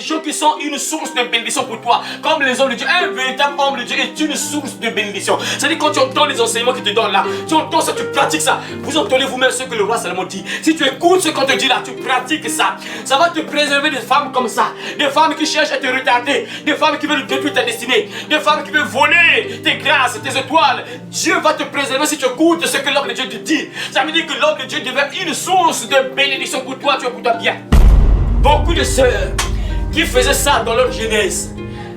gens qui sont une source de bénédiction pour toi. Comme les hommes de Dieu. Un véritable homme de Dieu est une source de bénédiction. C'est-à-dire quand tu entends les enseignements qu'il te donne là, tu entends ça, tu pratiques ça. Vous entendez vous-même ce que le roi Salomon dit. Si tu écoutes ce qu'on te dit là, tu pratiques ça. Ça va te préserver des femmes comme ça. Des femmes qui cherchent à te retarder. Des femmes qui veulent détruire ta destinée. Des femmes qui veulent voler tes grâces, tes étoiles. Dieu va te préserver si tu écoutes ce que l'homme de Dieu te dit. Ça veut dire que l'homme de Dieu devient une source de bénédiction pour toi, tu es pour toi bien. Beaucoup de sœurs qui faisaient ça dans leur jeunesse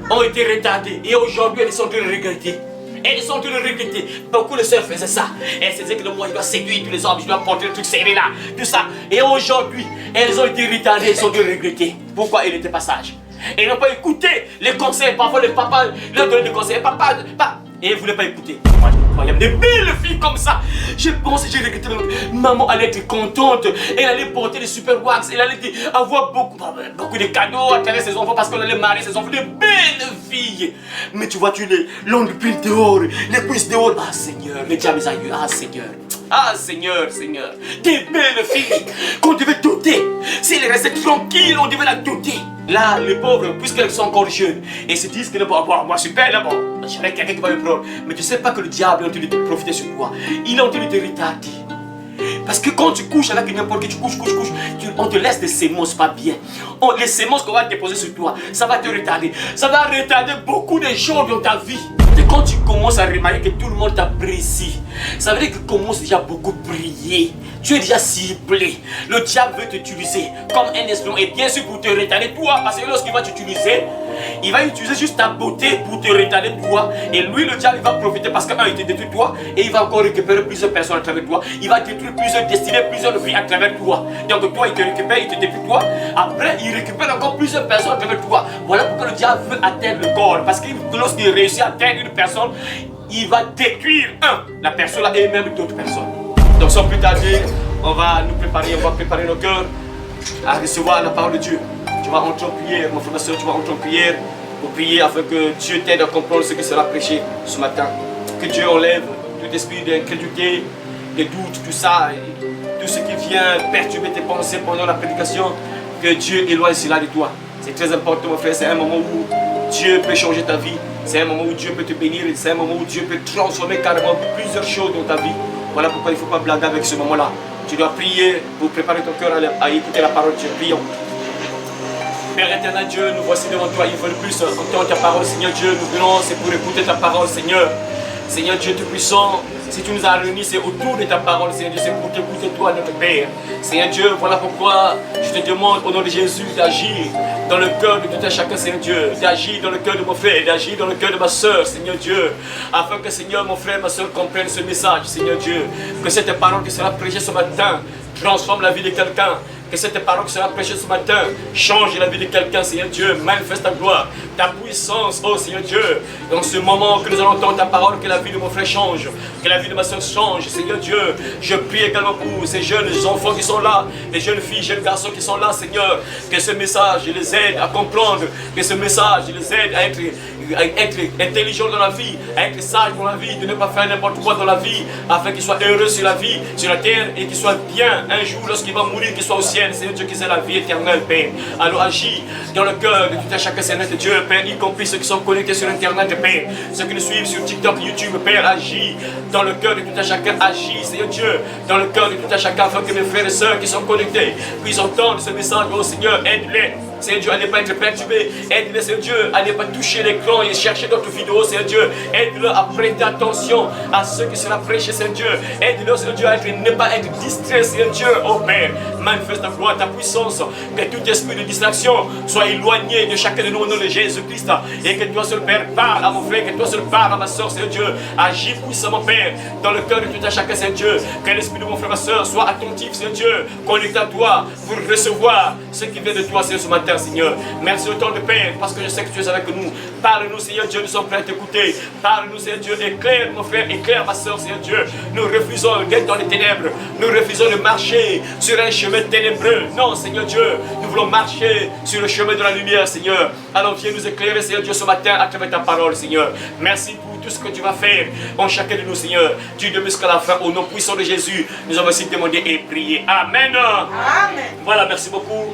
ont été retardées et aujourd'hui elles sont en train de regretter. Elles sont en train de regretter. Beaucoup de sœurs faisaient ça. Elles se disaient que moi je dois séduire tous les hommes, je dois porter le truc serré là, tout ça. Et aujourd'hui, elles ont été retardées, elles sont en train de regretter. Pourquoi elles n'étaient pas sages? Elles n'ont pas écouté les conseils. Parfois les papas leur donnaient des conseils. Papa, et elles ne voulaient pas écouter. Moi, il y a des belles filles comme ça. Je pense que j'ai regretté. Maman allait être contente. Elle allait porter des super wax. Elle allait avoir beaucoup de cadeaux à travers ses enfants parce qu'elle allait marier ses enfants. Des belles filles. Mais tu vois, tu les longues piles dehors, les cuisses dehors. Ah Seigneur, les diables les aïeux. Ah Seigneur. Ah Seigneur, Seigneur. Des belles filles qu'on devait doter. Si elles restaient tranquilles, on devait la doter. Là, les pauvres, puisqu'elles sont encore jeunes, et se disent que moi je suis belle d'abord, j'aurais quelqu'un qui va me prendre. Mais tu sais pas que le diable est en train de profiter sur toi. Il est en train de te retarder. Parce que quand tu couches avec n'importe qui, tu couches, on te laisse des sémences pas bien. Les sémences qu'on va déposer sur toi, ça va te retarder. Ça va retarder beaucoup de gens dans ta vie. Et quand tu commences à remarquer que tout le monde t'apprécie, ça veut dire que tu commences déjà beaucoup à briller. Tu es déjà ciblé. Le diable veut t'utiliser comme un instrument. Et bien sûr pour te retarder toi. Parce que lorsqu'il va t'utiliser, il va utiliser juste ta beauté pour te retarder toi. Et lui, le diable, il va profiter parce qu'un, il te détruit toi. Et il va encore récupérer plusieurs personnes à travers toi. Il va détruire plusieurs destinées, plusieurs vies à travers toi. Donc toi, il te récupère, il te détruit toi. Après, il récupère encore plusieurs personnes à travers toi. Voilà pourquoi le diable veut atteindre le corps. Parce que lorsqu'il réussit à atteindre une personne, il va détruire la personne là et même d'autres personnes. Donc sans plus tarder, on va préparer nos cœurs à recevoir la parole de Dieu. Tu vas entrer en prière, mon frère, ma soeur, tu vas entrer en prière pour prier afin que Dieu t'aide à comprendre ce qui sera prêché ce matin. Que Dieu enlève tout esprit d'incrédulité, de doute, tout ça, et tout ce qui vient perturber tes pensées pendant la prédication, que Dieu éloigne cela de toi. C'est très important, mon frère, c'est un moment où Dieu peut changer ta vie, c'est un moment où Dieu peut te bénir, c'est un moment où Dieu peut transformer carrément plusieurs choses dans ta vie. Voilà pourquoi il ne faut pas blaguer avec ce moment-là. Tu dois prier pour préparer ton cœur à écouter la parole de Dieu. Prions. Père éternel Dieu, nous voici devant toi. Il veut plus entendre ta parole, Seigneur Dieu. Nous venons, c'est pour écouter ta parole, Seigneur. Seigneur Dieu Tout-Puissant, si tu nous as réunis, c'est autour de ta parole, Seigneur Dieu, c'est pour t'écouter toi, notre Père. Seigneur Dieu, voilà pourquoi je te demande au nom de Jésus d'agir dans le cœur de tout un chacun, Seigneur Dieu, d'agir dans le cœur de mon frère, d'agir dans le cœur de ma soeur, Seigneur Dieu, afin que, Seigneur, mon frère, ma soeur comprennent ce message, Seigneur Dieu, que cette parole qui sera prêchée ce matin transforme la vie de quelqu'un. Que cette parole qui sera prêchée ce matin change la vie de quelqu'un, Seigneur Dieu. Manifeste ta gloire, ta puissance, oh Seigneur Dieu. Dans ce moment que nous allons entendre ta parole, que la vie de mon frère change, que la vie de ma soeur change, Seigneur Dieu. Je prie également pour ces jeunes enfants qui sont là, les jeunes filles, jeunes garçons qui sont là, Seigneur. Que ce message les aide à comprendre, que ce message les aide à être intelligents dans la vie, à être sages dans la vie, de ne pas faire n'importe quoi dans la vie, afin qu'ils soient heureux sur la vie, sur la terre, et qu'ils soient bien un jour lorsqu'ils vont mourir, qu'ils soient au ciel, Seigneur Dieu, qu'ils aient la vie éternelle, Père. Alors agis dans le cœur de tout un chacun, Seigneur Dieu, Père, y compris ceux qui sont connectés sur Internet, Père, ceux qui nous suivent sur TikTok, YouTube, Père, agis dans le cœur de tout un chacun, agis, Seigneur Dieu, dans le cœur de tout un chacun, afin que mes frères et sœurs qui sont connectés puissent entendre ce message, oh Seigneur, aide-les. Seigneur Dieu, à ne pas être perturbé. Aide-le, Seigneur Dieu, à ne pas toucher l'écran et chercher d'autres vidéos, Seigneur Dieu. Aide-le à prêter attention à ce qui sera prêché, Seigneur Dieu. Aide-le, Seigneur Dieu, à ne pas être distrait, Seigneur Dieu. Oh Père, manifeste ta gloire, ta puissance. Que tout esprit de distraction soit éloigné de chacun de nous au nom de Jésus-Christ. Et que toi seul, Père, parle à mon frère, que toi seul parle à ma soeur, Seigneur Dieu. Agis puissamment, Père, dans le cœur de tout un chacun, Seigneur Dieu. Que l'esprit de mon frère, ma soeur, soit attentif, Seigneur Dieu. Connecté à toi pour recevoir ce qui vient de toi, Seigneur, ce matin, Seigneur. Merci autant de Père, parce que je sais que tu es avec nous. Parle-nous, Seigneur Dieu, nous sommes prêts à t'écouter. Parle-nous, Seigneur Dieu, éclaire mon frère, éclaire ma soeur, Seigneur Dieu. Nous refusons d'être dans les ténèbres. Nous refusons de marcher sur un chemin ténébreux. Non, Seigneur Dieu, nous voulons marcher sur le chemin de la lumière, Seigneur. Alors viens nous éclairer, Seigneur Dieu, ce matin à travers ta parole, Seigneur. Merci pour tout ce que tu vas faire en chacun de nous, Seigneur. Dieu de jusqu'à la fin, au nom puissant de Jésus, nous avons aussi demandé et prié. Amen. Amen. Voilà, merci beaucoup.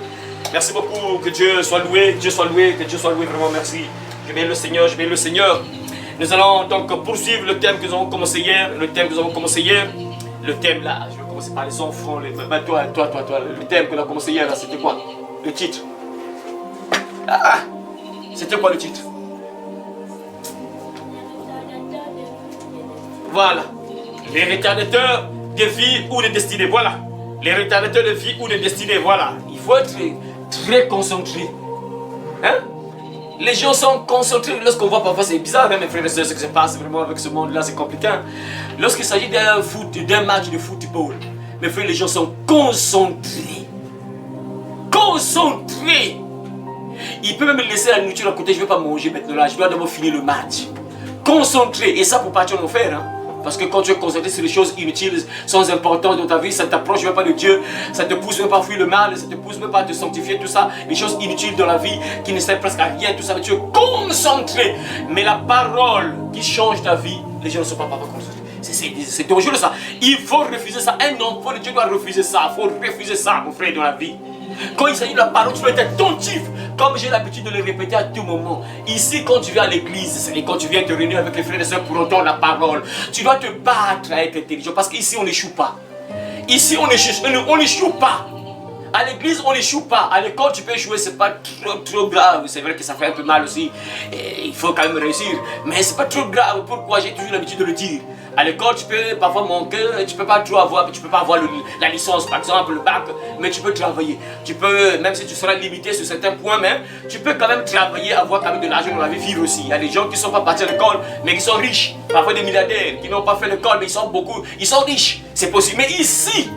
Merci beaucoup, que Dieu soit loué, que Dieu soit loué, que Dieu soit loué, vraiment merci. Je bénis le Seigneur, je bénis le Seigneur. Nous allons donc poursuivre le thème que nous avons commencé hier, le thème là, je vais commencer par les enfants, toi, le thème que nous avons commencé hier là, c'était quoi? Le titre. C'était quoi le titre? Voilà. Les retardateurs de vie ou de destinée, voilà. Les retardateurs de vie ou de destinée, voilà. Il faut être très concentré. Hein? Les gens sont concentrés. Lorsqu'on voit parfois, c'est bizarre, hein, mes frères et sœurs, ce qui se passe vraiment avec ce monde-là, c'est compliqué. Hein? Lorsqu'il s'agit d'un match de football, mes frères, les gens sont concentrés. Concentrés. Il peut même me laisser la nourriture à côté, je ne vais pas manger maintenant là, je dois d'abord finir le match. Concentré, et ça pour partir en enfer. Hein? Parce que quand tu es concentré sur les choses inutiles, sans importance dans ta vie, ça ne t'approche même pas de Dieu, ça te pousse même pas à fuir le mal, ça te pousse même pas à te sanctifier, tout ça, les choses inutiles dans la vie qui ne servent presque à rien, tout ça, mais tu es concentré. Mais la parole qui change ta vie, les gens ne sont pas concentrés. C'est dangereux ça. Il faut refuser ça. Un enfant de Dieu doit refuser ça. Il faut refuser ça, mon frère, dans la vie. Quand il s'agit de la parole, tu dois être attentif. Comme j'ai l'habitude de le répéter à tout moment. Ici, quand tu viens à l'église, et quand tu viens te réunir avec les frères et sœurs pour entendre la parole, tu dois te battre à être intelligent. Parce qu'ici, on n'échoue pas. Ici, on n'échoue pas. À l'église, on n'échoue pas. À l'école, tu peux échouer, c'est pas trop grave. C'est vrai que ça fait un peu mal aussi. Et il faut quand même réussir. Mais c'est pas trop grave. Pourquoi? J'ai toujours l'habitude de le dire. À l'école, tu peux parfois manquer, tu peux pas trop avoir, tu peux pas avoir la licence, par exemple, le bac, mais tu peux travailler. Tu peux, même si tu seras limité sur certains points, même, tu peux quand même travailler, avoir quand même de l'argent dans la vie, vivre aussi. Il y a des gens qui ne sont pas partis à l'école, mais qui sont riches. Parfois des milliardaires qui n'ont pas fait l'école, mais ils sont riches. C'est possible. Mais ici,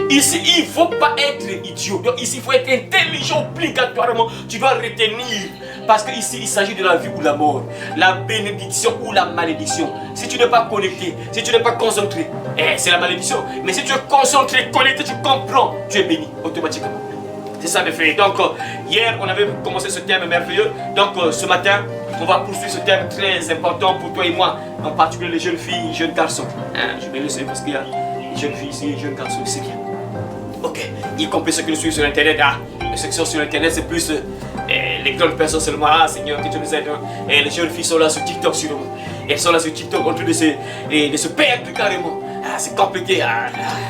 il ne faut pas être idiot. Donc ici, il faut être intelligent obligatoirement. Tu dois retenir. Parce qu'ici, il s'agit de la vie ou la mort. La bénédiction ou la malédiction. Si tu n'es pas connecté, si tu n'es pas concentré, c'est la malédiction. Mais si tu es concentré, connecté, tu comprends, tu es béni automatiquement. C'est ça mes frères. Donc hier, on avait commencé ce thème merveilleux. Donc ce matin, on va poursuivre ce thème très important pour toi et moi. En particulier les jeunes filles, jeunes garçons. Je vais le savoir parce qu'il y a des jeunes filles ici, des jeunes garçons ici. Ok, y compris ceux qui nous suivent sur internet. Mais ceux qui sont sur internet, c'est plus les grandes personnes seulement. Seigneur, que tu nous aides. Et les jeunes filles sont là sur TikTok sûrement. Elles sont là sur TikTok en train de se perdre carrément. C'est compliqué.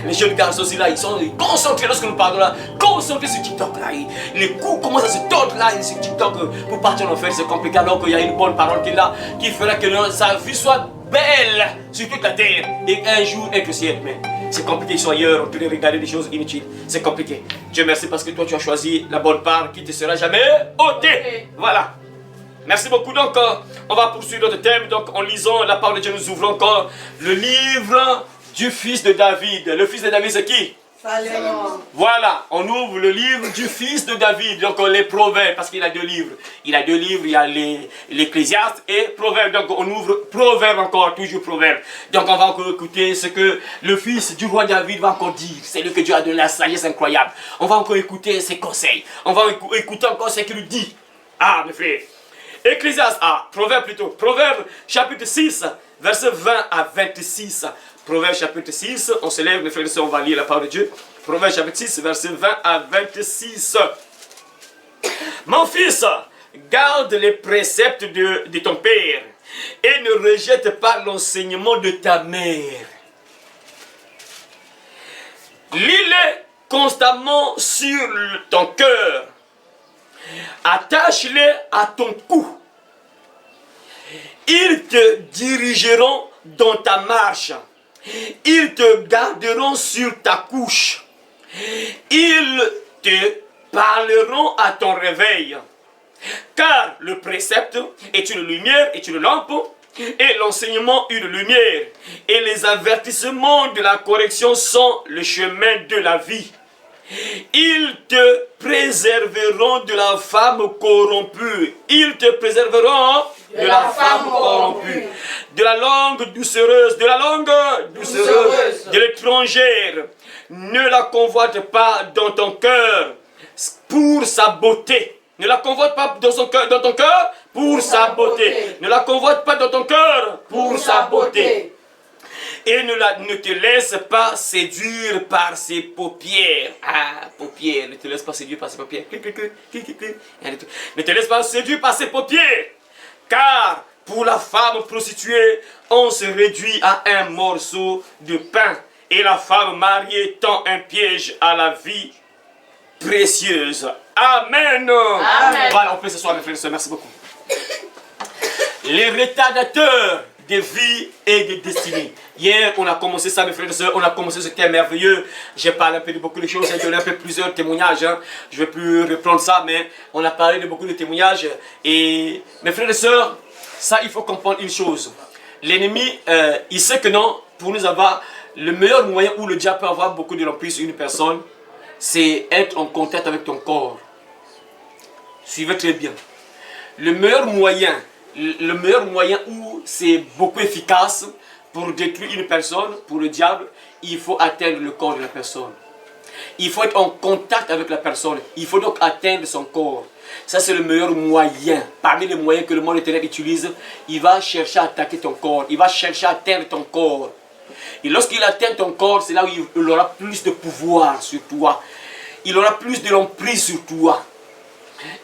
Les jeunes garçons aussi là, ils sont concentrés lorsque nous parlons là. Concentrés sur TikTok là. Les coups commencent à se tordre là sur TikTok pour partir en enfer. C'est compliqué alors qu'il y a une bonne parole qui est là, qui fera que sa vie soit belle sur toute la terre et un jour être au ciel. Mais c'est compliqué, ils sont ailleurs, on peut regarder des choses inutiles. C'est compliqué. Dieu merci parce que toi tu as choisi la bonne part qui ne te sera jamais ôtée. Voilà. Merci beaucoup. Donc, on va poursuivre notre thème. Donc, en lisant la parole de Dieu, nous ouvrons encore le livre du fils de David. Le fils de David, c'est qui? Salomon. Voilà, on ouvre le livre du fils de David, donc les Proverbes, parce qu'il a deux livres. Il a deux livres, il y a l'Ecclésiaste et Proverbes. Donc on ouvre Proverbes encore, toujours Proverbes. Donc on va encore écouter ce que le fils du roi David va encore dire. C'est lui que Dieu a donné la sagesse incroyable. On va encore écouter ses conseils. On va écouter encore ce qu'il dit. Mes frères. Ecclésiaste, Proverbes plutôt. Proverbes chapitre 6, versets 20 à 26. Proverbes chapitre 6, on se lève, mes frères et sœurs, on va lire la parole de Dieu. Proverbes chapitre 6, versets 20 à 26. Mon fils, garde les préceptes de ton père et ne rejette pas l'enseignement de ta mère. Lis-les constamment sur ton cœur. Attache-les à ton cou. Ils te dirigeront dans ta marche. Ils te garderont sur ta couche. Ils te parleront à ton réveil. Car le précepte est une lumière, est une lampe, et l'enseignement une lumière. Et les avertissements de la correction sont le chemin de la vie. Ils te préserveront de la femme corrompue. Ils te préserveront de la femme corrompue. De la langue doucereuse. De l'étrangère. Ne la convoite pas dans ton cœur pour sa beauté. Ne la convoite pas dans ton cœur pour sa beauté. Ne la convoite pas dans ton cœur pour sa beauté. Et ne te laisse pas séduire par ses paupières. Ah, paupières, ne te laisse pas séduire par ses paupières. Ne te laisse pas séduire par ses paupières. Car pour la femme prostituée, on se réduit à un morceau de pain. Et la femme mariée tend un piège à la vie précieuse. Amen. Amen. Voilà, on peut s'asseoir, mes frères et sœurs. Merci beaucoup. Les retardateurs de vie et de destinée. Hier, on a commencé ça, mes frères et sœurs. On a commencé ce thème merveilleux. J'ai parlé un peu de beaucoup de choses. J'ai donné un peu plusieurs témoignages. Hein. Je ne vais plus reprendre ça, mais on a parlé de beaucoup de témoignages. Et mes frères et sœurs, ça, il faut comprendre une chose. L'ennemi, il sait que non, pour nous avoir le meilleur moyen où le diable peut avoir beaucoup de l'emprise sur une personne, c'est être en contact avec ton corps. Suivez très bien. Le meilleur moyen où c'est beaucoup efficace pour détruire une personne, pour le diable, il faut atteindre le corps de la personne. Il faut être en contact avec la personne. Il faut donc atteindre son corps. Ça, c'est le meilleur moyen. Parmi les moyens que le monde éternel utilise, il va chercher à attaquer ton corps. Il va chercher à atteindre ton corps. Et lorsqu'il atteint ton corps, c'est là où il aura plus de pouvoir sur toi. Il aura plus de l'emprise sur toi.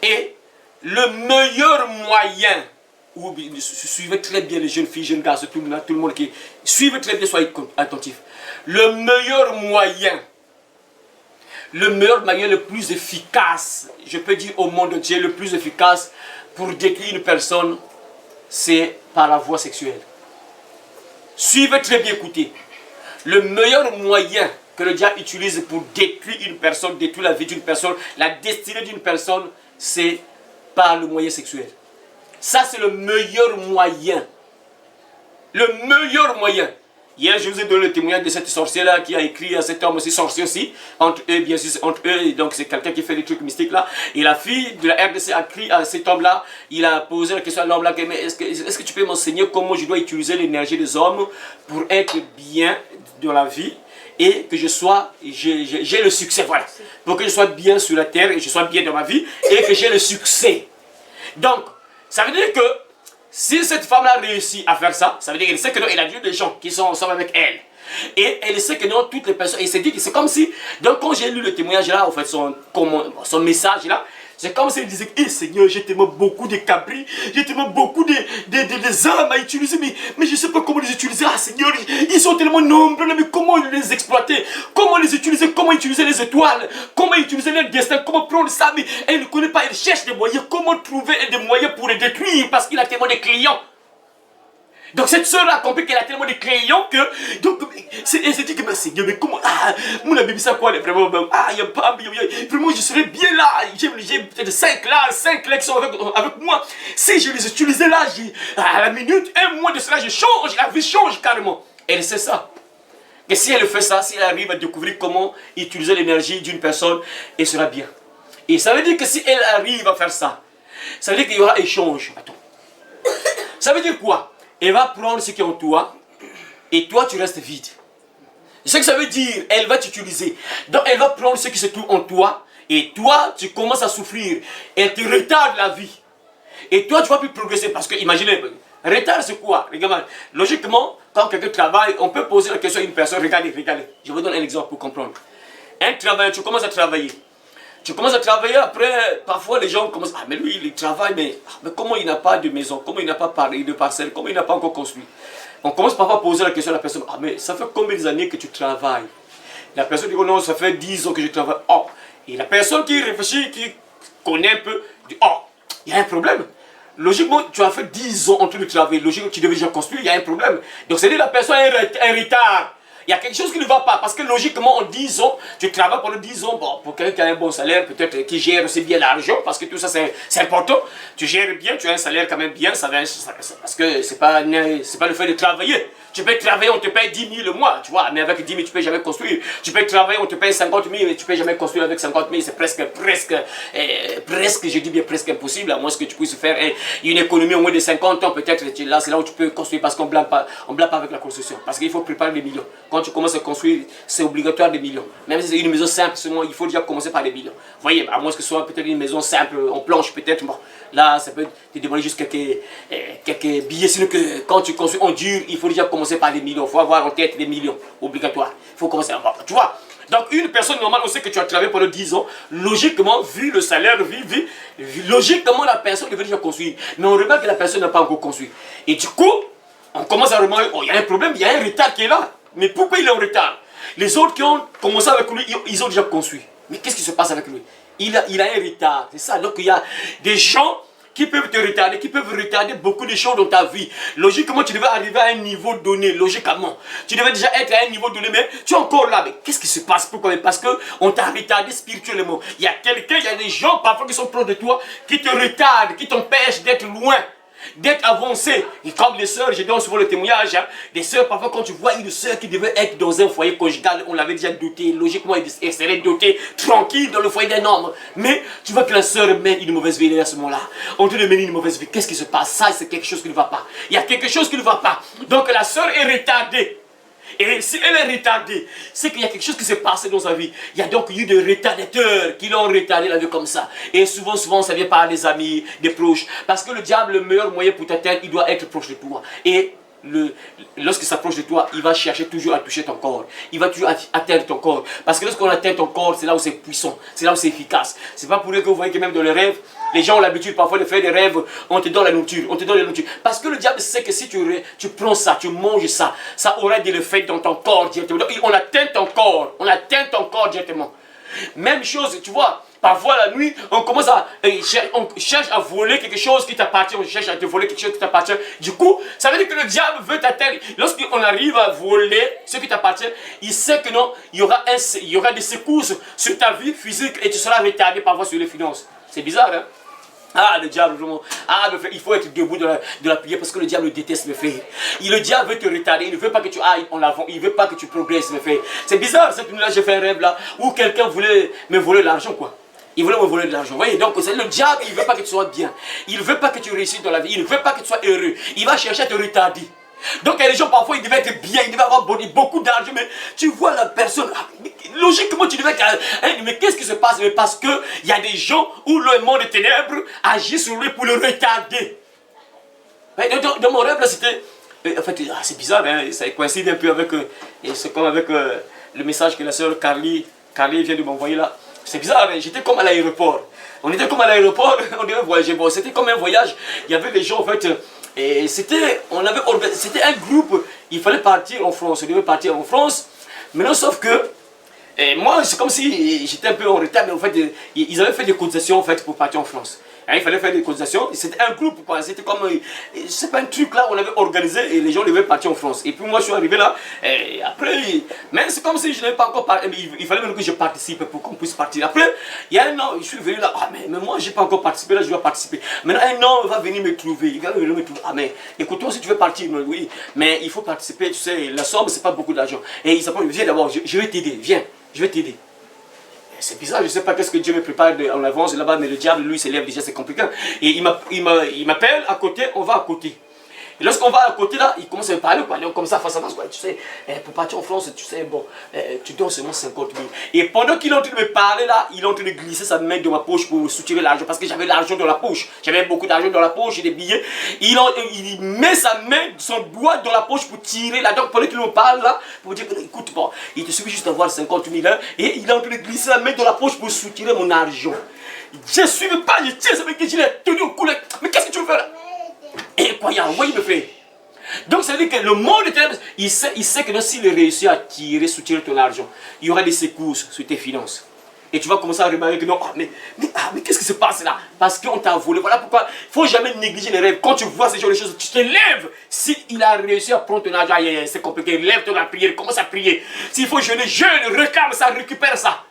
Et le meilleur moyen, suivez très bien les jeunes filles, jeunes garçons, tout le monde qui... Suivez très bien, soyez attentifs. Le meilleur moyen, le plus efficace, je peux dire au monde entier, le plus efficace pour détruire une personne, c'est par la voie sexuelle. Suivez très bien, écoutez. Le meilleur moyen que le diable utilise pour détruire une personne, détruire la vie d'une personne, la destinée d'une personne, c'est par le moyen sexuel. Ça, c'est le meilleur moyen. Le meilleur moyen. Hier, je vous ai donné le témoignage de cette sorcière-là qui a écrit à cet homme aussi, sorcier aussi. Entre eux, bien sûr, entre eux, donc c'est quelqu'un qui fait des trucs mystiques là. Et la fille de la RDC a écrit à cet homme-là. Il a posé la question à l'homme-là, mais est-ce que tu peux m'enseigner comment je dois utiliser l'énergie des hommes pour être bien dans la vie et que j'ai le succès, voilà. Pour que je sois bien sur la terre et je sois bien dans ma vie et que j'ai le succès. Donc, ça veut dire que si cette femme-là réussit à faire ça, ça veut dire qu'elle sait que non, elle a Dieu des gens qui sont ensemble avec elle. Et elle sait que non, toutes les personnes, et c'est dit que c'est comme si, donc quand j'ai lu le témoignage là, en fait, son message là, c'est comme si elle disait, eh Seigneur, j'ai tellement beaucoup de cabris, j'ai tellement beaucoup des armes à utiliser, mais je ne sais pas comment les utiliser. Ah Seigneur, ils sont tellement nombreux, mais comment les exploiter, comment les utiliser, comment utiliser les étoiles, comment utiliser leur destin, comment prendre ça, mais elle ne connaît pas, elle cherche des moyens, comment trouver des moyens pour les détruire, parce qu'il a tellement de clients. Donc cette soeur a compris qu'elle a tellement de clients que... Donc elle s'est dit que mais Seigneur, mais comment... Ah, mon ami, ça quoi, vraiment... Ah, il n'y a pas... Vraiment, je serais bien là. J'ai peut-être 5 là qui sont avec moi. Si je les utilisais là, à la minute, un mois de cela, je change. La vie change carrément. Elle sait ça. Et si elle fait ça, si elle arrive à découvrir comment utiliser l'énergie d'une personne, elle sera bien. Et ça veut dire que si elle arrive à faire ça, ça veut dire qu'il y aura échange. Attends. Ça veut dire quoi? Elle va prendre ce qui est en toi et toi tu restes vide. C'est ce que ça veut dire, elle va t'utiliser. Donc elle va prendre ce qui se trouve en toi et toi tu commences à souffrir. Elle te retarde la vie. Et toi tu vas plus progresser parce que imaginez, retard c'est quoi? Regarde, logiquement, quand quelqu'un travaille, on peut poser la question à une personne, regardez. Je vous donne un exemple pour comprendre. Un travailleur, tu commences à travailler. Tu commences à travailler, après, parfois les gens commencent, ah mais lui il travaille, mais comment il n'a pas de maison, comment il n'a pas de parcelle, comment il n'a pas encore construit. On commence parfois à poser la question à la personne, ah mais ça fait combien d'années que tu travailles? La personne dit, oh non, ça fait 10 ans que je travaille. Oh, et la personne qui réfléchit, qui connaît un peu, dit, oh, il y a un problème. Logiquement, tu as fait 10 ans en train de travailler, logiquement tu devais déjà construire, il y a un problème. Donc c'est-à-dire la personne a un retard. Il y a quelque chose qui ne va pas, parce que logiquement, en 10 ans, tu travailles pendant 10 ans, bon, pour quelqu'un qui a un bon salaire, peut-être qui gère aussi bien l'argent, parce que tout ça c'est important. Tu gères bien, tu as un salaire quand même bien, parce que c'est pas le fait de travailler. Tu peux travailler, on te paye 10 000 le mois, tu vois, mais avec 10 000, tu ne peux jamais construire. Tu peux travailler, on te paye 50 000, mais tu ne peux jamais construire avec 50 000. C'est presque, je dis bien presque impossible, à moins que tu puisses faire une économie au moins de 50 ans, peut-être. Là, c'est là où tu peux construire, parce qu'on ne blâme pas avec la construction. Parce qu'il faut préparer des millions. Quand tu commences à construire, c'est obligatoire des millions. Même si c'est une maison simple, seulement, il faut déjà commencer par des millions. Vous voyez, à moins que ce soit peut-être une maison simple, en planche, peut-être. Bon, là, ça peut te demander juste quelques billets. Sinon, que quand tu construis en dur, il faut déjà commencer commencer par des millions. Il faut avoir en tête des millions. Obligatoire. Il faut commencer à avoir. Tu vois? Donc, une personne normale, on sait que tu as travaillé pendant 10 ans. Logiquement, vu le salaire, logiquement, la personne devait déjà construire. Mais on remarque que la personne n'a pas encore construit. Et du coup, on commence à remarquer, oh, il y a un problème, il y a un retard qui est là. Mais pourquoi il est en retard? Les autres qui ont commencé avec lui, ils ont déjà construit. Mais qu'est-ce qui se passe avec lui? Il a un retard. C'est ça. Donc, il y a des gens qui peuvent te retarder, qui peuvent retarder beaucoup de choses dans ta vie. Logiquement, tu devais arriver à un niveau donné, logiquement. Tu devais déjà être à un niveau donné, mais tu es encore là. Mais qu'est-ce qui se passe? Pourquoi? Parce qu'on t'a retardé spirituellement. Il y a quelqu'un, il y a des gens parfois qui sont proches de toi, qui te retardent, qui t'empêchent d'être loin, d'être avancé. Et comme les sœurs, je donne souvent le témoignage, hein, des sœurs, parfois quand tu vois une sœur qui devait être dans un foyer conjugal, on l'avait déjà doté, logiquement elle serait dotée tranquille dans le foyer d'un homme. Mais tu vois que la sœur mène une mauvaise vie à ce moment-là. On te mène une mauvaise vie. Qu'est-ce qui se passe? Ça, c'est quelque chose qui ne va pas. Il y a quelque chose qui ne va pas. Donc la sœur est retardée. Et si elle est retardée, c'est qu'il y a quelque chose qui s'est passé dans sa vie. Il y a donc eu des retardateurs qui l'ont retardé la vie comme ça. Et souvent, ça vient par des amis, des proches. Parce que le diable, le meilleur moyen pour t'atteindre, il doit être proche de toi. Et lorsqu'il s'approche de toi, il va chercher toujours à toucher ton corps. Il va toujours atteindre ton corps. Parce que lorsqu'on atteint ton corps, c'est là où c'est puissant. C'est là où c'est efficace. C'est pas pour rien que vous voyez que même dans les rêves, les gens ont l'habitude parfois de faire des rêves, on te donne la nourriture, on te donne la nourriture. Parce que le diable sait que si tu prends ça, tu manges ça, ça aura des effets dans ton corps directement. Donc on atteint ton corps directement. Même chose, tu vois, parfois la nuit, on cherche à voler quelque chose qui t'appartient, on cherche à te voler quelque chose qui t'appartient. Du coup, ça veut dire que le diable veut t'atteindre. Lorsqu'on arrive à voler ce qui t'appartient, il sait que non, il y aura des secousses sur ta vie physique et tu seras retardé parfois sur les finances. C'est bizarre, hein? Ah, le diable, vraiment. Ah, mes frères, il faut être debout de la prière parce que le diable déteste, mes frères. Le diable veut te retarder, il ne veut pas que tu ailles en avant, il ne veut pas que tu progresses, mes frères. C'est bizarre, cette nuit-là, j'ai fait un rêve là où quelqu'un voulait me voler l'argent, quoi. Il voulait me voler de l'argent. Vous voyez, donc c'est le diable, il ne veut pas que tu sois bien. Il ne veut pas que tu réussisses dans la vie, il ne veut pas que tu sois heureux. Il va chercher à te retarder. Donc il y a des gens parfois ils devaient être bien, ils devaient avoir beaucoup d'argent, mais tu vois la personne, logiquement tu devais être, mais qu'est-ce qui se passe? Mais parce qu'il y a des gens où le monde des ténèbres agit sur lui pour le retarder. Dans mon rêve là c'était, en fait c'est bizarre, hein, ça coïncide un peu avec, c'est comme avec le message que la sœur Carly vient de m'envoyer là. C'est bizarre, hein, j'étais comme à l'aéroport. On était comme à l'aéroport, on devait voyager, bon c'était comme un voyage, il y avait des gens en fait. Et c'était un groupe, il fallait partir en France, on devait partir en France. Maintenant, sauf que, moi, c'est comme si j'étais un peu en retard, mais en fait, ils avaient fait des cotisations en fait, pour partir en France. Il fallait faire des cotisations, c'était un groupe, quoi. C'était comme, c'est pas un truc là, on avait organisé et les gens devaient partir en France. Et puis moi, je suis arrivé là, et après, mais c'est comme si je n'avais pas encore parlé, il fallait même que je participe pour qu'on puisse partir. Après, il y a un an, je suis venu là, ah mais moi, j'ai pas encore participé, là, je dois participer. Maintenant, un an, il va venir me trouver, il va venir me trouver, ah mais, écoute-toi, si tu veux partir, oui, mais il faut participer, tu sais, la somme, c'est pas beaucoup d'argent. Et il s'appelle, viens d'abord, je vais t'aider, viens, je vais t'aider. C'est bizarre, je ne sais pas qu'est-ce que Dieu me prépare en avance là-bas, mais le diable, lui, s'élève déjà, c'est compliqué. Et il m'appelle à côté, on va à côté. Et lorsqu'on va à côté là, il commence à me parler, quoi, comme ça, face à face, quoi. Tu sais, pour partir en France, tu sais, bon, tu donnes seulement 50 000. Et pendant qu'il est en train de me parler là, il est en train de glisser sa main dans ma poche pour soutirer l'argent, parce que j'avais l'argent dans la poche. J'avais beaucoup d'argent dans la poche et des billets. Il met sa main, son doigt dans la poche pour tirer là. Donc pendant qu'il me parle là, pour dire, écoute, bon, il te suffit juste d'avoir 50 000 hein, et il est en train de glisser la main dans la poche pour soutirer mon argent. Je ne suis pas, je tiens, ça veut dire que je l'ai tenu au cou. Mais qu'est-ce que tu veux faire là? Incroyable, oui, me fait. Donc ça veut dire que le monde des ténèbres, il sait que s'il réussit à soutirer ton argent, il y aura des secousses sur tes finances. Et tu vas commencer à remarquer que non, mais qu'est-ce qui se passe là? Parce qu'on t'a volé. Voilà pourquoi il ne faut jamais négliger les rêves. Quand tu vois ce genre de choses, tu te lèves. S'il a réussi à prendre ton argent, c'est compliqué. Lève-toi la prière, commence à prier. S'il faut jeûner, jeûne, réclame ça, récupère ça.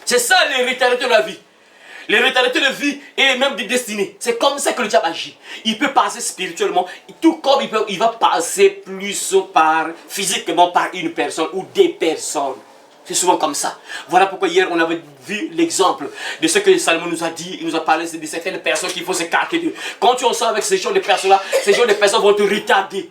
C'est ça les retardateurs de la vie. Les retardateurs de vie et même de destinée. C'est comme ça que le diable agit. Il peut passer spirituellement, tout comme il va passer plus physiquement par une personne ou des personnes. C'est souvent comme ça. Voilà pourquoi hier on avait vu l'exemple de ce que Salomon nous a dit. Il nous a parlé de certaines personnes qu'il faut s'écarter d'eux. Quand tu en sors avec ces genres de personnes-là, ces genres de personnes vont te retarder.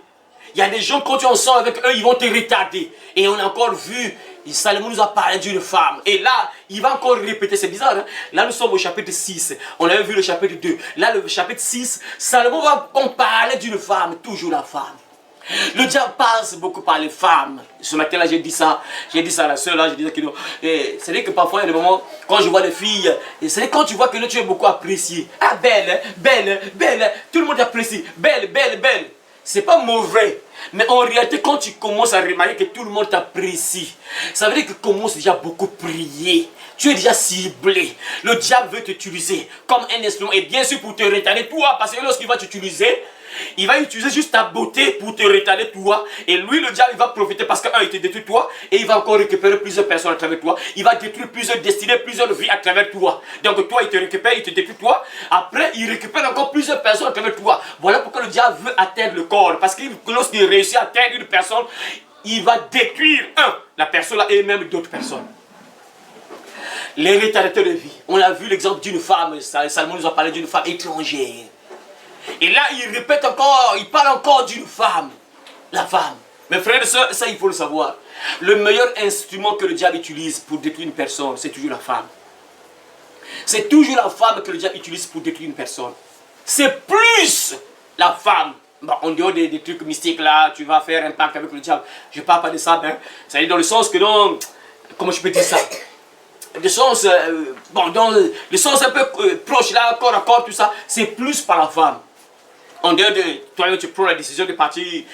Il y a des gens, quand tu en sors avec eux, ils vont te retarder. Et on a encore vu, Salomon nous a parlé d'une femme. Et là, il va encore répéter, c'est bizarre. Hein? Là, nous sommes au chapitre 6. On avait vu le chapitre 2. Là, le chapitre 6, Salomon va parler d'une femme, toujours la femme. Le diable passe beaucoup par les femmes. Ce matin-là, j'ai dit ça à la soeur, là, j'ai dit ça. C'est vrai que parfois, il y a des moments, quand je vois les filles, c'est quand tu vois que tu es beaucoup apprécié. Ah, belle, belle, belle, tout le monde apprécie. Belle, belle, belle. C'est pas mauvais. Mais en réalité, quand tu commences à remarquer que tout le monde t'apprécie, ça veut dire que tu commences déjà beaucoup à prier. Tu es déjà ciblé. Le diable veut t'utiliser comme un instrument. Et bien sûr pour te retarder, toi, parce que lorsqu'il va t'utiliser, il va utiliser juste ta beauté pour te retarder toi. Et lui, le diable, il va profiter parce qu'un, il te détruit toi. Et il va encore récupérer plusieurs personnes à travers toi. Il va détruire plusieurs destinées, plusieurs vies à travers toi. Donc toi, il te récupère, il te détruit toi. Après, il récupère encore plusieurs personnes à travers toi. Voilà pourquoi le diable veut atteindre le corps. Parce que lorsqu'il réussit à atteindre une personne, il va détruire, la personne là et même d'autres personnes. Les retardateurs de vie. On a vu l'exemple d'une femme. Salomon nous a parlé d'une femme étrangère. Et là, il répète encore, il parle encore d'une femme. La femme. Mes frères et sœurs, ça il faut le savoir. Le meilleur instrument que le diable utilise pour détruire une personne, c'est toujours la femme. C'est toujours la femme que le diable utilise pour détruire une personne. C'est plus la femme. Bon, en dehors des trucs mystiques là, tu vas faire un pacte avec le diable. Je ne parle pas de ça, hein. Ça veut dire dans le sens que non, comment je peux dire ça? Le sens, dans le sens un peu proche là, corps à corps, tout ça, c'est plus par la femme. En dehors de toi, tu prends la décision de partir,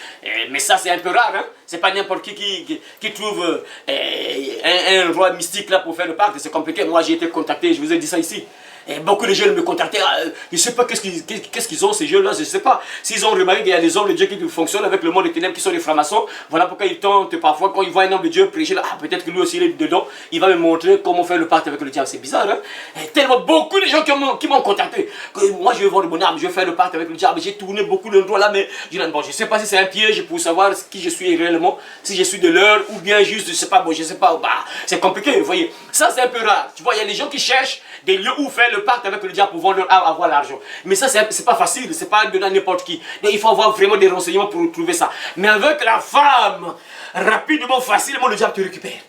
mais ça c'est un peu rare, hein? C'est pas n'importe qui trouve un roi mystique là pour faire le pacte, c'est compliqué. Moi j'ai été contacté, je vous ai dit ça ici. Et beaucoup de jeunes me contactaient, je ne sais pas qu'est-ce qu'ils ont ces jeunes-là, je ne sais pas. S'ils ont remarqué qu'il y a des hommes de Dieu qui fonctionnent avec le monde des ténèbres, qui sont des francs-maçons, voilà pourquoi ils tentent parfois, quand ils voient un homme de Dieu prêcher, là, peut-être que lui aussi il est dedans, il va me montrer comment faire le pacte avec le diable. C'est bizarre, hein? Et tellement beaucoup de gens qui m'ont contacté, que moi je veux vendre mon âme, je veux faire le pacte avec le diable, j'ai tourné beaucoup d'endroits là, mais je ne sais pas si c'est un piège pour savoir qui je suis réellement, si je suis de l'heure ou bien juste, je ne sais pas, je sais pas, c'est compliqué, vous voyez. Ça c'est un peu rare, tu vois, il y a des gens qui cherchent des lieux où faire le pacte avec le diable pour vendre leur âme, avoir l'argent. Mais ça, c'est pas facile, c'est pas donné à n'importe qui. Donc, il faut avoir vraiment des renseignements pour trouver ça. Mais avec la femme, rapidement, facilement, le diable te récupère.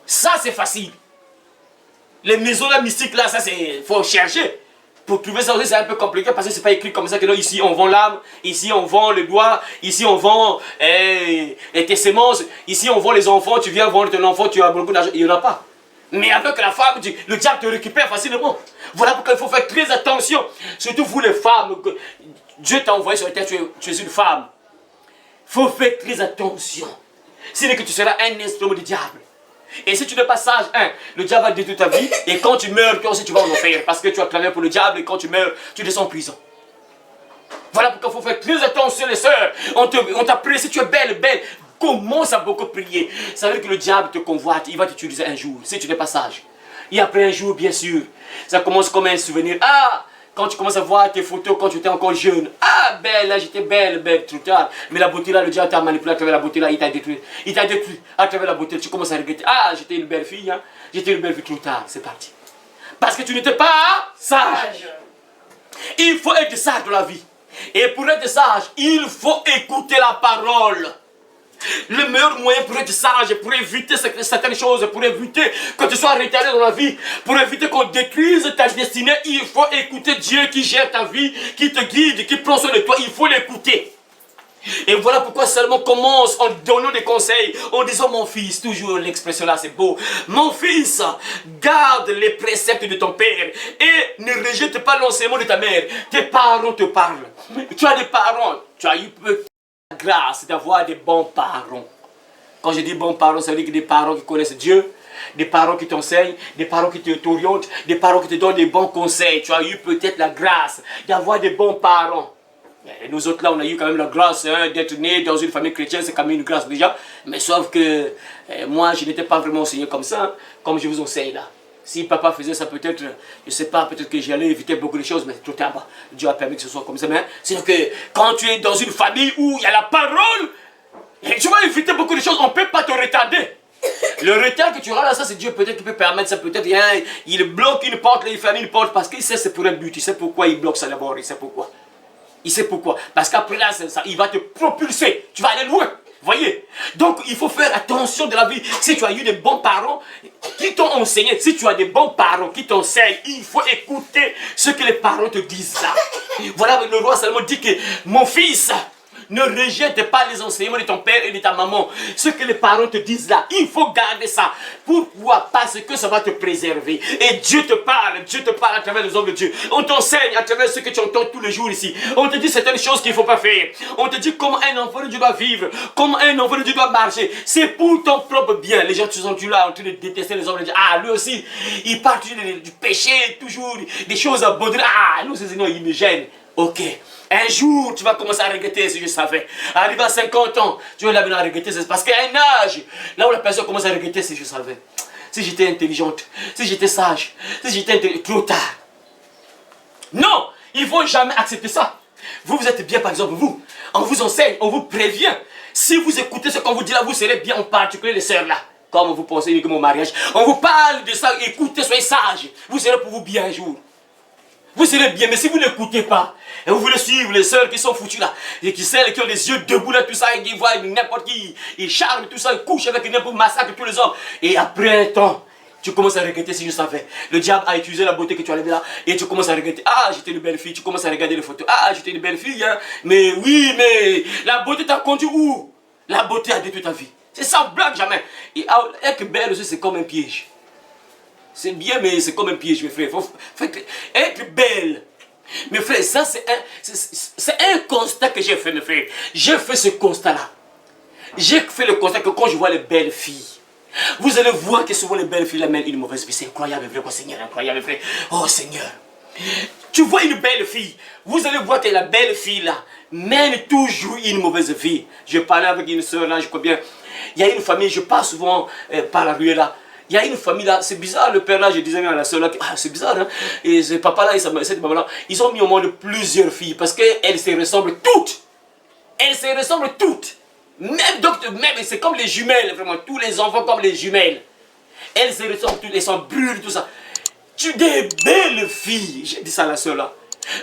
Ça, c'est facile. Les maisons là, mystiques là, ça, c'est. Faut chercher. Pour trouver ça aussi, c'est un peu compliqué parce que c'est pas écrit comme ça que non, ici on vend l'âme, ici on vend le doigt, ici on vend tes semences, ici on vend les enfants, tu viens vendre ton enfant, tu as beaucoup d'argent. Il n'y en a pas. Mais avec la femme, le diable te récupère facilement. Voilà pourquoi il faut faire très attention. Surtout vous les femmes. Dieu t'a envoyé sur la terre, tu es une femme. Il faut faire très attention. Sinon que tu seras un instrument du diable. Et si tu n'es pas sage, le diable va détruire ta vie. Et quand tu meurs, toi aussi tu vas en enfer. Parce que tu as travaillé pour le diable et quand tu meurs, tu descends en prison. Voilà pourquoi il faut faire très attention les sœurs. On t'apprécie, tu es belle, belle. Commence à beaucoup prier. Ça veut dire que le diable te convoite, il va t'utiliser un jour, si tu n'es pas sage. Et après un jour, bien sûr, ça commence comme un souvenir. Ah, quand tu commences à voir tes photos quand tu étais encore jeune. Ah, belle, là, j'étais belle, belle, trop tard. Mais la beauté là, le diable t'a manipulé à travers la beauté là, il t'a détruit. Il t'a détruit à travers la beauté. Tu commences à regretter. Ah, j'étais une belle fille, hein. J'étais une belle fille trop tard, c'est parti. Parce que tu n'étais pas sage. Il faut être sage dans la vie. Et pour être sage, il faut écouter la parole. Le meilleur moyen pour être sage, pour éviter certaines choses, pour éviter que tu sois retardé dans la vie, pour éviter qu'on détruise ta destinée, il faut écouter Dieu qui gère ta vie, qui te guide, qui prend soin de toi, il faut l'écouter. Et voilà pourquoi seulement commence en donnant des conseils, en disant mon fils, toujours l'expression là c'est beau, mon fils, garde les préceptes de ton père et ne rejette pas l'enseignement de ta mère. Tes parents te parlent, tu as des parents, tu as eu la grâce d'avoir des bons parents. Quand je dis bons parents, ça veut dire que des parents qui connaissent Dieu, des parents qui t'enseignent, des parents qui t'orientent, des parents qui te donnent des bons conseils. Tu as eu peut-être la grâce d'avoir des bons parents. Et nous autres là, on a eu quand même la grâce d'être nés dans une famille chrétienne, c'est quand même une grâce déjà. Mais sauf que moi, je n'étais pas vraiment enseigné comme ça, comme je vous enseigne là. Si papa faisait ça peut-être, je ne sais pas, peut-être que j'allais éviter beaucoup de choses, mais trop tard, Dieu a permis que ce soit comme ça. Mais c'est que quand tu es dans une famille où il y a la parole, et tu vas éviter beaucoup de choses, on ne peut pas te retarder. Le retard que tu auras là, ça c'est Dieu peut-être qui peut permettre ça, peut-être il bloque une porte, là, il ferme une porte parce qu'il sait c'est pour un but, il sait pourquoi il bloque ça d'abord, il sait pourquoi. Il sait pourquoi. Parce qu'après là, ça, il va te propulser. Tu vas aller loin. Voyez. Donc, il faut faire attention de la vie. Si tu as eu des bons parents qui t'ont enseigné, si tu as des bons parents qui t'enseignent, il faut écouter ce que les parents te disent là. Voilà, le roi Salomon dit que mon fils, Ne rejette pas les enseignements de ton père et de ta maman. Ce que les parents te disent là, il faut garder ça. Pourquoi? Parce que ça va te préserver. Et Dieu te parle à travers les hommes de Dieu. On t'enseigne à travers ce que tu entends tous les jours ici. On te dit certaines choses qu'il ne faut pas faire. On te dit comment un enfant de Dieu doit vivre, comment un enfant de Dieu doit marcher. C'est pour ton propre bien. Les gens qui sont là en train de détester les hommes de Dieu. Ah, lui aussi, il parle du péché, toujours des choses abandonnées. Ah, nous, ces Seigneur, il me gêne. Ok. Un jour, tu vas commencer à regretter si je savais. Arrivé à 50 ans, tu vas maintenant regretter. C'est parce qu'il y a un âge, là où la personne commence à regretter si je savais. Si j'étais intelligente, si j'étais sage, si j'étais trop tard. Non, il ne faut jamais accepter ça. Vous êtes bien, par exemple, vous. On vous enseigne, on vous prévient. Si vous écoutez ce qu'on vous dit là, vous serez bien, en particulier les sœurs là. Comme vous pensez uniquement au mariage. On vous parle de ça, écoutez, soyez sages. Vous serez pour vous bien un jour. Vous serez bien, mais si vous n'écoutez pas, et vous voulez suivre les sœurs qui sont foutues là, et celles qui ont les yeux debout là, tout ça, et qui voient n'importe qui, ils charment tout ça, ils couchent avec n'importe qui, massacrent tous les hommes. Et après un temps, tu commences à regretter si je savais. Le diable a utilisé la beauté que tu as levée là, et tu commences à regretter. Ah, j'étais une belle fille, tu commences à regarder les photos. Ah, j'étais une belle fille, hein. Mais oui, mais la beauté t'a conduit où? La beauté a détruit ta vie. C'est ça, blague jamais. Et être belle aussi, c'est comme un piège. C'est bien, mais c'est comme un piège, mes frères. Être belle. Mes frères, ça c'est un constat que j'ai fait, mes frères. J'ai fait ce constat-là. J'ai fait le constat que quand je vois les belles filles, vous allez voir que souvent les belles filles amènent une mauvaise vie. C'est incroyable, vrai, quoi, Seigneur, incroyable, frère. Oh, Seigneur. Tu vois une belle fille, vous allez voir que la belle fille là mène toujours une mauvaise vie. Je parlais avec une soeur là, je crois bien. Il y a une famille, je passe souvent par la rue là. Il y a une famille là, c'est bizarre, le père là, je disais à la soeur là, ah, c'est bizarre, hein. Et ce papa là et cette maman là, ils ont mis au monde plusieurs filles parce qu'elles se ressemblent toutes. Elles se ressemblent toutes. Même c'est comme les jumelles, vraiment, tous les enfants comme les jumelles. Elles se ressemblent toutes, elles sont brûlées, tout ça. Des belles filles, j'ai dit ça à la soeur là.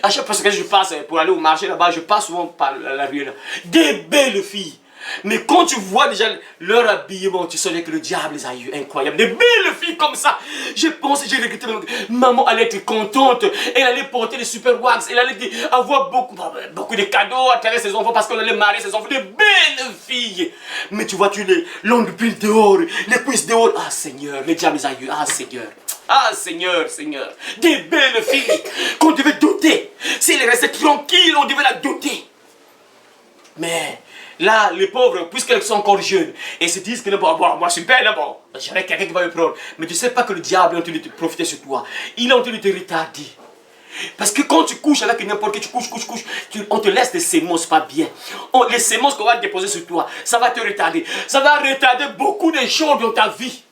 À chaque fois que je passe pour aller au marché là-bas, je passe souvent par la rue là. Des belles filles. Mais quand tu vois déjà leur habillement, tu sais que le diable les a eu incroyable. Des belles filles comme ça. Je pense, j'ai regretté. Maman allait être contente. Elle allait porter les super wax. Elle allait avoir beaucoup de cadeaux à travers ses enfants parce qu'on allait marier ses enfants. Des belles filles. Mais tu vois, tu les longues piles dehors, les cuisses dehors. Ah Seigneur, le diable les a eu. Ah Seigneur. Ah Seigneur, Seigneur. Des belles filles qu'on devait doter. Si elle restait tranquille, on devait la doter. Mais là, les pauvres, puisqu'elles sont encore jeunes, et se disent que bon, moi je suis belle, bon, j'aurai quelqu'un qui va me prendre. Mais tu ne sais pas que le diable est en train de te profiter sur toi. Il est en train de te retarder. Parce que quand tu couches avec n'importe qui, tu couches, on te laisse des semences pas bien. Les semences qu'on va déposer sur toi, ça va te retarder. Ça va retarder beaucoup de choses dans ta vie.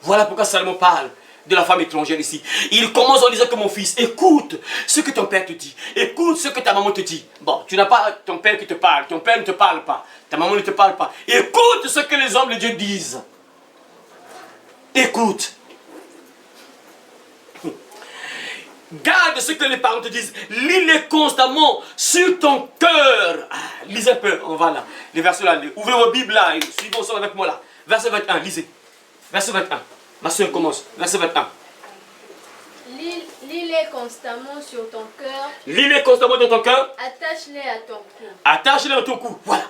Voilà pourquoi Salomon parle de la femme étrangère ici. Il commence en disant que mon fils, écoute ce que ton père te dit. Écoute ce que ta maman te dit. Bon, tu n'as pas ton père qui te parle. Ton père ne te parle pas. Ta maman ne te parle pas. Écoute ce que les hommes de Dieu disent. Écoute. Garde ce que les parents te disent. Lis-les constamment sur ton cœur. Ah, lisez un peu. On va là. Les versets là. Ouvrez vos Bibles là. Suivez ça avec moi là. Verset 21. Lisez. Verset 21. Ma soeur commence. Verset 21. Lis-les constamment sur ton cœur. Lis-les constamment dans ton cœur. Attache-les à ton cou. Attache-les à ton cou. Voilà.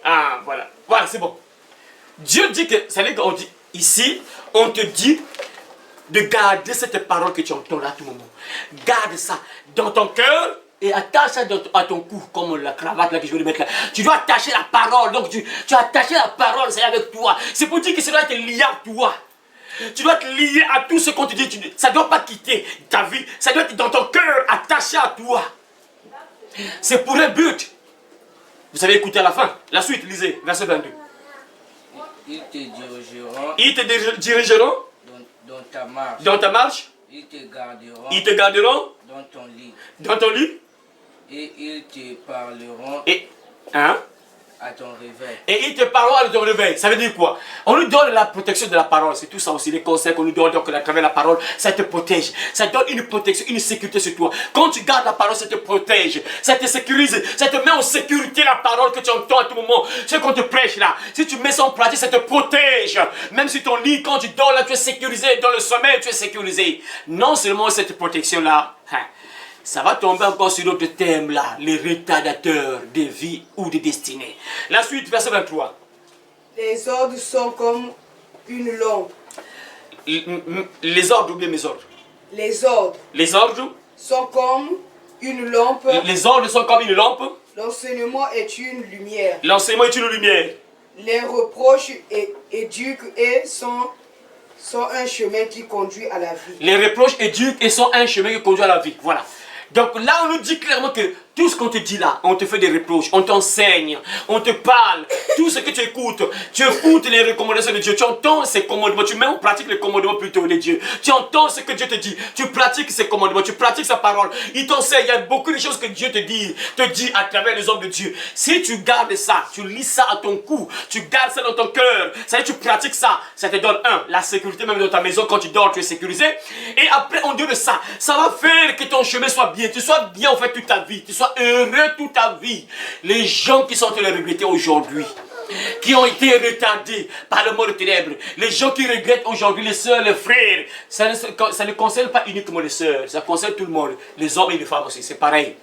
Ah, voilà. Voilà, c'est bon. Dieu dit que, ça veut dire qu'on dit, ici, on te dit de garder cette parole que tu entends là à tout moment. Garde ça dans ton cœur et attache ça à ton cou, comme la cravate là que je vais mettre là. Tu dois attacher la parole. Donc tu as attaché la parole, c'est avec toi. C'est pour dire que ça doit être lié à toi. Tu dois te lier à tout ce qu'on te dit. Ça ne doit pas quitter ta vie. Ça doit être dans ton cœur, attaché à toi. C'est pour un but. Vous avez écouté à la fin. La suite, lisez, verset 22. Ils te dirigeront. Ils te dirigeront Dans ta marche. dans ta marche. Ils te garderont. Ils te garderont Dans ton lit. dans ton lit. Et ils te parleront Et, hein? à ton réveil. Et ils te parleront à ton réveil. Ça veut dire quoi? On nous donne la protection de la parole. C'est tout ça aussi, les conseils qu'on nous donne. Donc, à travers la parole, ça te protège. Ça donne une protection, une sécurité sur toi. Quand tu gardes la parole, ça te protège. Ça te sécurise. Ça te met en sécurité la parole que tu entends à tout moment. Ce qu'on te prêche là. Si tu mets ça en pratique, ça te protège. Même si ton lit, quand tu dors là, tu es sécurisé. Dans le sommeil, tu es sécurisé. Non seulement cette protection là. Ça va tomber encore sur notre thème là, les retardateurs de vie ou de destinée. La suite, verset 23. Les ordres sont comme une lampe. Les ordres ou bien mes ordres? Les ordres Les ordres? sont comme une lampe. Les ordres sont comme une lampe. L'enseignement est une lumière. L'enseignement est une lumière. Les reproches éduquent et sont un chemin qui conduit à la vie. Les reproches éduquent et sont un chemin qui conduit à la vie. Voilà. Donc là, on nous dit clairement que tout ce qu'on te dit là, on te fait des reproches, on t'enseigne, on te parle, tout ce que tu écoutes les recommandations de Dieu, tu entends ses commandements, tu mets en pratique les commandements plutôt de Dieu, tu entends ce que Dieu te dit, tu pratiques ses commandements, tu pratiques sa parole, il t'enseigne, il y a beaucoup de choses que Dieu te dit à travers les hommes de Dieu. Si tu gardes ça, tu lis ça à ton cou, tu gardes ça dans ton cœur, ça veut dire tu pratiques ça, ça te donne la sécurité même dans ta maison, quand tu dors, tu es sécurisé, et après, en dehors de ça, ça va faire que ton chemin soit bien, tu sois bien en fait toute ta vie, tu sois heureux toute ta vie. Les gens qui sont en train de regretter aujourd'hui, qui ont été retardés par le monde de ténèbres, les gens qui regrettent aujourd'hui, les sœurs, les frères, ça ne concerne pas uniquement les sœurs, ça concerne tout le monde, les hommes et les femmes aussi, c'est pareil.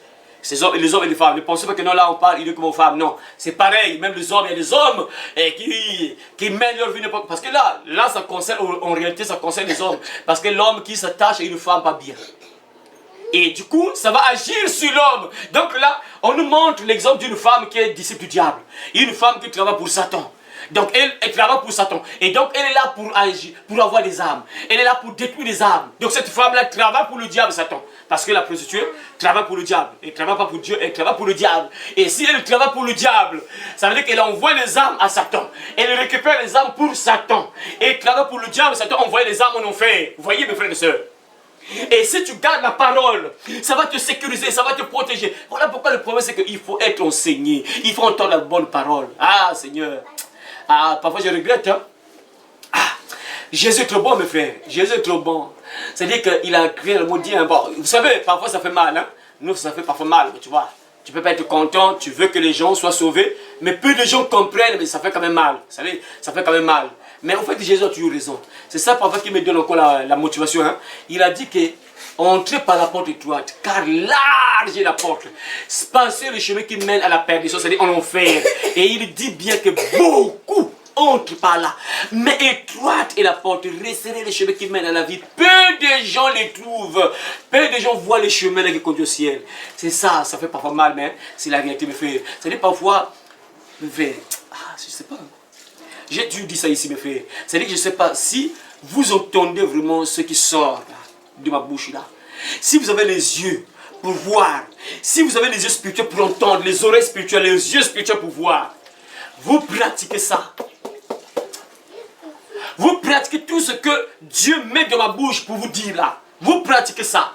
Les hommes et les femmes, ne pensez pas que non, là on parle uniquement aux femmes, non, c'est pareil, même les hommes, il y a des hommes qui mènent leur vie n'importe quoi, parce que là ça concerne, en réalité ça concerne les hommes, parce que l'homme qui s'attache à une femme pas bien. Et du coup, ça va agir sur l'homme. Donc là, on nous montre l'exemple d'une femme qui est disciple du diable. Une femme qui travaille pour Satan. Donc elle travaille pour Satan. Et donc elle est là pour agir, pour avoir des âmes. Elle est là pour détruire des âmes. Donc cette femme-là travaille pour le diable, Satan. Parce que la prostituée travaille pour le diable. Elle ne travaille pas pour Dieu, elle travaille pour le diable. Et si elle travaille pour le diable, ça veut dire qu'elle envoie les âmes à Satan. Elle récupère les âmes pour Satan. Et elle travaille pour le diable, Satan envoie les âmes en enfer. Vous voyez mes frères et sœurs? Et si tu gardes la parole, ça va te sécuriser, ça va te protéger. Voilà pourquoi le problème c'est qu'il faut être enseigné. Il faut entendre la bonne parole. Ah Seigneur. Ah, parfois je regrette. Hein? Ah, Jésus est trop bon mes frères. Jésus est trop bon. C'est-à-dire qu'il a créé le mot Dieu. Bon, vous savez, parfois ça fait mal. Hein? Nous ça fait parfois mal, tu vois. Tu peux pas être content, tu veux que les gens soient sauvés. Mais peu de gens comprennent, mais ça fait quand même mal. Vous savez, ça fait quand même mal. Mais en fait, Jésus a toujours raison. C'est ça parfois qui me donne encore la motivation. Hein. Il a dit que entrez par la porte étroite, car large est la porte. Passez le chemin qui mène à la perdition, c'est-à-dire en enfer. Et il dit bien que beaucoup entrent par là. Mais étroite est la porte, resserrez le chemin qui mène à la vie. Peu de gens les trouvent. Peu de gens voient les chemins qui conduisent au ciel. C'est ça, ça fait parfois mal, mais c'est la réalité, mes frères. C'est-à-dire parfois, mes frères, je sais pas. J'ai dû dire ça ici, mes frères. C'est-à-dire que je ne sais pas si vous entendez vraiment ce qui sort là, de ma bouche là. Si vous avez les yeux pour voir, si vous avez les yeux spirituels pour entendre, les oreilles spirituelles, les yeux spirituels pour voir, vous pratiquez ça. Vous pratiquez tout ce que Dieu met dans ma bouche pour vous dire là. Vous pratiquez ça.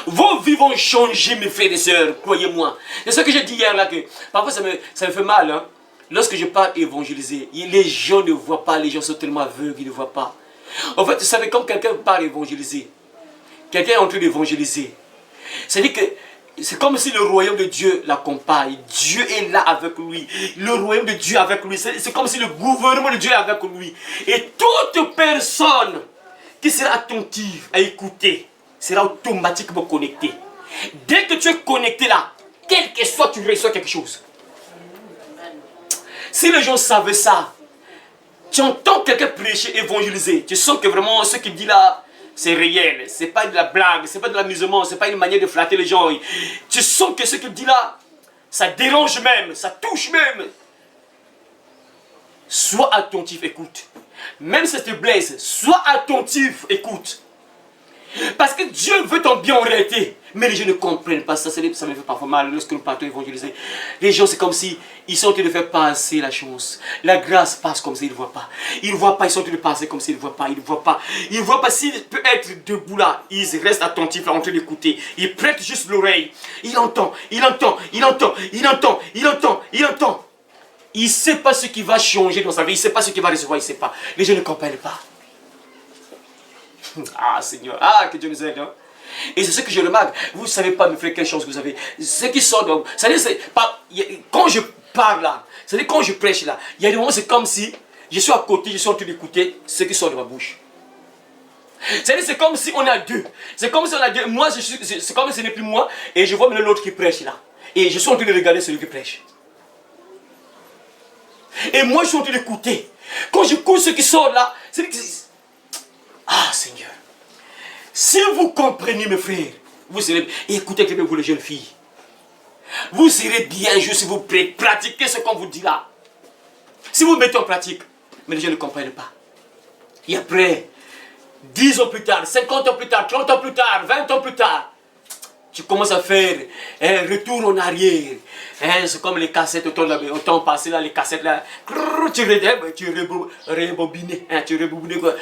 Vos vies vont changer, mes frères et sœurs, croyez-moi. C'est ce que j'ai dit hier là, que parfois ça me fait mal. Hein. Lorsque je pars évangéliser, les gens ne voient pas, les gens sont tellement aveugles, ils ne voient pas. En fait, vous savez, quand quelqu'un part évangéliser, quelqu'un est en train d'évangéliser, c'est-à-dire que c'est comme si le royaume de Dieu l'accompagne. Dieu est là avec lui. Le royaume de Dieu est avec lui. C'est comme si le gouvernement de Dieu est avec lui. Et toute personne qui sera attentive à écouter sera automatiquement connectée. Dès que tu es connecté là, quel que soit, tu reçois quelque chose. Si les gens savaient ça, tu entends quelqu'un prêcher, évangéliser, tu sens que vraiment ce qu'il dit là, c'est réel, c'est pas de la blague, c'est pas de l'amusement, c'est pas une manière de flatter les gens. Tu sens que ce qu'il dit là, ça dérange même, ça touche même. Sois attentif, écoute. Même si ça te blesse, sois attentif, écoute. Parce que Dieu veut ton bien en réalité. Mais les gens ne comprennent pas ça. Ça me fait parfois mal lorsque nous partons évangéliser. Les gens, c'est comme si ils sont en train de faire passer la chance. La grâce passe comme ça, ils ne voient pas. Ils ne voient pas, ils sont en train de passer comme ça, ils ne voient pas. Ils ne voient pas. Ils ne voient pas s'il peut être debout là. Ils restent attentifs là, en train d'écouter. Ils prêtent juste l'oreille. Il entend, il entend, il entend, il entend, il entend, il entend. Il ne sait pas ce qui va changer dans sa vie. Il ne sait pas ce qu'il va recevoir, il ne sait pas. Les gens ne comprennent pas. Ah Seigneur, que Dieu nous aide. Hein? Et c'est ce que je remarque. Vous ne savez pas, mes frères, quelle chance vous avez. Ce qui sort de vous. Quand je parle là, c'est-à-dire quand je prêche là, il y a des moments c'est comme si je suis à côté, je suis en train d'écouter ce qui sort de ma bouche. C'est-à-dire, c'est comme si on a deux. C'est comme si on a deux. Moi, c'est comme si ce n'est plus moi. Et je vois maintenant l'autre qui prêche là. Et je suis en train de regarder celui qui prêche. Et moi, je suis en train d'écouter. Quand j'écoute ce qui sort là, c'est que... Ah, Seigneur. Si vous comprenez, mes frères, vous serez... Et écoutez que vous, les jeunes filles. Vous serez bien juste si vous pratiquez ce qu'on vous dit là. Si vous mettez en pratique, mais les gens ne comprennent pas. Et après, 10 ans plus tard, 50 ans plus tard, 30 ans plus tard, 20 ans plus tard, tu commences à faire un retour en arrière. C'est comme les cassettes au temps passé, là, les cassettes là. Tu rebobines. Tu rebobines quoi.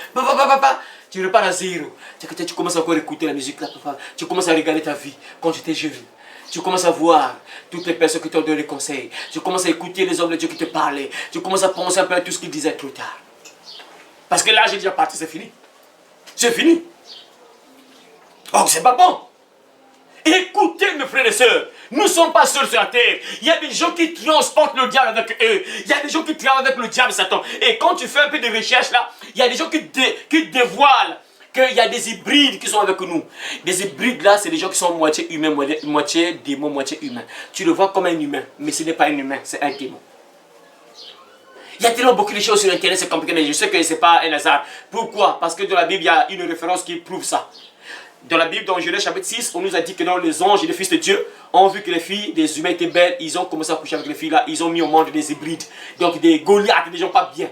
Tu repars à zéro. Tu commences encore à écouter la musique là. Tu commences à regarder ta vie quand tu étais jeune. Tu commences à voir toutes les personnes qui t'ont donné des conseils. Tu commences à écouter les hommes de Dieu qui te parlaient. Tu commences à penser un peu à tout ce qu'ils disaient trop tard. Parce que là, j'ai déjà parti, c'est fini. C'est fini. Oh, c'est pas bon. Écoutez, mes frères et sœurs, nous ne sommes pas seuls sur la terre. Il y a des gens qui transportent le diable avec eux. Il y a des gens qui travaillent avec le diable, Satan. Et quand tu fais un peu de recherche là, il y a des gens qui dévoilent qu'il y a des hybrides qui sont avec nous. Des hybrides là, c'est des gens qui sont moitié humains, moitié démon, moitié humain. Tu le vois comme un humain, mais ce n'est pas un humain, c'est un démon. Il y a tellement beaucoup de choses sur Internet, c'est compliqué, mais je sais que ce n'est pas un hasard. Pourquoi? Parce que dans la Bible, il y a une référence qui prouve ça. Dans la Bible, dans Genèse chapitre 6, on nous a dit que dans les anges et les fils de Dieu ont vu que les filles des humains étaient belles, ils ont commencé à coucher avec les filles là, ils ont mis au monde des hybrides, donc des Goliaths, des gens pas bien.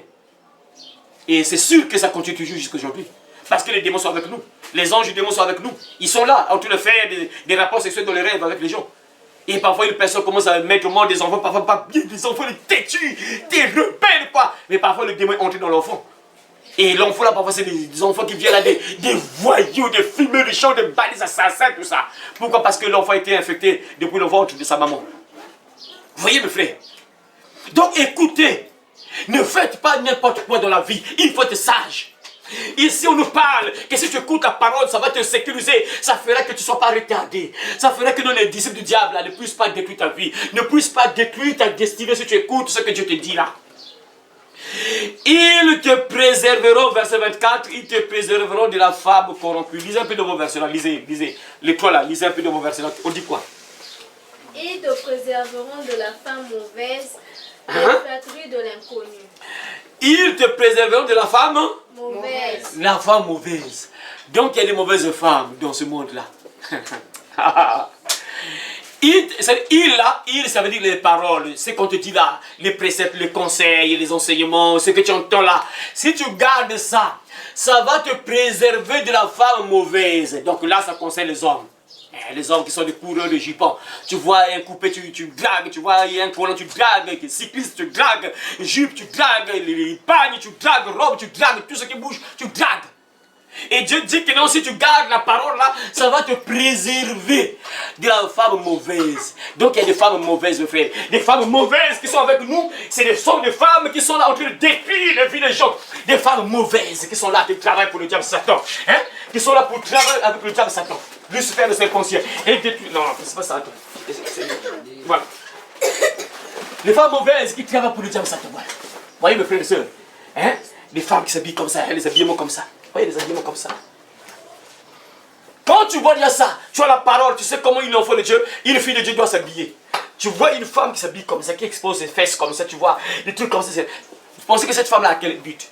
Et c'est sûr que ça continue toujours jusqu'à aujourd'hui. Parce que les démons sont avec nous, les anges et les démons sont avec nous. Ils sont là, en train de faire des rapports sexuels dans les rêves avec les gens. Et parfois, une personne commence à mettre au monde des enfants, parfois pas bien, des enfants des têtus, des rebelles, quoi. Mais parfois, le démon est entré dans l'enfant. Et l'enfant, là, parfois, c'est des enfants qui viennent là, des voyous, des fumeurs, des chants, des balles, des assassins, tout ça. Pourquoi? Parce que l'enfant a été infecté depuis le ventre de sa maman. Vous voyez, mes frères? Donc, écoutez, ne faites pas n'importe quoi dans la vie. Il faut être sage. Ici, on nous parle que si tu écoutes la parole, ça va te sécuriser. Ça fera que tu ne sois pas retardé. Ça fera que les disciples du diable là, ne puissent pas détruire ta vie. Ne puissent pas détruire ta destinée si tu écoutes ce que Dieu te dit là. Ils te préserveront, verset 24, ils te préserveront de la femme corrompue. Lisez un peu de vos versets là, lisez. Les trois là, lisez un peu de vos versets là. On dit quoi? Ils te préserveront de la femme mauvaise, de la flatterie de l'inconnu. Ils te préserveront de la femme mauvaise. La femme mauvaise. Donc il y a des mauvaises femmes dans ce monde-là. Il, ça veut dire les paroles, ce qu'on te dit là, les préceptes, les conseils, les enseignements, ce que tu entends là. Si tu gardes ça, ça va te préserver de la femme mauvaise. Donc là, ça concerne les hommes. Les hommes qui sont des coureurs de jupons. Tu vois un coupé, tu dragues. Tu vois un collant, tu dragues. Un cycliste, tu dragues. Jupe, tu dragues. Les pagnes, tu dragues. Robe, tu dragues. Tout ce qui bouge, tu dragues. Et Dieu dit que non, si tu gardes la parole là, ça va te préserver de la femme mauvaise. Donc il y a des femmes mauvaises, mes frères. Des femmes mauvaises qui sont avec nous, c'est des femmes qui sont là en train de détruire la vie des gens. Des femmes mauvaises qui sont là, qui travaillent pour le diable Satan. Hein? Qui sont là pour travailler avec le diable Satan. Lucifer, le serpentier. Et détruire. Non, c'est pas ça. Voilà. Les femmes mauvaises qui travaillent pour le diable Satan. Voilà. Vous voyez, mes frères et sœurs. Hein? Les femmes qui s'habillent comme ça, les habillements comme ça. Voyez les habillements comme ça. Quand tu vois déjà ça, tu as la parole, tu sais comment une enfant de Dieu, une fille de Dieu doit s'habiller. Tu vois une femme qui s'habille comme ça, qui expose ses fesses comme ça, tu vois, des trucs comme ça. Vous pensez que cette femme-là a quel but?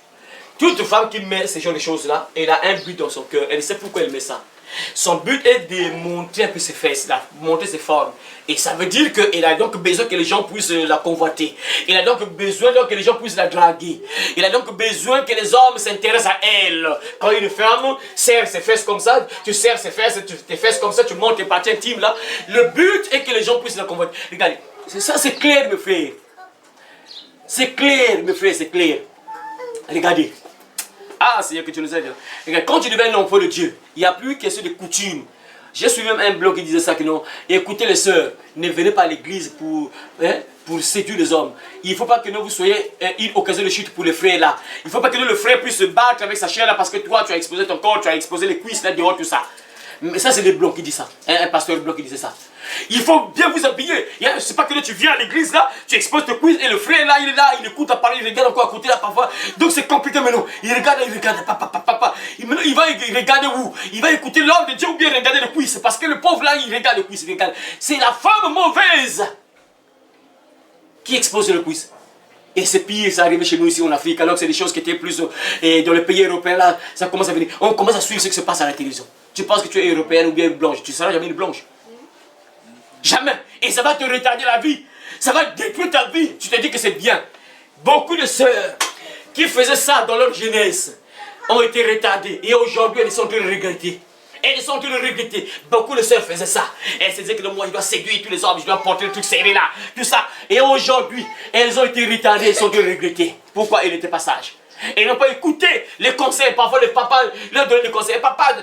Toute femme qui met ces genres de choses-là, elle a un but dans son cœur. Elle sait pourquoi elle met ça. Son but est de montrer un peu ses fesses, là, montrer ses formes. Et ça veut dire qu'elle a donc besoin que les gens puissent la convoiter. Elle a donc besoin que les gens puissent la draguer. Elle a donc besoin que les hommes s'intéressent à elle. Quand une femme serre ses fesses comme ça, tu serres ses fesses, tes fesses comme ça, tu montes tes parties intimes là. Le but est que les gens puissent la convoiter. Regardez, ça c'est clair mes frères. C'est clair mes frères, c'est clair. Regardez. Ah, Seigneur, que tu nous aides. Regarde, quand tu deviens un enfant de Dieu, il n'y a plus question de coutume. J'ai suivi même un blog qui disait ça, que non. Écoutez les sœurs, ne venez pas à l'église pour séduire les hommes. Il ne faut pas que vous soyez une occasion de chute pour les frères là. Il ne faut pas que le frère puisse se battre avec sa chair là parce que toi tu as exposé ton corps, tu as exposé les cuisses là dehors, tout ça. Mais ça, c'est les blancs qui disent ça. Un pasteur blanc qui disait ça. Il faut bien vous habiller. C'est pas que là, tu viens à l'église, là, tu exposes tes quiz et le frère, là, il écoute à parler, il regarde encore à côté, là, parfois. Donc, c'est compliqué maintenant. Il regarde, papa. Il va regarder où? Il va écouter l'ordre de Dieu ou bien regarder le quiz. C'est parce que le pauvre, là, il regarde le quiz. C'est la femme mauvaise qui expose le quiz. Et c'est pire, ça arrive chez nous ici en Afrique, alors que c'est des choses qui étaient plus dans les pays européens, là, ça commence à venir. On commence à suivre ce qui se passe à la télévision. Tu penses que tu es européenne ou bien blanche, tu ne seras jamais une blanche. Jamais. Et ça va te retarder la vie. Ça va détruire ta vie. Tu te dis que c'est bien. Beaucoup de sœurs qui faisaient ça dans leur jeunesse ont été retardées. Et aujourd'hui, elles sont en train de regretter. Elles sont en train de regretter. Beaucoup de sœurs faisaient ça. Elles se disaient que moi, je dois séduire tous les hommes, je dois porter le truc serré là. Tout ça. Et aujourd'hui, elles ont été retardées. Elles sont en train de regretter. Pourquoi elles n'étaient pas sages? Elles n'ont pas écouté les conseils. Parfois, le papa leur donnait des conseils. Papa,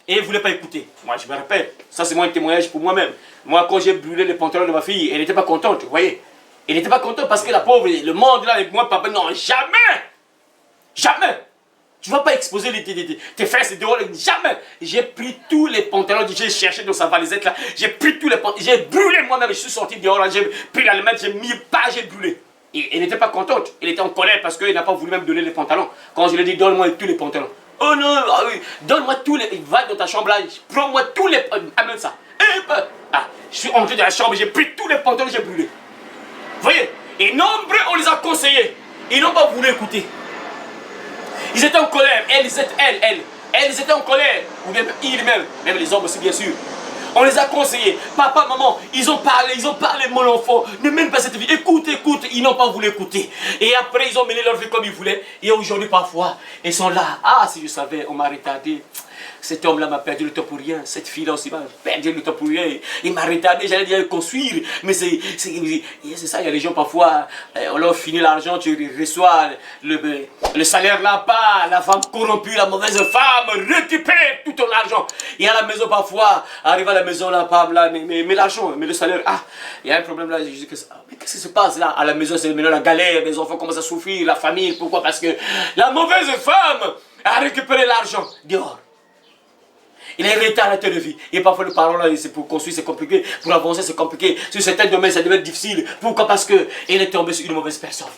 et elle ne voulait pas écouter. Moi, je me rappelle. Ça, c'est moi un témoignage pour moi-même. Moi, quand j'ai brûlé les pantalons de ma fille, elle n'était pas contente, vous voyez. Elle n'était pas contente parce que la pauvre, le monde là, avec moi, papa, non, jamais. Jamais. Tu ne vas pas exposer tes fesses dehors, jamais. J'ai pris tous les pantalons, j'ai cherché dans sa valisette là, j'ai pris tous les pantalons, j'ai brûlé moi-même, je suis sorti dehors là, j'ai pris l'allumette, j'ai mis pas, j'ai brûlé. Et elle n'était pas contente, elle était en colère parce qu'elle n'a pas voulu même donner les pantalons. Quand je lui ai dit, donne-moi tous les pantalons. Oh non, ah oui, donne-moi tous les. Va dans ta chambre là, prends-moi tous les. Amène ça. Je suis entré dans la chambre, j'ai pris tous les pantalons, j'ai brûlé. Vous voyez? Et nombreux, on les a conseillés. Ils n'ont pas voulu écouter. Ils étaient en colère. Elles étaient en colère. Ou bien ils-mêmes, même les hommes aussi, bien sûr. On les a conseillés. Papa, maman, ils ont parlé, mon enfant. Ne mène pas cette vie. Écoute. Ils n'ont pas voulu écouter. Et après, ils ont mené leur vie comme ils voulaient. Et aujourd'hui, parfois, ils sont là. Ah, si je savais, on m'a retardé. Cet homme-là m'a perdu le temps pour rien. Cette fille-là aussi m'a perdu le temps pour rien. Il m'a retardé, j'allais dire construire. Mais c'est ça, il y a des gens parfois, on leur finit l'argent, tu reçois le salaire là-bas, la femme corrompue, la mauvaise femme récupère tout ton argent. Et à la maison parfois, arrive à la maison là, mais l'argent, mais le salaire, il y a un problème là. Je dis que mais qu'est-ce qui se passe là? À la maison, c'est maintenant la galère, les enfants commencent à souffrir, la famille. Pourquoi? Parce que la mauvaise femme a récupéré l'argent dehors. Il est retardateur de vie. Et parfois le parent là, c'est pour construire c'est compliqué, pour avancer c'est compliqué. Sur certains domaines ça devient difficile. Pourquoi? Parce qu'il est tombé sur une mauvaise personne.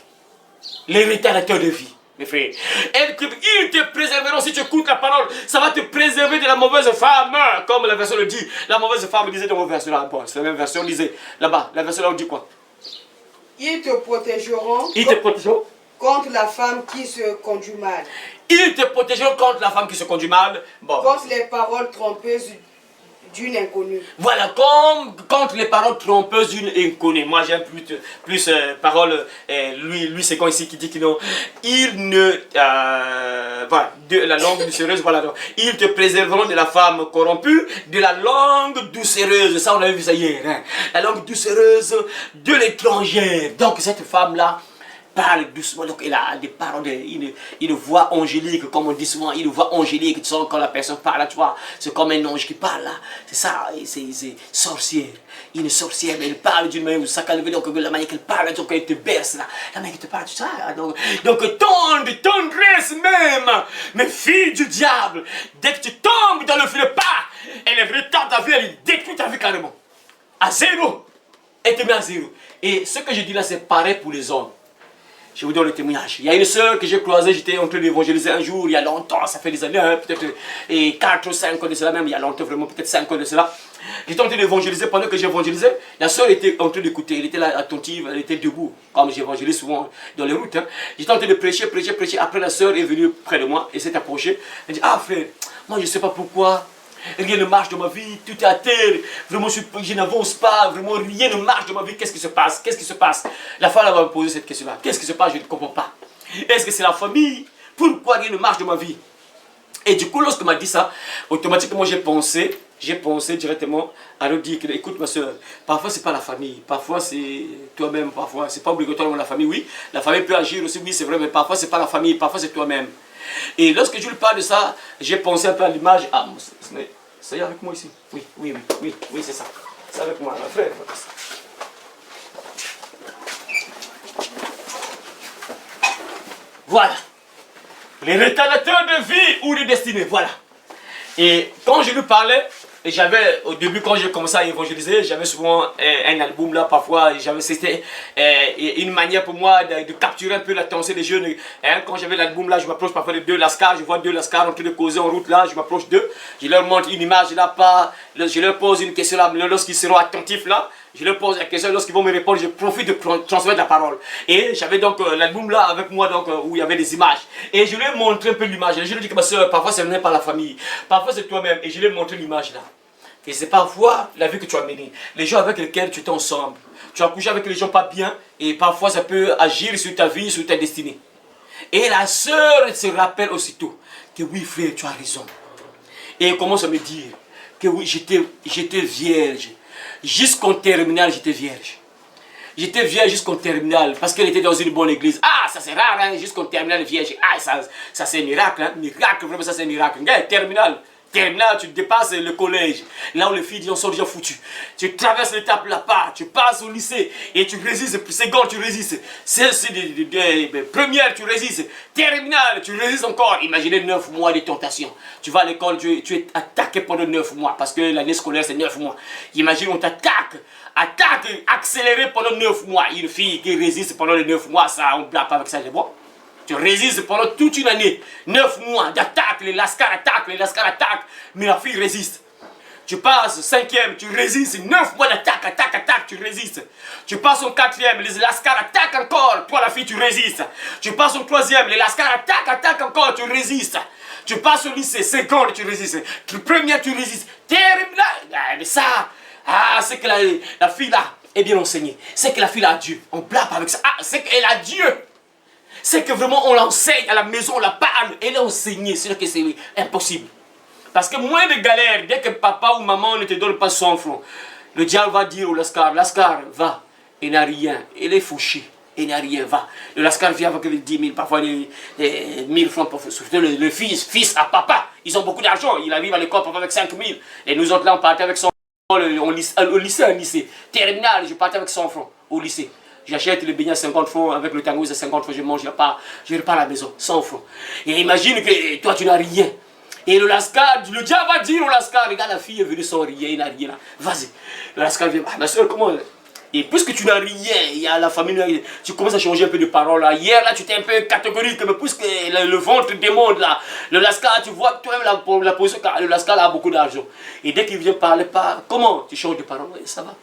Les retardateurs de vie, mes frères. Ils te préserveront si tu écoutes la parole. Ça va te préserver de la mauvaise femme. Comme la version le dit. La mauvaise femme disait dans mon version là. Bon, c'est la même version, disait là-bas. La version là on dit quoi? Ils te protégeront. Contre la femme qui se conduit mal. Ils te protégeront contre la femme qui se conduit mal. Bon. Contre les paroles trompeuses d'une inconnue. Voilà, comme contre les paroles trompeuses d'une inconnue. Moi j'aime plus paroles, lui c'est quand ici qui dit que non. Il ne... voilà, de la langue doucereuse, voilà. Donc, ils te préserveront de la femme corrompue, de la langue doucereuse. Ça on avait vu ça hier. Hein. La langue doucereuse de l'étrangère. Donc cette femme-là, parle doucement, donc il a des paroles, une voix angélique, comme on dit souvent, une voix angélique, tu sens quand la personne parle là, tu vois, c'est comme un ange qui parle là, c'est ça, c'est sorcière, une sorcière, mais elle parle d'une manière où ça calme, donc la manière qu'elle parle, donc elle te berce là, la manière qu'elle te parle, tout ça, donc tendresse même, mais fille du diable, dès que tu tombes dans le filet, elle retarde ta vie, elle détruit ta vie carrément, à zéro, elle te met à zéro, et ce que je dis là, c'est pareil pour les hommes. Je vous donne le témoignage. Il y a une soeur que j'ai croisée, j'étais en train d'évangéliser un jour, il y a longtemps, ça fait des années, hein, peut-être 4 ou 5 ans de cela même, il y a longtemps vraiment, peut-être 5 ans de cela. J'étais en train d'évangéliser, pendant que j'évangélisais, la soeur était en train d'écouter, elle était là attentive, elle était debout, comme j'évangélise souvent dans les routes. Hein. J'étais en train de prêcher, après la soeur est venue près de moi et s'est approchée. Elle dit, ah frère, moi je ne sais pas pourquoi. Rien ne marche dans ma vie, tout est à terre, vraiment je n'avance pas, vraiment rien ne marche dans ma vie, qu'est-ce qui se passe? Qu'est-ce qui se passe? La femme va me poser cette question-là, qu'est-ce qui se passe? Je ne comprends pas. Est-ce que c'est la famille? Pourquoi rien ne marche dans ma vie? Et du coup, lorsqu'elle m'a dit ça, automatiquement j'ai pensé directement à lui dire que, écoute ma soeur, parfois c'est pas la famille, parfois c'est toi-même, parfois c'est pas obligatoirement la famille, oui, la famille peut agir aussi, oui c'est vrai, mais parfois c'est pas la famille, parfois c'est toi-même. Et lorsque je lui parle de ça, j'ai pensé un peu à l'image. Ah, ça y est avec moi ici. Oui, c'est ça. C'est avec moi, mon frère. Voilà. Les retardateurs de vie ou de destinée, voilà. Et quand je lui parlais, j'avais, au début, quand j'ai commencé à évangéliser, j'avais souvent un album là, parfois, c'était une manière pour moi de capturer un peu l'attention des jeunes. Quand j'avais l'album là, je m'approche parfois de deux lascars, je vois deux lascars en train de causer en route là, je m'approche d'eux, je leur montre une image là, je leur pose une question là, lorsqu'ils seront attentifs là, je leur pose la question, lorsqu'ils vont me répondre, je profite de transmettre la parole. Et j'avais donc l'album là avec moi, donc, où il y avait des images. Et je lui ai montré un peu l'image. Je lui ai dit que ma soeur, parfois c'est mené par la famille, parfois c'est toi-même. Et je lui ai montré l'image là. Et c'est parfois la vie que tu as menée, les gens avec lesquels tu es ensemble. Tu as couché avec les gens pas bien, et parfois ça peut agir sur ta vie, sur ta destinée. Et la soeur se rappelle aussitôt que oui frère, tu as raison. Et elle commence à me dire que oui, j'étais vierge. Jusqu'en terminale, j'étais vierge. J'étais vierge jusqu'en terminale parce qu'elle était dans une bonne église. Ah, ça c'est rare, hein, jusqu'en terminale vierge. Ah, ça c'est un miracle, hein, miracle, vraiment ça c'est un miracle. Regarde, terminale. Terminale, tu dépasses le collège, là où les filles sont déjà foutues. Tu traverses l'étape là-bas, tu passes au lycée et tu résistes. Seconde, tu résistes. Première, tu résistes. Terminale, tu résistes encore. Imaginez 9 mois de tentation. Tu vas à l'école, tu es attaqué pendant 9 mois parce que l'année scolaire c'est 9 mois. Imagine, on t'attaque. Attaque accélérée pendant 9 mois. Une fille qui résiste pendant les 9 mois, ça, on ne blague pas avec ça, c'est bon. Tu résistes pendant toute une année, 9 mois d'attaque, les lascars attaquent, mais la fille résiste. Tu passes 5e, tu résistes, 9 mois d'attaque, tu résistes. Tu passes au 4e, les lascars attaquent encore, toi la fille tu résistes. Tu passes au 3e, les lascars attaquent encore, tu résistes. Tu passes au lycée, seconde, tu résistes. Première, tu résistes. Terminale, mais ça, c'est que la fille là est bien enseignée. C'est que la fille a Dieu, on blague avec ça. Ah, c'est qu'elle a Dieu. C'est que vraiment on l'enseigne à la maison, on la parle, elle est enseignée, c'est que c'est impossible. Parce que moins de galères, dès que papa ou maman ne te donne pas 100 francs, le diable va dire au lascar, va, il n'a rien, il est fauché, il n'a rien, va. Le lascar vient avec les 10 000, parfois les 1000 francs pour soutenir le fils à papa, ils ont beaucoup d'argent, il arrive à l'école parfois avec 5 000, et nous autres là on partait avec 100 francs au lycée, terminal, je partais avec 100 francs au lycée. J'achète le beignet à 50 francs, avec le tango à 50 francs, je mange, je repars à la maison, 100 francs. Et imagine que toi tu n'as rien. Et le lascar, le diable va dire au lascar, regarde la fille est venue sans rien, il n'a rien là. Vas-y. Le lascar vient, ma soeur, comment? Et puisque tu n'as rien, il y a la famille, tu commences à changer un peu de parole là. Hier là, tu étais un peu catégorique, mais puisque le ventre démonte là, le lascar, tu vois toi-même la position, le lascar a beaucoup d'argent. Et dès qu'il vient parler, comment tu changes de parole? Ça va.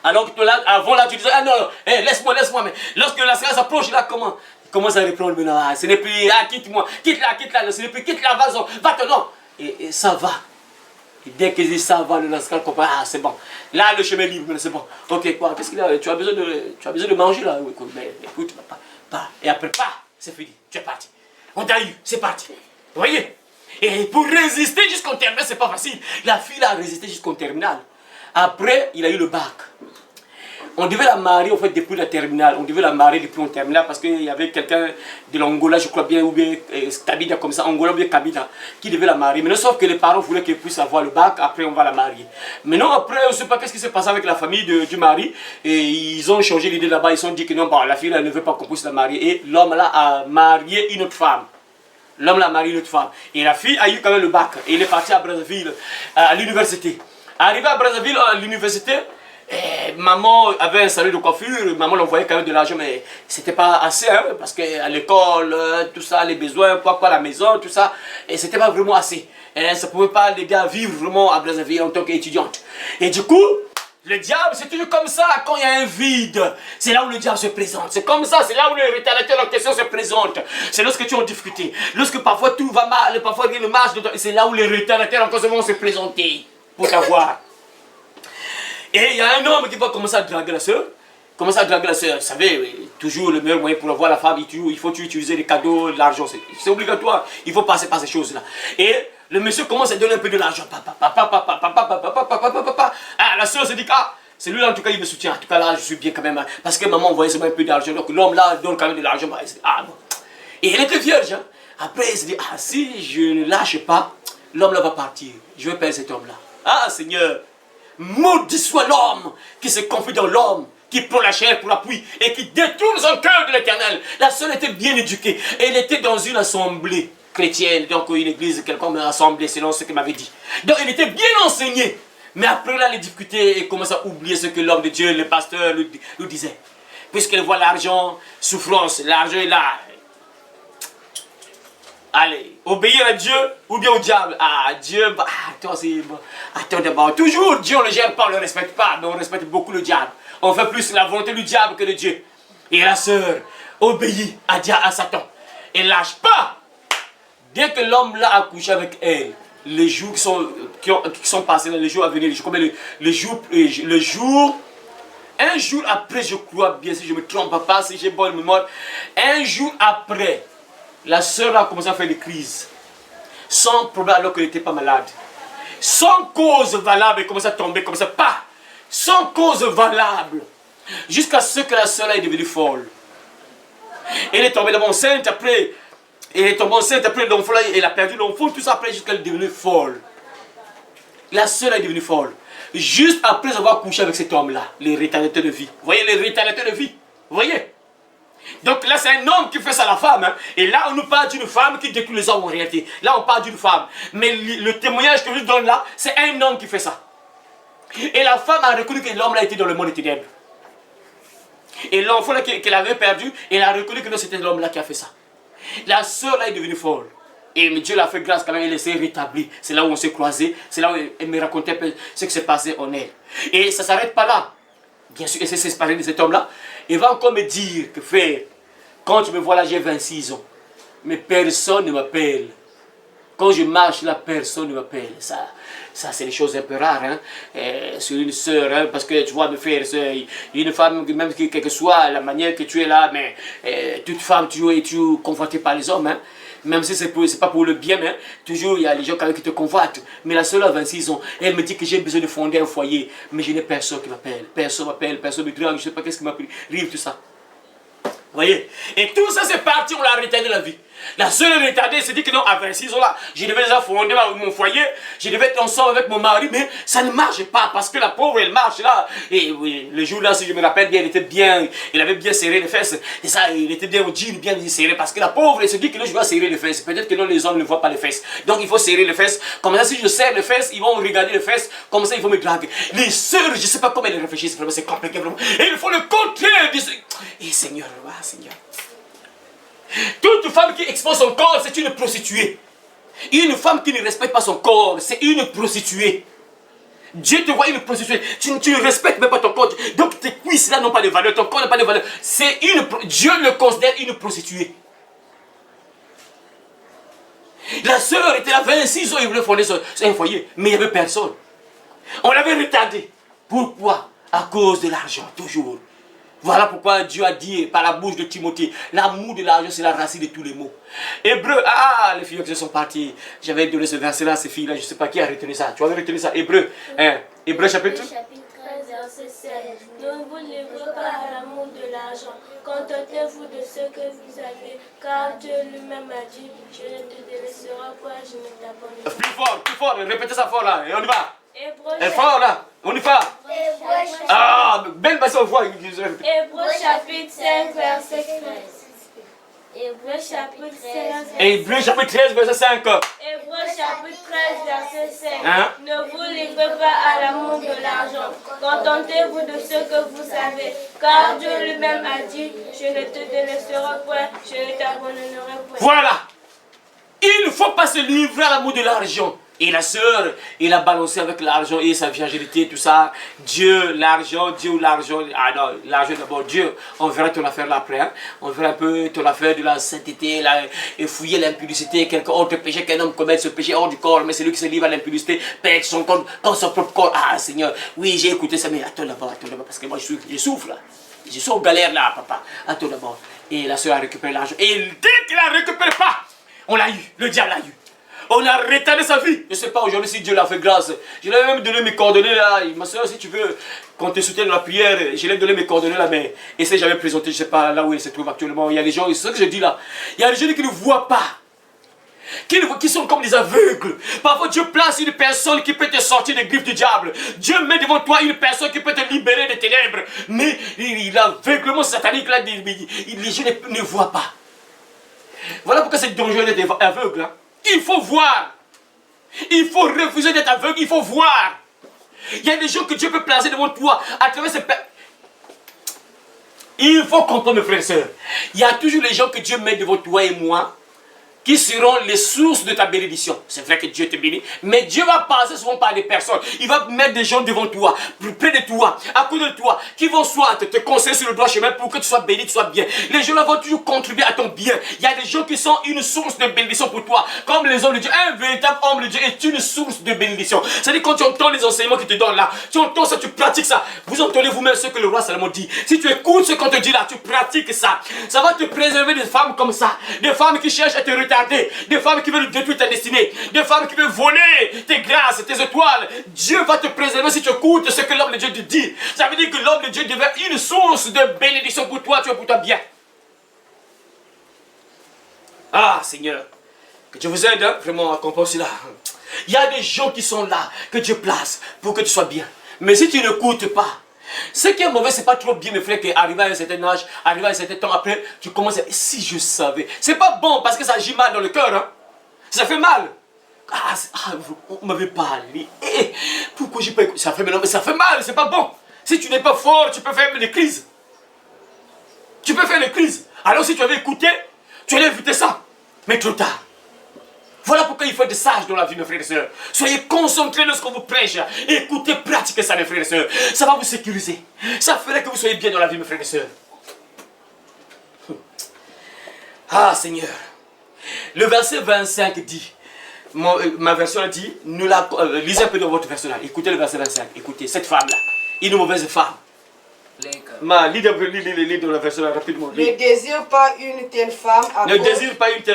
Alors que là, avant là, tu disais, ah non, hey, laisse-moi, mais lorsque la séance s'approche, là, comment? Il commence à reprendre maintenant, ce n'est plus, quitte-moi, quitte là, ce n'est plus, quitte là, va-t'en, non. Et ça va. Et dès qu'il dit ça va, le lascar comprend, c'est bon. Là, le chemin est libre, c'est bon. Ok, quoi, qu'est-ce qu'il y a? Tu as besoin de manger là? Oui, mais écoute, pas. Et après, c'est fini, tu es parti. On t'a eu, c'est parti. Vous voyez? Et pour résister jusqu'au terminal, c'est pas facile. La fille a résisté jusqu'au terminal. Après, il a eu le bac. On devait la marier en fait depuis la terminale. On devait la marier depuis la terminale parce qu'il y avait quelqu'un de l'Angola, je crois bien, ou bien Kabila comme ça, Angola ou bien Kabila, qui devait la marier. Mais sauf que les parents voulaient qu'elle puisse avoir le bac, après on va la marier. Maintenant après, on ne sait pas qu'est-ce qui s'est passé avec la famille du mari. Et ils ont changé l'idée là-bas, ils ont dit que non, bon, la fille elle ne veut pas qu'on puisse la marier. Et l'homme là a marié une autre femme. L'homme l'a marié une autre femme. Et la fille a eu quand même le bac. Et il est parti à Brazzaville, à l'université. Arrivé à Brazzaville, à l'université, maman avait un salon de coiffure, maman l'envoyait quand même de l'argent, mais c'était pas assez, hein, parce qu'à l'école, tout ça, les besoins, quoi, la maison, tout ça, et c'était pas vraiment assez. Et ça pouvait pas l'aider à vivre vraiment à Brazzaville en tant qu'étudiante. Et du coup, le diable, c'est toujours comme ça, quand il y a un vide, c'est là où le diable se présente. C'est comme ça, c'est là où le retardateur en question se présente. C'est lorsque tu es en difficulté, lorsque parfois tout va mal, parfois il y a le marche, c'est là où les retardateurs en question vont se présenter pour t'avoir. Et il y a un homme qui va commencer à draguer la soeur. Vous savez, toujours le meilleur moyen pour avoir la femme, il faut utiliser les cadeaux, l'argent, c'est obligatoire. Il faut passer par ces choses-là. Et le monsieur commence à donner un peu de l'argent. Ah, la soeur se dit, c'est lui là en tout cas il me soutient. En tout cas là je suis bien quand même. Parce que maman envoyait seulement un peu d'argent. Donc l'homme là donne quand même de l'argent. Bon. Et elle était vierge. Hein. Après il se dit, si je ne lâche pas, l'homme là va partir. Je vais perdre cet homme là. Ah Seigneur. Maudit soit l'homme qui se confie dans l'homme, qui prend la chair pour l'appui et qui détourne son cœur de l'éternel. La sœur était bien éduquée. Elle était dans une assemblée chrétienne, donc une église quelqu'un m'a rassemblé selon ce qu'il m'avait dit. Donc il était bien enseigné. Mais après là, les difficultés, il commence à oublier ce que l'homme de Dieu, le pasteur, lui disait. Puisqu'il voit l'argent, souffrance, l'argent est là. Allez, obéir à Dieu ou bien au diable. Ah, Dieu, attends, c'est bon. Attends d'abord. Toujours, Dieu, on ne le gère pas, on ne le respecte pas, mais on respecte beaucoup le diable. On fait plus la volonté du diable que de Dieu. Et la sœur obéit à Satan. Et lâche pas. Dès que l'homme là a couché avec elle, les jours qui sont passés, les jours à venir, un jour après, je crois bien, si je ne me trompe pas, si j'ai bonne mémoire, un jour après, la sœur a commencé à faire des crises. Sans problème alors qu'elle n'était pas malade. Sans cause valable, elle commence à tomber comme ça, pas. Sans cause valable. Jusqu'à ce que la sœur est devenue folle. Elle est tombée enceinte après. Elle est tombée enceinte après l'enfant, elle a perdu l'enfant, tout ça après jusqu'à elle est devenue folle. La sœur est devenue folle. Juste après avoir couché avec cet homme-là, les retardateurs de vie. Vous voyez les retardateurs de vie? Vous voyez? Donc là, c'est un homme qui fait ça à la femme. Hein. Et là, on nous parle d'une femme qui détruit les hommes en réalité. Là, on parle d'une femme. Mais le témoignage que je donne là, c'est un homme qui fait ça. Et la femme a reconnu que l'homme là était dans le monde des ténèbres. Et l'enfant qu'elle avait perdu, elle a reconnu que c'était l'homme là qui a fait ça. La sœur là est devenue folle. Et Dieu l'a fait grâce quand même, elle s'est rétablie. C'est là où on s'est croisés. C'est là où elle me racontait un peu ce qui s'est passé en elle. Et ça ne s'arrête pas là. Bien sûr, elle s'est séparée de cet homme-là. Il va encore me dire que frère, quand tu me vois là, j'ai 26 ans. Mais personne ne m'appelle. Quand je marche là, personne ne m'appelle. Ça c'est des choses un peu rares. Hein? Sur une sœur, hein? Parce que tu vois, mes frères, une femme, même quelle que soit la manière que tu es là, mais toute femme, tu es convoitée par les hommes. Hein? Même si ce n'est pas pour le bien, mais toujours il y a les gens qui te convoitent. Mais la sœur a 26 ans, elle me dit que j'ai besoin de fonder un foyer, mais je n'ai personne qui m'appelle. Personne m'appelle, personne me drague, je ne sais pas qu'est-ce qui m'appelle. Rive tout ça. Vous voyez? Et tout ça c'est parti, on l'a retardé la vie. La seule retardée s'est dit que non, à 26 ans là, je devais déjà fonder mon foyer, je devais être ensemble avec mon mari, mais ça ne marche pas parce que la pauvre elle marche là. Et oui, le jour là, si je me rappelle bien, il avait bien serré les fesses. Et ça, il était bien au jean, bien serré parce que la pauvre elle se dit que là, je dois serrer les fesses. Peut-être que non, les hommes ne voient pas les fesses. Donc il faut serrer les fesses. Comme ça, si je serre les fesses, ils vont regarder les fesses. Comme ça, ils vont me draguer. Les sœurs, je ne sais pas comment elles réfléchissent, vraiment, c'est compliqué vraiment. Et il faut le contraire de ce. Et Seigneur, Seigneur. Toute femme qui expose son corps, c'est une prostituée. Une femme qui ne respecte pas son corps, c'est une prostituée. Dieu te voit une prostituée. Tu ne respectes même pas ton corps. Donc tes cuisses là n'ont pas de valeur, ton corps n'a pas de valeur. Dieu le considère une prostituée. La sœur était là 26 ans, il voulait fonder un foyer, mais il n'y avait personne. On l'avait retardé. Pourquoi? À cause de l'argent, toujours. Voilà pourquoi Dieu a dit par la bouche de Timothée, l'amour de l'argent c'est la racine de tous les maux. Hébreu, les filles qui sont parties, j'avais donné ce verset là à ces filles là, je ne sais pas qui a retenu ça. Tu avais retenu ça, Hébreu, Hébreu chapitre 13, verset 16. Ne vous livrez pas à l'amour de l'argent, contentez-vous de ce que vous avez, car Dieu lui-même a dit, je ne te délaisserai pas, je ne t'abandonnerai. Plus fort, répétez ça fort là, et on y va. Hébreu fort là, on y va. Belle façon de voir. Hébreu chapitre 5, verset 13. Hébreu chapitre 13. Hébreu chapitre 13, verset 5. Hébreu chapitre 13, verset 5. Ne vous livrez pas à l'amour de l'argent. Contentez-vous de ce que vous avez. Car Dieu lui-même a dit, je ne te délaisserai point, je ne t'abandonnerai point. Voilà. Il ne faut pas se livrer à l'amour de l'argent. Et la sœur, il a balancé avec l'argent et sa virginité, tout ça. Dieu, l'argent. Ah non, l'argent d'abord, Dieu. On verra ton affaire là après. Hein. On verra un peu ton affaire de la sainteté, et fouiller l'impudicité, quelque autre péché qu'un homme commet, ce péché hors du corps. Mais c'est lui qui se livre à l'impudicité, perd son corps, dans son propre corps. Ah Seigneur, oui, j'ai écouté ça, mais attends d'abord, parce que moi je souffre là. Je suis en galère là, papa. Attends d'abord. Et la sœur a récupéré l'argent. Et dès qu'il a récupéré, pas, on l'a eu, le diable l'a eu. On a retardé sa vie. Je ne sais pas aujourd'hui si Dieu l'a fait grâce. Je lui ai même donné mes coordonnées là. Ma soeur, si tu veux qu'on te soutienne dans la prière, je lui ai donné mes coordonnées là, mais essaie jamais de présenter, je ne sais pas là où il se trouve actuellement. Il y a des gens, c'est ce que je dis là. Il y a des gens qui ne voient pas. Qui sont comme des aveugles. Parfois Dieu place une personne qui peut te sortir des griffes du diable. Dieu met devant toi une personne qui peut te libérer des ténèbres. Mais l'aveuglement satanique là, les gens ne voient pas. Voilà pourquoi c'est dangereux d'être aveugle. Hein. Il faut voir. Il faut refuser d'être aveugle, il faut voir. Il y a des gens que Dieu peut placer devant toi à travers ces... Il faut comprendre, mes frères et sœurs. Il y a toujours les gens que Dieu met devant toi et moi qui seront les sources de ta bénédiction. C'est vrai que Dieu te bénit, mais Dieu va passer souvent par des personnes. Il va mettre des gens devant toi, près de toi, à côté de toi, qui vont soit te conseiller sur le droit chemin pour que tu sois béni, tu sois bien. Les gens là vont toujours contribuer à ton bien. Il y a des gens qui sont une source de bénédiction pour toi, comme les hommes de Dieu. Un véritable homme de Dieu est une source de bénédiction. C'est-à-dire quand tu entends les enseignements qu'il te donne là, tu entends ça, tu pratiques ça. Vous entendez vous-même ce que le roi Salomon dit. Si tu écoutes ce qu'on te dit là, tu pratiques ça. Ça va te préserver des femmes comme ça, des femmes qui cherchent à te retarder. Des femmes qui veulent détruire ta destinée, des femmes qui veulent voler tes grâces, tes étoiles. Dieu va te préserver si tu écoutes ce que l'homme de Dieu te dit. Ça veut dire que l'homme de Dieu devient une source de bénédiction pour toi, tu es pour toi bien. Ah Seigneur, que Dieu vous aide hein, vraiment à comprendre cela. Il y a des gens qui sont là, que Dieu place pour que tu sois bien. Mais si tu n'écoutes pas, ce qui est mauvais, c'est pas trop bien, mes frères, qu'arriver à un certain âge, arriver à un certain temps après, tu commences à... Si je savais... C'est pas bon parce que ça agit mal dans le cœur. Hein? Ça fait mal. On m'avait parlé. Pourquoi j'ai pas écouté? Ça fait mal, mais ça fait mal, c'est pas bon. Si tu n'es pas fort, tu peux faire des crises. Tu peux faire des crises. Alors si tu avais écouté, tu allais éviter ça. Mais trop tard. Voilà pourquoi il faut être sage dans la vie, mes frères et sœurs. Soyez concentrés lorsqu'on vous prêche. Écoutez, pratiquez ça, mes frères et sœurs. Ça va vous sécuriser. Ça ferait que vous soyez bien dans la vie, mes frères et sœurs. Ah, Seigneur. Le verset 25 dit, ma version a dit, lisez un peu dans votre version là. Écoutez le verset 25. Écoutez, cette femme-là, une mauvaise femme. Lis dans la version là rapidement. Ne désire pas une telle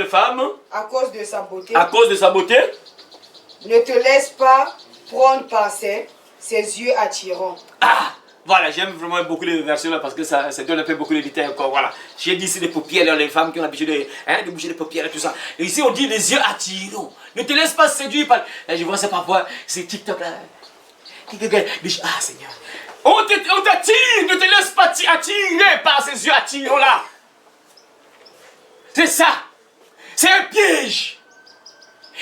femme à cause de sa beauté. À cause de sa beauté. Ne te laisse pas prendre par ses yeux attirants. Ah, voilà, j'aime vraiment beaucoup les versions là parce que ça donne un peu beaucoup de détails encore. Voilà, j'ai dit ici les paupières, les femmes qui ont l'habitude de bouger les paupières et tout ça. Et ici on dit les yeux attirants. Ne te laisse pas séduire par. Je vois ça parfois, c'est TikTok là. Ah Seigneur. On t'attire, ne te laisse pas attirer par ces yeux attirants là. C'est ça. C'est un piège.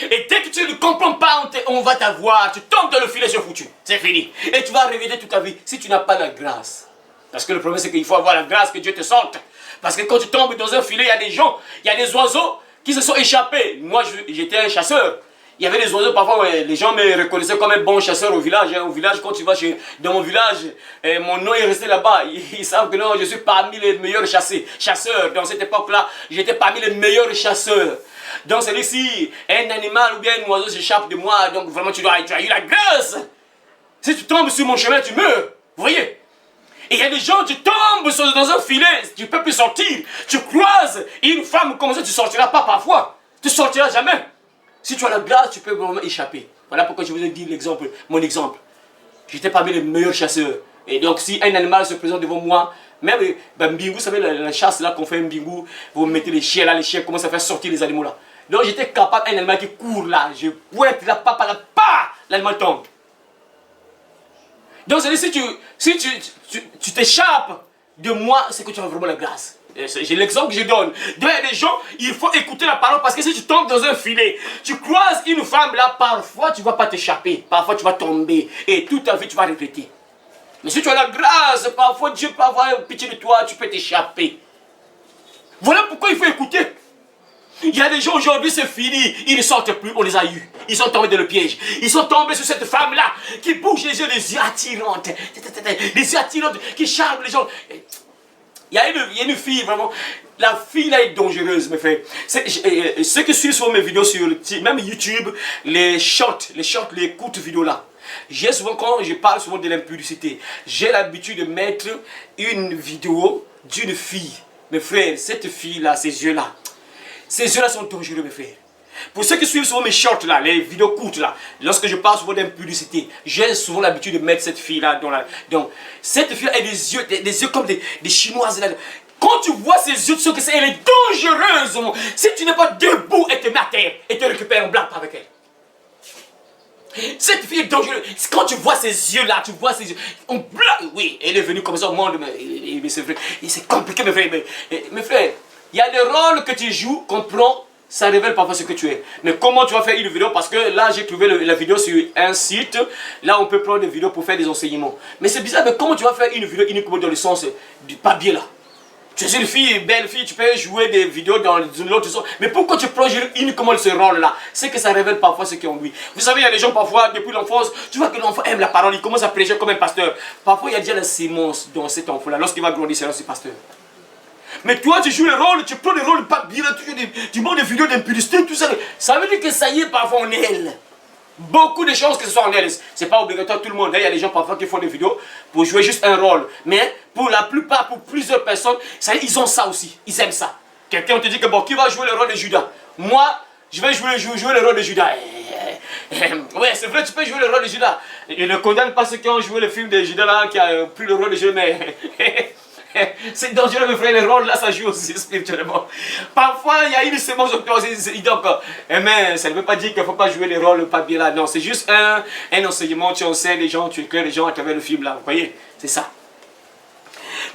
Et dès que tu ne comprends pas, on va t'avoir, tu tombes dans le filet, c'est foutu. C'est fini. Et tu vas revenir toute ta vie si tu n'as pas la grâce. Parce que le problème c'est qu'il faut avoir la grâce que Dieu te sorte. Parce que quand tu tombes dans un filet, il y a des gens, il y a des oiseaux qui se sont échappés. Moi j'étais un chasseur. Il y avait des oiseaux, parfois les gens me reconnaissaient comme un bon chasseur au village. Au village, quand tu vas dans mon village, mon nom est resté là-bas. Ils savent que non, je suis parmi les meilleurs chasseurs. Dans cette époque-là, j'étais parmi les meilleurs chasseurs. Donc c'est ici, un animal ou bien un oiseau s'échappe de moi. Donc vraiment, tu as eu la grâce. Si tu tombes sur mon chemin, tu meurs. Vous voyez? Et il y a des gens, tu tombes dans un filet, tu ne peux plus sortir. Tu croises une femme comme ça, tu ne sortiras pas parfois. Tu ne sortiras jamais. Si tu as la grâce, tu peux vraiment échapper. Voilà pourquoi je vous ai dit mon exemple. J'étais parmi les meilleurs chasseurs. Et donc si un animal se présente devant moi, même mbingou, vous savez la chasse là qu'on fait mbingou, vous mettez les chiens là, les chiens commencent à faire sortir les animaux là. Donc j'étais capable, un animal qui court là, je pointe la pape à la pas, l'animal tombe. Donc si tu t'échappes de moi, c'est que tu as vraiment la grâce. J'ai l'exemple que je donne. Il y a des gens, il faut écouter la parole parce que si tu tombes dans un filet, tu croises une femme là, parfois tu ne vas pas t'échapper, parfois tu vas tomber et toute ta vie tu vas regretter. Mais si tu as la grâce, parfois Dieu peut avoir pitié de toi, tu peux t'échapper. Voilà pourquoi il faut écouter. Il y a des gens aujourd'hui, c'est fini, ils ne sortent plus, on les a eus. Ils sont tombés dans le piège. Ils sont tombés sur cette femme-là qui bouge les yeux attirantes. Les yeux attirantes qui charment les gens. Il y a une fille vraiment, la fille là est dangereuse mes frères. Ceux qui suivent sur mes vidéos sur même YouTube, les courtes vidéos là. J'ai souvent, quand je parle souvent de l'impudicité, j'ai l'habitude de mettre une vidéo d'une fille. Mes frères, cette fille là, ces yeux là sont dangereux mes frères. Pour ceux qui suivent souvent mes shorts là, les vidéos courtes là, lorsque je parle souvent d'impudicité, j'ai souvent l'habitude de mettre cette fille là dans la... Donc, cette fille là a des yeux comme des chinoises là. Quand tu vois ses yeux, tu sais que elle est dangereuse. Si tu n'es pas debout, elle te met à terre et te récupère en blague avec elle. Cette fille est dangereuse. Quand tu vois ses yeux là, tu vois ses yeux. On blague. Oui, elle est venue comme ça au monde. Mais c'est vrai. C'est compliqué mes frères. Mes frères, Il y a des rôles que tu joues, qu'on prend, ça révèle parfois ce que tu es. Mais comment tu vas faire une vidéo? Parce que là, j'ai trouvé la vidéo sur un site. Là, on peut prendre des vidéos pour faire des enseignements. Mais c'est bizarre, mais comment tu vas faire une vidéo uniquement dans le sens du papier là? Tu es une fille, une belle fille, tu peux jouer des vidéos dans l'autre sens. Mais pourquoi tu prends uniquement ce rôle-là? C'est que ça révèle parfois ce qu'ils ont lui. Vous savez, il y a des gens parfois, depuis l'enfance, tu vois que l'enfant aime la parole, il commence à prêcher comme un pasteur. Parfois, il y a déjà la sémence dans cet enfant-là. Lorsqu'il va grandir, c'est là, c'est pasteur. Mais toi, tu joues le rôle, tu prends le rôle pas bien, tu montes des vidéos d'impudicité, tout ça. Ça veut dire que ça y est, parfois on elle. Beaucoup de choses que ce soit en elle. C'est pas obligatoire tout le monde. Il y a des gens parfois qui font des vidéos pour jouer juste un rôle. Mais pour la plupart, pour plusieurs personnes, ça, ils ont ça aussi. Ils aiment ça. Quelqu'un te dit que bon, qui va jouer le rôle de Judas? Moi, je vais jouer le rôle de Judas. Ouais, c'est vrai, tu peux jouer le rôle de Judas. Je ne condamne pas ceux qui ont joué le film de Judas là, qui a pris le rôle de Judas, mais c'est dangereux, mes frères, les rôles là, ça joue aussi spirituellement. Parfois, il y a une sémence donc, mais ça ne veut pas dire qu'il ne faut pas jouer les rôles pas bien là. Non, c'est juste un enseignement, tu enseignes les gens, tu éclaires les gens à travers le film là, vous voyez, c'est ça.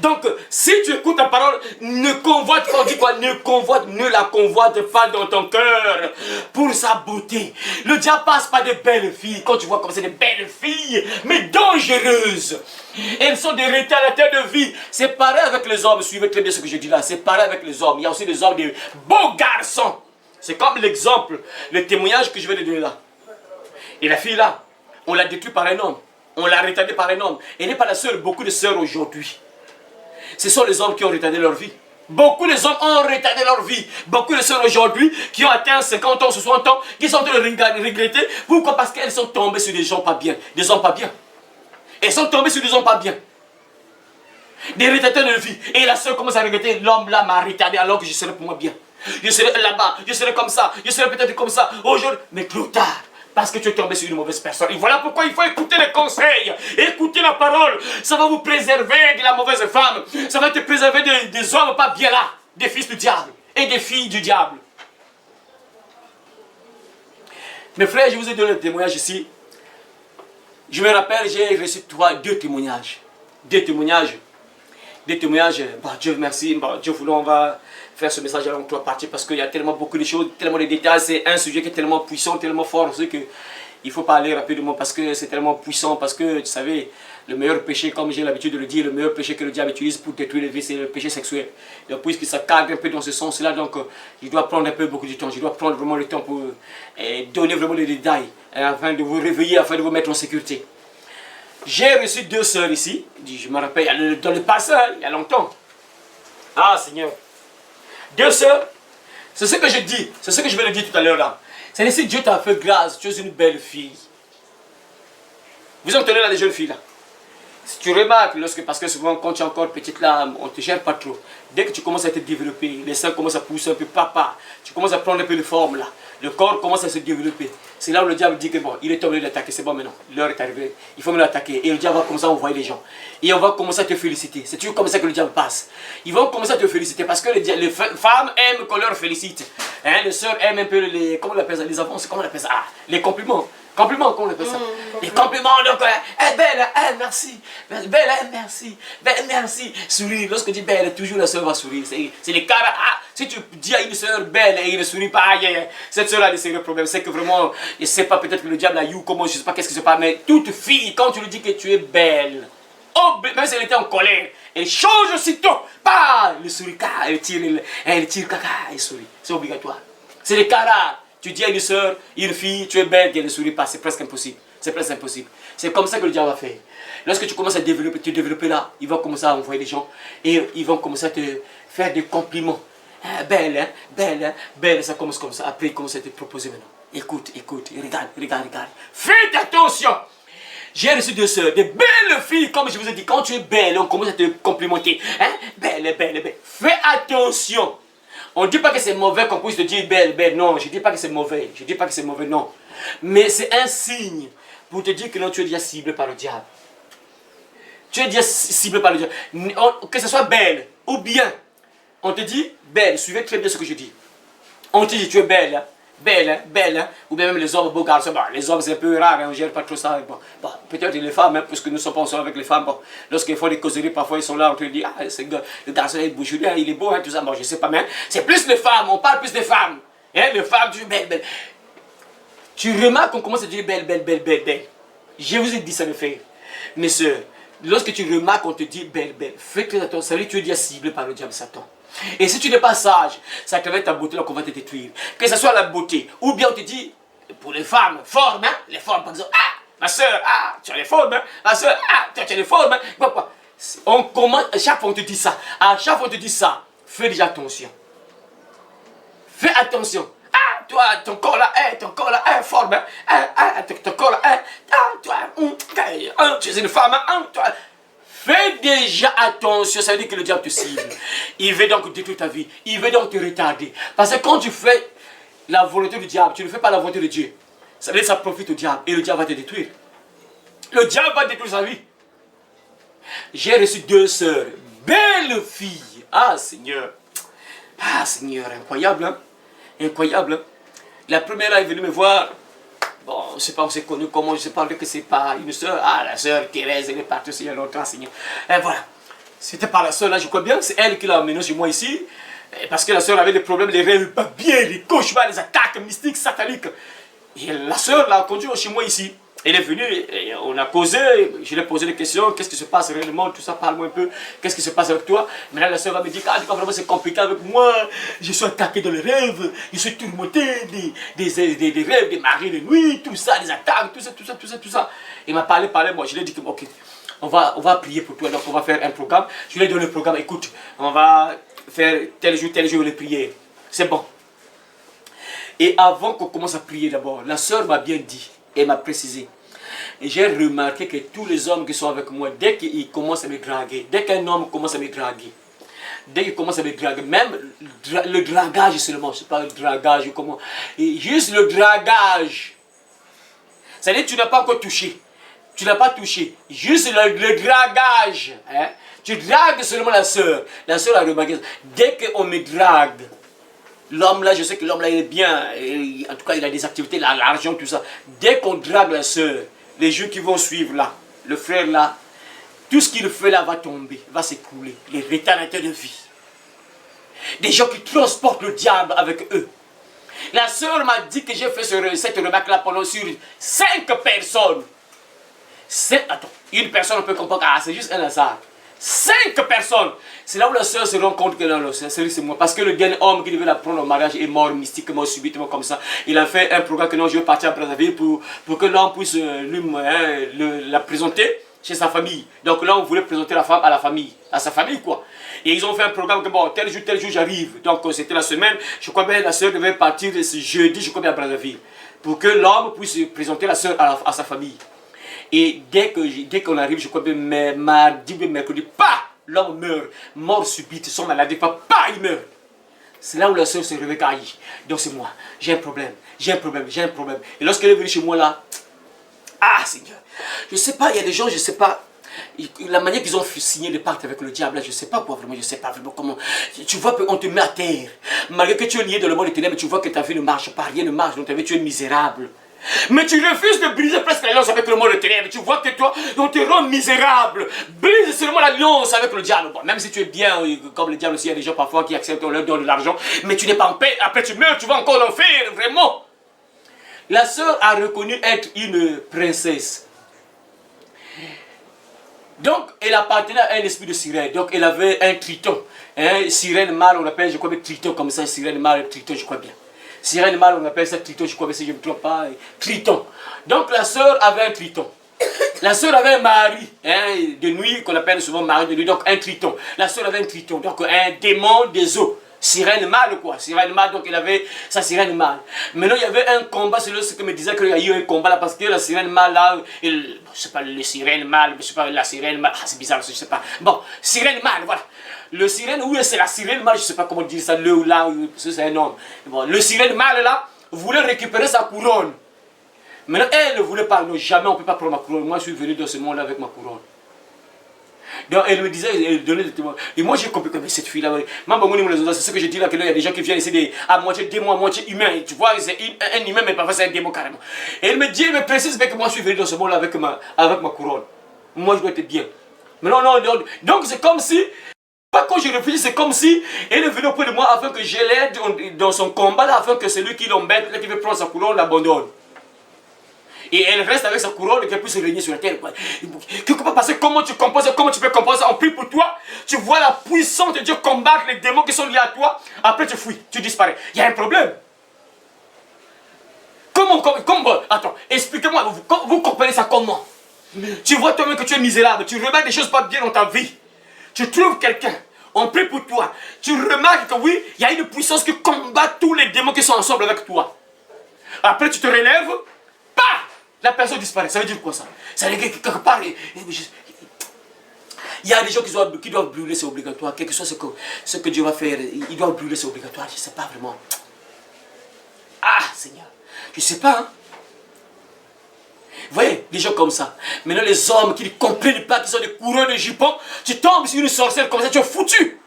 Donc, si tu écoutes ta parole, ne convoite pas, dis quoi, ne la convoite pas dans ton cœur pour sa beauté. Le diable passe par de belles filles, quand tu vois comme c'est des belles filles, mais dangereuses. Elles sont des retardateurs de vie. C'est pareil avec les hommes, suivez très bien ce que je dis là, c'est pareil avec les hommes. Il y a aussi des hommes, des beaux garçons. C'est comme l'exemple, le témoignage que je vais te donner là. Et la fille là, on l'a détruite par un homme, on l'a retardée par un homme. Elle n'est pas la seule, beaucoup de sœurs aujourd'hui. Ce sont les hommes qui ont retardé leur vie. Beaucoup de hommes ont retardé leur vie. Beaucoup de sœurs aujourd'hui qui ont atteint 50 ans, 60 ans, qui sont en train de regretter. Pourquoi? Parce qu'elles sont tombées sur des gens pas bien. Des hommes pas bien. Elles sont tombées sur des hommes pas bien. Des retardeurs de vie. Et la sœur commence à regretter. L'homme là m'a retardé alors que je serais pour moi bien. Je serais là-bas. Je serais comme ça. Je serais peut-être comme ça. Aujourd'hui. Mais trop tard. Parce que tu es tombé sur une mauvaise personne. Et voilà pourquoi il faut écouter les conseils. Écouter la parole. Ça va vous préserver de la mauvaise femme. Ça va te préserver des hommes pas bien là. Des fils du diable. Et des filles du diable. Mes frères, je vous ai donné un témoignage ici. Je me rappelle, j'ai reçu deux témoignages. Deux témoignages. Bon, Dieu merci. Bon, Dieu voulant, on va faire ce message en trois parties parce qu'il y a tellement beaucoup de choses, tellement de détails. C'est un sujet qui est tellement puissant, tellement fort. C'est que il faut parler rapidement parce que c'est tellement puissant. Parce que, tu savez, le meilleur péché, comme j'ai l'habitude de le dire, le meilleur péché que le diable utilise pour détruire les vies, c'est le péché sexuel. Donc, puisque ça cadre un peu dans ce sens-là, donc, je dois prendre un peu beaucoup de temps. Je dois prendre vraiment le temps pour donner vraiment les détails afin de vous réveiller, afin de vous mettre en sécurité. J'ai reçu deux sœurs ici, je me rappelle, dans le passé, il y a longtemps. Ah Seigneur. Deux sœurs, c'est ce que je dis, c'est ce que je vais le dire tout à l'heure là. C'est si Dieu t'a fait grâce, tu es une belle fille. Vous entendez là les jeunes filles là. Si tu remarques, parce que souvent quand tu es encore petite là, on ne te gère pas trop. Dès que tu commences à te développer, les seins commencent à pousser un peu, papa, tu commences à prendre un peu de forme là. Le corps commence à se développer. C'est là où le diable dit que bon, il est tombé de l'attaquer, c'est bon maintenant, l'heure est arrivée, il faut me l'attaquer. Et le diable va commencer à envoyer les gens. Et on va commencer à te féliciter. C'est toujours comme ça que le diable passe. Ils vont commencer à te féliciter parce que les femmes aiment qu'on leur félicite. Hein, les sœurs aiment un peu les, comment on appelle ça, les avances, comment on appelle ça, ah, les compliments. Compliments, comment on appelle ça? Les compliments, donc, belle, merci. Belle, merci. Belle, merci. Sourire. Lorsque tu dis belle, toujours la soeur va sourire. C'est les cas. Ah, si tu dis à une soeur belle et il ne sourit pas, cette soeur a des sérieux problèmes. C'est que vraiment, je ne sais pas, peut-être que le diable a eu, comment, je ne sais pas qu'est-ce qui se passe, mais toute fille, quand tu lui dis que tu es belle, oh, même si elle était en colère, elle change aussitôt. Bah, elle sourit, elle tire, caca, elle sourit. C'est obligatoire. C'est les cas rares. Tu dis à une soeur, une fille, tu es belle, et elle ne sourit pas, c'est presque impossible. C'est presque impossible. C'est comme ça que le diable va faire. Lorsque tu commences à te développer là, il va commencer à envoyer des gens et ils vont commencer à te faire des compliments. Ah, belle, hein, belle, hein, belle, ça commence comme ça. Après, il commence à te proposer maintenant. Écoute, regarde. Faites attention. J'ai reçu deux sœurs, des belles filles, comme je vous ai dit, quand tu es belle, on commence à te complimenter. Hein? Belle. Fais attention. On ne dit pas que c'est mauvais qu'on puisse te dire belle, non, je ne dis pas que c'est mauvais, non. Mais c'est un signe pour te dire que non, tu es déjà ciblé par le diable. Tu es déjà ciblé par le diable. Que ce soit belle ou bien, on te dit belle, suivez très bien ce que je dis. On te dit tu es belle, hein? belle, hein, belle, hein. Ou bien même les hommes, beaux garçons. Bon, les hommes, c'est un peu rare, hein, on gère pas trop ça. Bon, peut-être les femmes, hein, parce que nous sommes pas ensemble avec les femmes. Bon, lorsqu'ils font des causeries, parfois ils sont là, on te dit, ah, le garçon est beau, il est beau, hein, tout ça. Bon, je sais pas, mais c'est plus les femmes, on parle plus des femmes. Hein, les femmes, tu dis belle, belle. Tu remarques qu'on commence à dire belle, belle, belle, belle, belle. Je vous ai dit ça, mes frères, mes soeurs. Lorsque tu remarques qu'on te dit belle, belle, fais très attention, ça veut dire que tu es déjà ciblé par le diable Satan. Et si tu n'es pas sage, ça te va ta beauté, donc on va te détruire. Que ce soit la beauté, ou bien on te dit, pour les femmes, formes, hein, les formes, par exemple, ah, ma soeur, ah, tu as les formes, hein, ma soeur, ah, tu as les formes, hein, quoi. On commence, à chaque fois on te dit ça, à chaque fois on te dit ça, fais déjà attention. Fais attention. Ah, toi, ton corps là, forme, ton corps là, toi, tu es une femme, toi. Fais déjà attention, ça veut dire que le diable te cible. Il veut donc détruire ta vie, il veut donc te retarder. Parce que quand tu fais la volonté du diable, tu ne fais pas la volonté de Dieu. Ça veut dire que ça profite au diable et le diable va te détruire. Le diable va détruire sa vie. J'ai reçu 2 sœurs, belles filles. Ah Seigneur, incroyable, hein? Incroyable. Hein? La première là est venue me voir. Bon, je ne sais pas, on s'est connu comment, je sais pas que c'est pas une soeur. Ah, la soeur Thérèse, elle est partie aussi il y a longtemps, Seigneur. Et voilà. C'était pas la soeur là, je crois bien. C'est elle qui l'a amené chez moi ici. Parce que la soeur avait des problèmes, les rêves pas bien, les cauchemars, les attaques mystiques, sataniques. Et la soeur l'a conduit chez moi ici. Elle est venue, et on a causé, je lui ai posé des questions, qu'est-ce qui se passe réellement, tout ça, parle-moi un peu, qu'est-ce qui se passe avec toi. Maintenant la soeur va me dire, ah, vraiment c'est compliqué avec moi, je suis attaqué dans les rêves, je suis tourmenté, des rêves, des maris de nuit, tout ça, des attaques, tout ça. Il m'a parlé, moi je lui ai dit que, ok, on va prier pour toi, donc on va faire un programme. Je lui ai donné le programme, écoute, on va faire tel jour les prières, c'est bon. Et avant qu'on commence à prier d'abord, la soeur m'a bien dit, elle m'a précisé. Et j'ai remarqué que tous les hommes qui sont avec moi, dès qu'ils commencent à me draguer, dès qu'un homme commence à me draguer, même le dragage seulement, je ne sais pas le dragage ou comment, et juste le dragage, c'est-à-dire que tu n'as pas encore touché, tu n'as pas touché, juste le dragage, hein? Tu dragues seulement la soeur a remarqué, dès qu'on me drague, l'homme là, je sais que l'homme là il est bien, en tout cas il a des activités, il a l'argent, tout ça. Dès qu'on drague la soeur, les jours qui vont suivre là, le frère là, tout ce qu'il fait là va tomber, va s'écrouler. Les retardateurs de vie. Des gens qui transportent le diable avec eux. La soeur m'a dit que j'ai fait cette remarque là pendant sur 5 personnes. Attends, une personne on peut comprendre, ah c'est juste un hasard. 5 personnes. C'est là où la soeur se rend compte que non, c'est moi. Parce que le dernier homme qui devait la prendre au mariage est mort mystiquement, subitement comme ça. Il a fait un programme que non, je vais partir à Brazzaville pour que l'homme puisse la présenter chez sa famille. Donc là, on voulait présenter la femme à la famille, à sa famille quoi. Et ils ont fait un programme que bon, tel jour j'arrive. Donc c'était la semaine, je crois bien la soeur devait partir ce jeudi, je crois bien à Brazzaville. Pour que l'homme puisse présenter la soeur à sa famille. Et dès qu'on arrive, je crois bien mardi ou mercredi, pas l'homme meurt, mort subite, son maladie, pas il meurt. C'est là où la soeur se réveille, donc c'est moi, j'ai un problème. Et lorsqu'elle est venue chez moi là, ah Seigneur, je sais pas, il y a des gens, je sais pas, la manière qu'ils ont signé le pacte avec le diable, là, je sais pas quoi vraiment, je sais pas vraiment comment. Tu vois qu'on te met à terre, malgré que tu es lié dans le monde des ténèbres, tu vois que ta vie ne marche pas, rien ne marche, donc ta vie tu es misérable. Mais tu refuses de briser presque l'alliance avec le monde de ténèbres. Tu vois que toi, on te rend misérable. Brise seulement l'alliance avec le diable. Bon, même si tu es bien, comme le diable aussi, il y a des gens parfois qui acceptent, on leur donne de l'argent. Mais tu n'es pas en paix. Après tu meurs, tu vas encore l'enfer, vraiment. La sœur a reconnu être une princesse. Donc, elle appartenait à un esprit de sirène. Donc, elle avait un triton. Sirène mâle, on appelle, je crois, triton comme ça. Sirène mâle, triton, je crois bien. Sirène mâle, on appelle ça triton, je crois, si je ne me trompe pas. Triton. Donc la sœur avait un triton. La sœur avait un mari de nuit, qu'on appelle souvent mari de nuit, donc un triton. La sœur avait un triton, donc un démon des eaux. Sirène mâle, quoi. Sirène mâle, donc elle avait sa sirène mâle. Maintenant, il y avait un combat, c'est ce que me disait qu'il y a eu un combat là, parce que la sirène mâle là, je ne sais pas, le sirène mâle, je sais pas, la sirène mâle, c'est bizarre, je ne sais pas. Bon, sirène mâle, voilà. Le sirène, oui, c'est la sirène mâle, je ne sais pas comment dire ça, le ou là, c'est un homme. Bon, le sirène mâle là, voulait récupérer sa couronne. Maintenant, elle ne voulait pas, non, jamais on ne peut pas prendre ma couronne. Moi, je suis venu dans ce monde avec ma couronne. Donc elle me disait, elle donnait des témoins. Et moi j'ai compris que cette fille-là, c'est ce que je dis là, qu'il y a des gens qui viennent essayer à moitié démon, à moitié humain. Tu vois, c'est un humain, mais parfois c'est un démon carrément. Et elle me dit, elle me précise que moi je suis venu dans ce monde-là avec ma couronne. Moi je dois être bien. Mais non, donc c'est comme si, pas quand je réfléchis, c'est comme si elle est venue auprès de moi afin que je l'aide dans son combat là, afin que celui qui l'embête, qui veut prendre sa couronne, l'abandonne. Et elle reste avec sa couronne et qu'elle puisse régner sur la terre. Quelque part, parce que comment tu composes, comment tu peux composer, on prie pour toi, tu vois la puissance de Dieu combattre les démons qui sont liés à toi, après tu fuis, tu disparais. Il y a un problème. Comment attends, expliquez-moi, vous comprenez ça comment? Tu vois toi-même que tu es misérable, tu remarques des choses pas bien dans ta vie. Tu trouves quelqu'un, on prie pour toi. Tu remarques que oui, il y a une puissance qui combat tous les démons qui sont ensemble avec toi. Après tu te relèves, bah, la personne disparaît. Ça veut dire quoi ça? Ça veut dire que quelque part, il y a des gens qui doivent brûler, c'est obligatoire. Quelque chose ce que Dieu va faire, ils doivent brûler, c'est obligatoire. Je ne sais pas vraiment. Ah, Seigneur, je ne sais pas. Hein? Vous voyez, des gens comme ça. Maintenant, les hommes qui ne comprennent pas, qui sont des coureurs de jupons, tu tombes sur une sorcière comme ça, tu es foutu.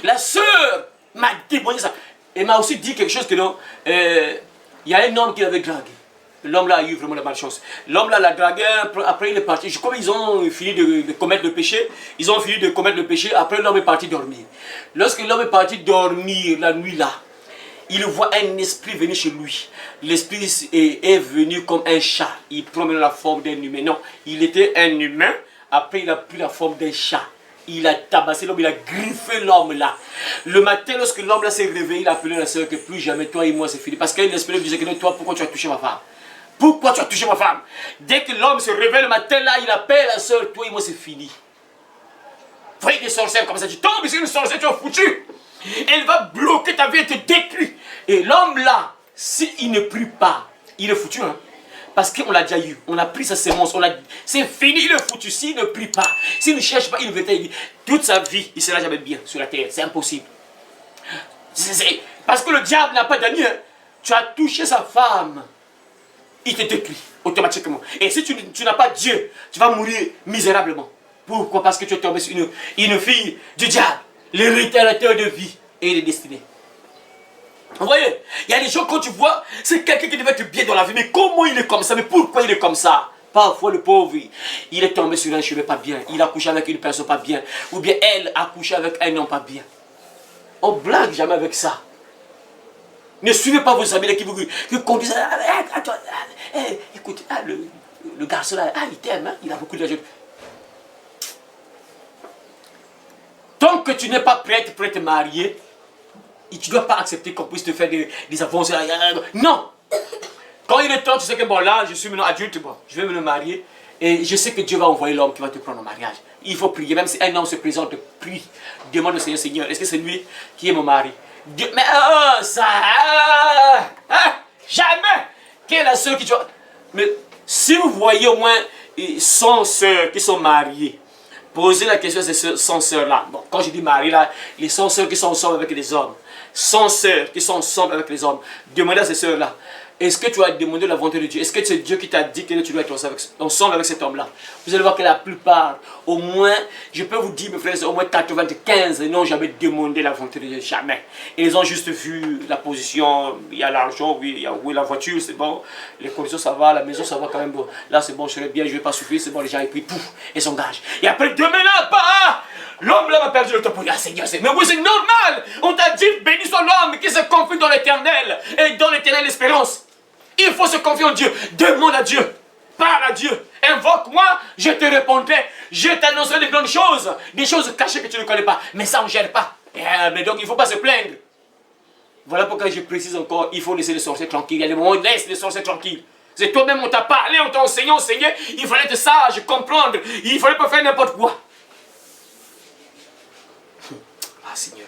La sœur m'a témoigné ça. Elle m'a aussi dit quelque chose que non. Il y a un homme qui l'avait dragué. L'homme là a eu vraiment la malchance. L'homme là l'a dragué, après il est parti. Je crois qu'ils ont fini de commettre le péché. Ils ont fini de commettre le péché, après l'homme est parti dormir. Lorsque l'homme est parti dormir la nuit là, il voit un esprit venir chez lui. L'esprit est venu comme un chat. Il prend la forme d'un humain. Non, il était un humain. Après, il a pris la forme d'un chat. Il a tabassé l'homme, il a griffé l'homme là. Le matin, lorsque l'homme là s'est réveillé, il a appelé la sœur que plus jamais toi et moi c'est fini. Parce qu'il esprit disait que toi, pourquoi tu as touché ma femme? Pourquoi tu as touché ma femme? Dès que l'homme se réveille le matin là, il appelle la sœur, toi et moi c'est fini. Vous voyez des sorcières comme ça, tu tombes sur une sorcière, tu es foutu. Elle va bloquer ta vie et te détruire. Et l'homme là, s'il ne prie pas, il est foutu. Hein? Parce qu'on l'a déjà eu. On a pris sa sémence. C'est fini, il est foutu. S'il ne prie pas, s'il ne cherche pas, il ne veut pas. Toute sa vie, il ne sera jamais bien sur la terre. C'est impossible. Parce que le diable n'a pas d'amis. Hein? Tu as touché sa femme. Il te détruit automatiquement. Et si tu n'as pas Dieu, tu vas mourir misérablement. Pourquoi? Parce que tu es tombé sur une fille du diable. L'héritateur de vie et de destinée. Vous voyez, il y a des gens quand tu vois, c'est quelqu'un qui devait être bien dans la vie, mais comment il est comme ça? Mais pourquoi il est comme ça? Parfois le pauvre, il est tombé sur un chemin pas bien, il a couché avec une personne pas bien, ou bien elle a couché avec un homme pas bien. On blague jamais avec ça. Ne suivez pas vos amis qui conduisent. Écoute, le garçon là, il t'aime, hein, il a beaucoup d'argent. Tant que tu n'es pas prête pour te marier, et tu ne dois pas accepter qu'on puisse te faire des avancées. Non! Quand il est temps, tu sais que bon là, je suis maintenant adulte, bon, je vais me marier. Et je sais que Dieu va envoyer l'homme qui va te prendre en mariage. Il faut prier, même si un homme se présente, prie. Demande au Seigneur, Seigneur, est-ce que c'est lui qui est mon mari? Dieu, mais ça... jamais! Quelle est la sœur qui tu vois? Mais si vous voyez au moins 100 sœurs qui sont mariées, posez la question à ces 100 sœurs-là. Bon, quand je dis mariées là, les 100 sœurs qui sont ensemble avec les hommes. 100 sœurs qui sont ensemble avec les hommes. Demandez à ces sœurs-là. Est-ce que tu as demandé la volonté de Dieu? Est-ce que c'est Dieu qui t'a dit que tu dois être ensemble avec cet homme-là? Vous allez voir que la plupart, au moins, je peux vous dire, mes frères, au moins 95 n'ont jamais demandé la volonté de Dieu. Jamais. Ils ont juste vu la position, il y a l'argent, oui, il y a oui, la voiture, c'est bon. Les conditions, ça va, la maison, ça va quand même. Bon. Là, c'est bon, je serai bien, je ne vais pas souffrir, c'est bon, les gens, ils prient, pouf, et s'engagent. Et après, demain là, bah, l'homme là va perdre le temps pour dire, ah Seigneur, mais oui, c'est normal. On t'a dit, béni soit l'homme qui se confie dans l'éternel et dans l'éternelle espérance. Il faut se confier en Dieu. Demande à Dieu. Parle à Dieu. Invoque-moi, je te répondrai. Je t'annoncerai de grandes choses. Des choses cachées que tu ne connais pas. Mais ça, on ne gère pas. Mais donc, il ne faut pas se plaindre. Voilà pourquoi je précise encore, il faut laisser les sorciers tranquilles. Il y a des moments où on laisse les sorciers tranquilles. C'est toi-même, on t'a parlé, on t'a enseigné, il fallait être sage, comprendre. Il ne fallait pas faire n'importe quoi. Ah, Seigneur.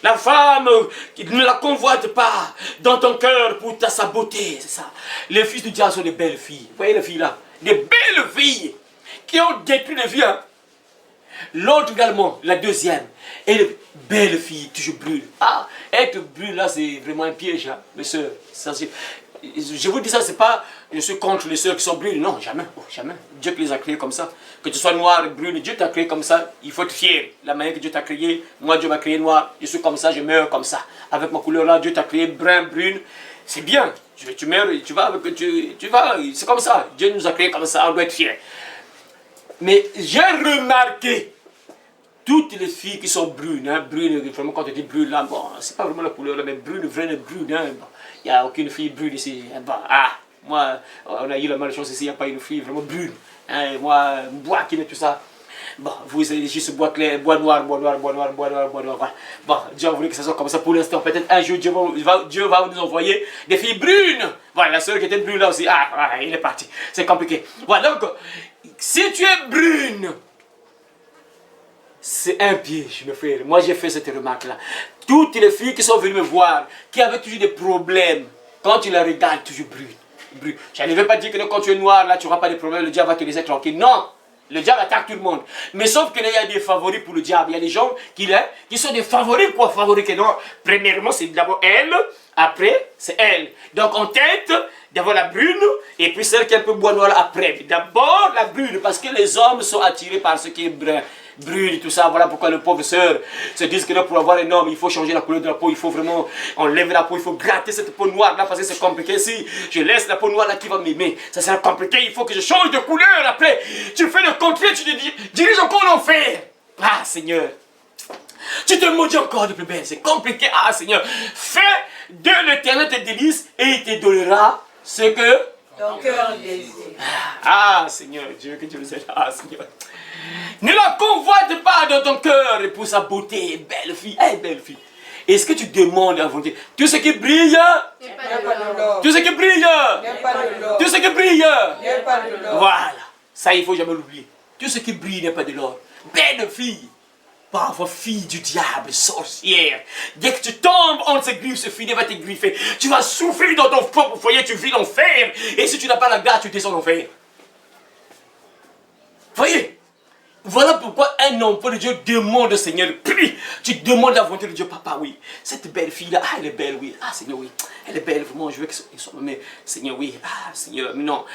La femme qui ne la convoite pas dans ton cœur pour sa beauté, c'est ça. Les fils du diable sont des belles filles. Vous voyez les filles là? Des belles filles qui ont détruit les vies. Hein? L'autre également, la deuxième, et les belles filles, toujours brûlent. Ah, être brûle là, c'est vraiment un piège, hein, mes soeurs. Je vous dis ça, c'est pas, je suis contre les sœurs qui sont brunes. Non, jamais, oh, jamais. Dieu qui les a créées comme ça. Que tu sois noir, brune, Dieu t'a créé comme ça. Il faut être fier. La manière que Dieu t'a créé, moi Dieu m'a créé noir. Je suis comme ça, je meurs comme ça. Avec ma couleur là, Dieu t'a créé brun, brune. C'est bien. Tu meurs, tu vas, c'est comme ça. Dieu nous a créé comme ça, on doit être fier. Mais j'ai remarqué toutes les filles qui sont brunes, hein, brunes, vraiment quand tu dis brune là, bon, c'est pas vraiment la couleur là, mais brune, vraie brune, hein, bon, il n'y a aucune fille brune ici. Hein, bon, moi, on a eu la malchance ici, il n'y a pas une fille vraiment brune. Hein, moi, bois qui met tout ça. Bon, vous avez juste bois clair, bois noir, bois noir, bois noir, bois noir, bois noir. Voilà. Bon, Dieu a voulu que ça soit comme ça pour l'instant. Peut-être un jour, Dieu va nous envoyer des filles brunes. Voilà, la sœur qui était brune là aussi. Il est parti. C'est compliqué. Voilà, donc, si tu es brune, c'est un piège, mes frères. Moi, j'ai fait cette remarque-là. Toutes les filles qui sont venues me voir, qui avaient toujours des problèmes, quand tu les regardes, toujours brune. Je ne veux pas dire que quand tu es noir, là, tu n'auras pas de problème, le diable va te laisser tranquille. Non! Le diable attaque tout le monde. Mais sauf qu'il y a des favoris pour le diable. Il y a des gens qui sont des favoris. Quoi, favoris que non? Premièrement, c'est d'abord elle. Après, c'est elle. Donc, en tête, d'abord la brune. Et puis celle qui est un peu bois noir après. D'abord, la brune. Parce que les hommes sont attirés par ce qui est brun. Brune et tout ça. Voilà pourquoi les pauvres sœurs se disent que non, pour avoir un homme, il faut changer la couleur de la peau. Il faut vraiment enlever la peau. Il faut gratter cette peau noire là parce que c'est compliqué. Si je laisse la peau noire là qui va m'aimer, ça sera compliqué. Il faut que je change de couleur après. Tu fais le contraire, tu te diriges encore l'enfer. Ah Seigneur, tu te maudis encore de plus belle. C'est compliqué. Ah Seigneur, fais de l'Éternel tes délices et il te donnera ce que ton cœur désire. Ah Seigneur, Dieu que tu nous aides. Ah Seigneur. Ne la convoite pas dans ton cœur pour sa beauté, belle fille, belle fille. Est-ce que tu demandes à volonté? Tout ce qui brille, tout ce qui brille, tout ce qui brille, voilà. Ça, il ne faut jamais l'oublier. Tout ce qui brille n'est pas de l'or. Belle fille, parfois fille du diable, sorcière. Dès que tu tombes, on se griffe, ce filet va te griffer. Tu vas souffrir dans ton propre foyer, tu vis l'enfer. Et si tu n'as pas la grâce, tu descends l'enfer. Voyez? Voilà pourquoi un enfant de Dieu demande au Seigneur, prie, tu demandes la volonté de Dieu, papa, oui, cette belle fille-là, elle est belle, oui, Seigneur, oui, elle est belle, vraiment, je veux qu'elle soit, mais Seigneur, oui, Seigneur, mais non,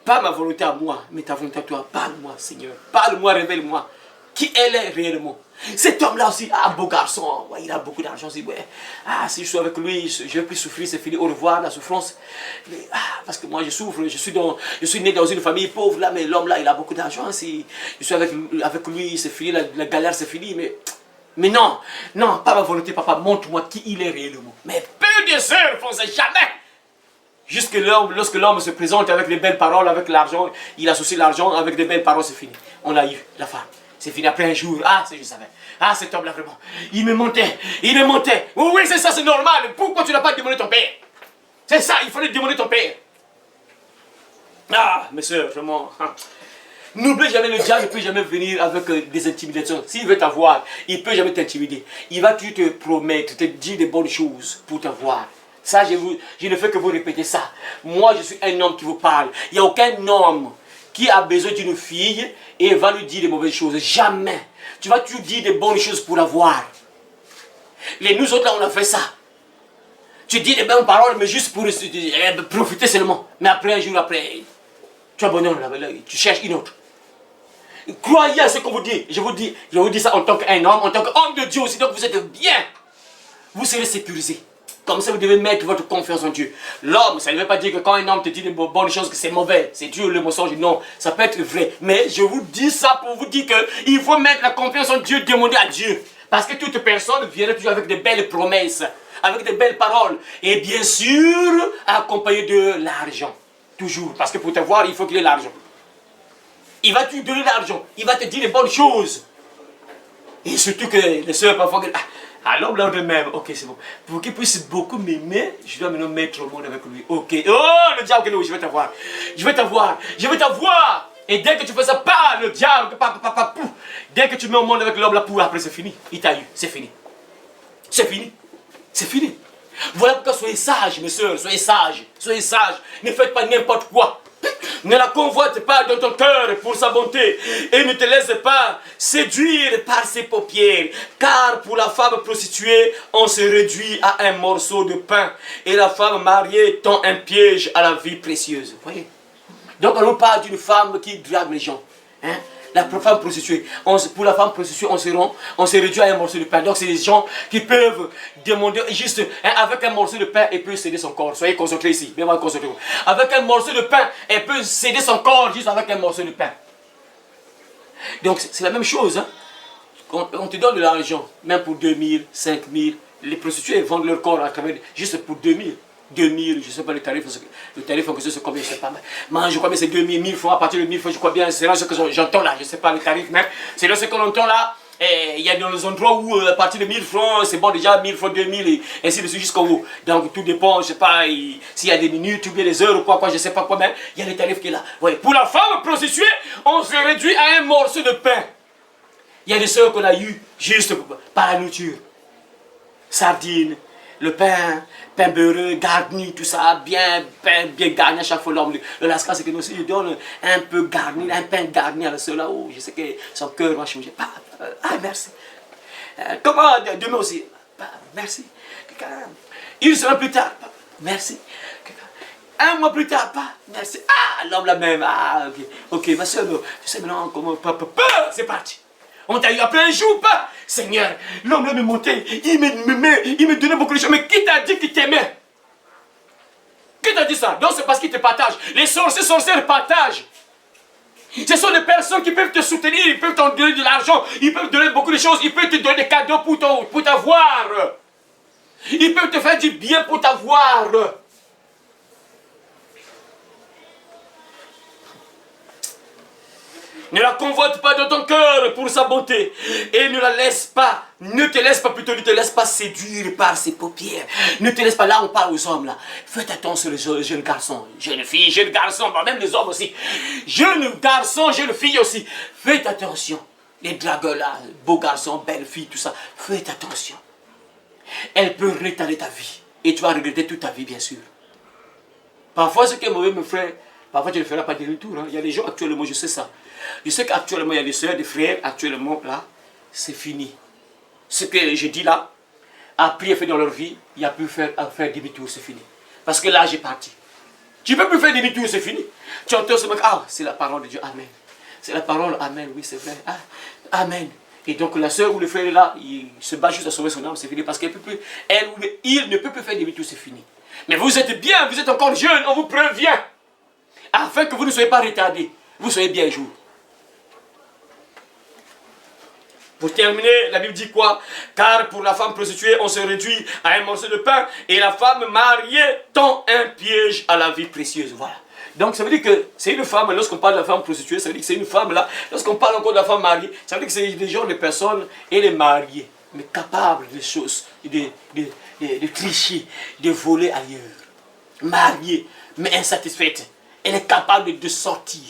pas ma volonté à moi, mais ta volonté à toi, parle-moi, Seigneur, parle-moi, révèle-moi, qui elle est réellement. Cet homme-là aussi, beau garçon, ouais, il a beaucoup d'argent, ouais. Si je suis avec lui, je ne vais plus souffrir, c'est fini, au revoir, la souffrance. Mais, parce que moi, je souffre, je suis né dans une famille pauvre, là, mais l'homme là, il a beaucoup d'argent. Si je suis avec lui, c'est fini, la galère, c'est fini, mais non, pas ma volonté, papa, montre-moi qui il est réellement. Mais peu de sœurs font ça, jamais. Lorsque l'homme se présente avec les belles paroles, avec l'argent, il associe l'argent avec des belles paroles, c'est fini. On a eu la femme. C'est fini après un jour. Je savais. Cet homme-là, vraiment. Il me montait. Oui, c'est ça, c'est normal. Pourquoi tu n'as pas demandé ton père? C'est ça, il fallait demander ton père. Mes soeurs, vraiment. N'oublie jamais, le diable ne peut jamais venir avec des intimidations. S'il veut t'avoir, il ne peut jamais t'intimider. Il va toujours te promettre, te dire des bonnes choses pour t'avoir. Ça, je ne fais que vous répéter ça. Moi, je suis un homme qui vous parle. Il n'y a aucun homme qui a besoin d'une fille et va lui dire des mauvaises choses. Jamais. Tu vas toujours dire des bonnes choses pour l'avoir. Nous autres là, on a fait ça. Tu dis des bonnes paroles, mais juste pour profiter seulement. Mais après, un jour après, tu abandonnes, tu cherches une autre. Croyez à ce qu'on vous dit. Je vous dis ça en tant qu'un homme, en tant qu'homme de Dieu aussi. Donc vous êtes bien. Vous serez sécurisé. Comme ça, vous devez mettre votre confiance en Dieu. L'homme, ça ne veut pas dire que quand un homme te dit de bonnes choses, que c'est mauvais. C'est Dieu le mensonge. Non, ça peut être vrai. Mais je vous dis ça pour vous dire qu'il faut mettre la confiance en Dieu, demander à Dieu. Parce que toute personne viendra toujours avec de belles promesses, avec de belles paroles. Et bien sûr, accompagné de l'argent. Toujours. Parce que pour te voir, il faut qu'il ait l'argent. Il va te donner l'argent. Il va te dire les bonnes choses. Et surtout que les soeurs parfois... Alors là, de même, ok, c'est bon. Pour qu'il puisse beaucoup m'aimer, je dois maintenant mettre au monde avec lui. Ok. Oh, le diable, je vais t'avoir. Je vais t'avoir. Et dès que tu fais ça, le diable, dès que tu mets au monde avec l'homme, là, après c'est fini. Il t'a eu, c'est fini. C'est fini. Voilà pourquoi soyez sages, mes soeurs, soyez sages. Ne faites pas n'importe quoi. Ne la convoite pas dans ton cœur pour sa bonté et ne te laisse pas séduire par ses paupières. Car pour la femme prostituée, on se réduit à un morceau de pain et la femme mariée tend un piège à la vie précieuse. Vous voyez? Donc on nous parle d'une femme qui drague les gens. Hein? La femme prostituée. Pour la femme prostituée, on se réduit à un morceau de pain. Donc c'est des gens qui peuvent demander juste avec un morceau de pain, elle peut céder son corps. Soyez concentrés ici. Bien concentrez-vous. Avec un morceau de pain, elle peut céder son corps juste avec un morceau de pain. Donc c'est la même chose. Hein? On te donne de l'argent, même pour 2000, 5000. Les prostituées vendent leur corps à travers juste pour 2000. 2000, je ne sais pas le tarif en question c'est combien, je ne sais pas. Mais je crois que c'est 2000, 1000 francs, à partir de 1000 francs, je crois bien, c'est là ce que j'entends là, je ne sais pas le tarif, mais c'est là ce qu'on entend là. Il y a dans les endroits où à partir de 1000 francs, c'est bon déjà, 1000 francs, 2000, et ainsi de suite jusqu'au haut. Donc tout dépend, je ne sais pas, s'il y a des minutes ou bien des heures ou quoi, je ne sais pas quoi, mais il y a le tarif qui est là. Ouais. Pour la femme prostituée, on se réduit à un morceau de pain. Il y a des sœurs qu'on a eues juste par la nourriture. Sardines. Le pain beurreux, garni, tout ça, bien garni à chaque fois. L'homme, le lascar, c'est que nous aussi, il donne un peu garni, un pain garni à la seule là où je sais que son cœur va changer. Merci. Comment demain aussi? Merci. Une semaine plus tard, merci. Un mois plus tard, merci. L'homme la même. Ok, ma soeur, tu sais maintenant comment. C'est parti. On t'a eu après un jour, pas? Seigneur, l'homme là me montait, il me donnait beaucoup de choses. Mais qui t'a dit qu'il t'aimait? Qui t'a dit ça? Donc c'est parce qu'il te partage. Les sorcières partagent. Ce sont des personnes qui peuvent te soutenir, ils peuvent te donner de l'argent, ils peuvent te donner beaucoup de choses, ils peuvent te donner des cadeaux pour t'avoir. Ils peuvent te faire du bien pour t'avoir. Ne la convoite pas dans ton cœur pour sa bonté. Et ne te laisse pas séduire par ses paupières. Ne te laisse pas, là on parle aux hommes là. Faites attention les jeunes garçons, jeunes filles, jeunes garçons, même les hommes aussi. Jeunes garçons, jeunes filles aussi. Faites attention. Les dragueurs là, beaux garçons, belles filles, tout ça. Faites attention. Elle peut retarder ta vie. Et tu vas regretter toute ta vie bien sûr. Parfois ce qui est mauvais mon frère, parfois tu ne feras pas de retour. Hein. Il y a des gens actuellement, je sais ça. Je sais qu'actuellement, il y a des soeurs, des frères, actuellement, là, c'est fini. Ce que je dis là, après fait dans leur vie, il n'y a plus à faire demi-tour, c'est fini. Parce que là, j'ai parti. Tu ne peux plus faire demi-tour, c'est fini. Tu entends ce mec, c'est la parole de Dieu, amen. C'est la parole, amen, oui, c'est vrai. Amen. Et donc la soeur ou le frère est là, il se bat juste à sauver son âme, c'est fini. Parce qu'elle peut plus, il ne peut plus faire demi-tour, c'est fini. Mais vous êtes bien, vous êtes encore jeune, on vous prévient. Afin que vous ne soyez pas retardés, vous soyez bien jour. Pour terminer, la Bible dit quoi? Car pour la femme prostituée, on se réduit à un morceau de pain et la femme mariée tend un piège à la vie précieuse. Voilà. Donc ça veut dire que c'est une femme, lorsqu'on parle de la femme prostituée, ça veut dire que c'est une femme là. Lorsqu'on parle encore de la femme mariée, ça veut dire que c'est des gens, des personnes, elle est mariée, mais capable de choses, de tricher, de voler ailleurs. Mariée, mais insatisfaite. Elle est capable de sortir.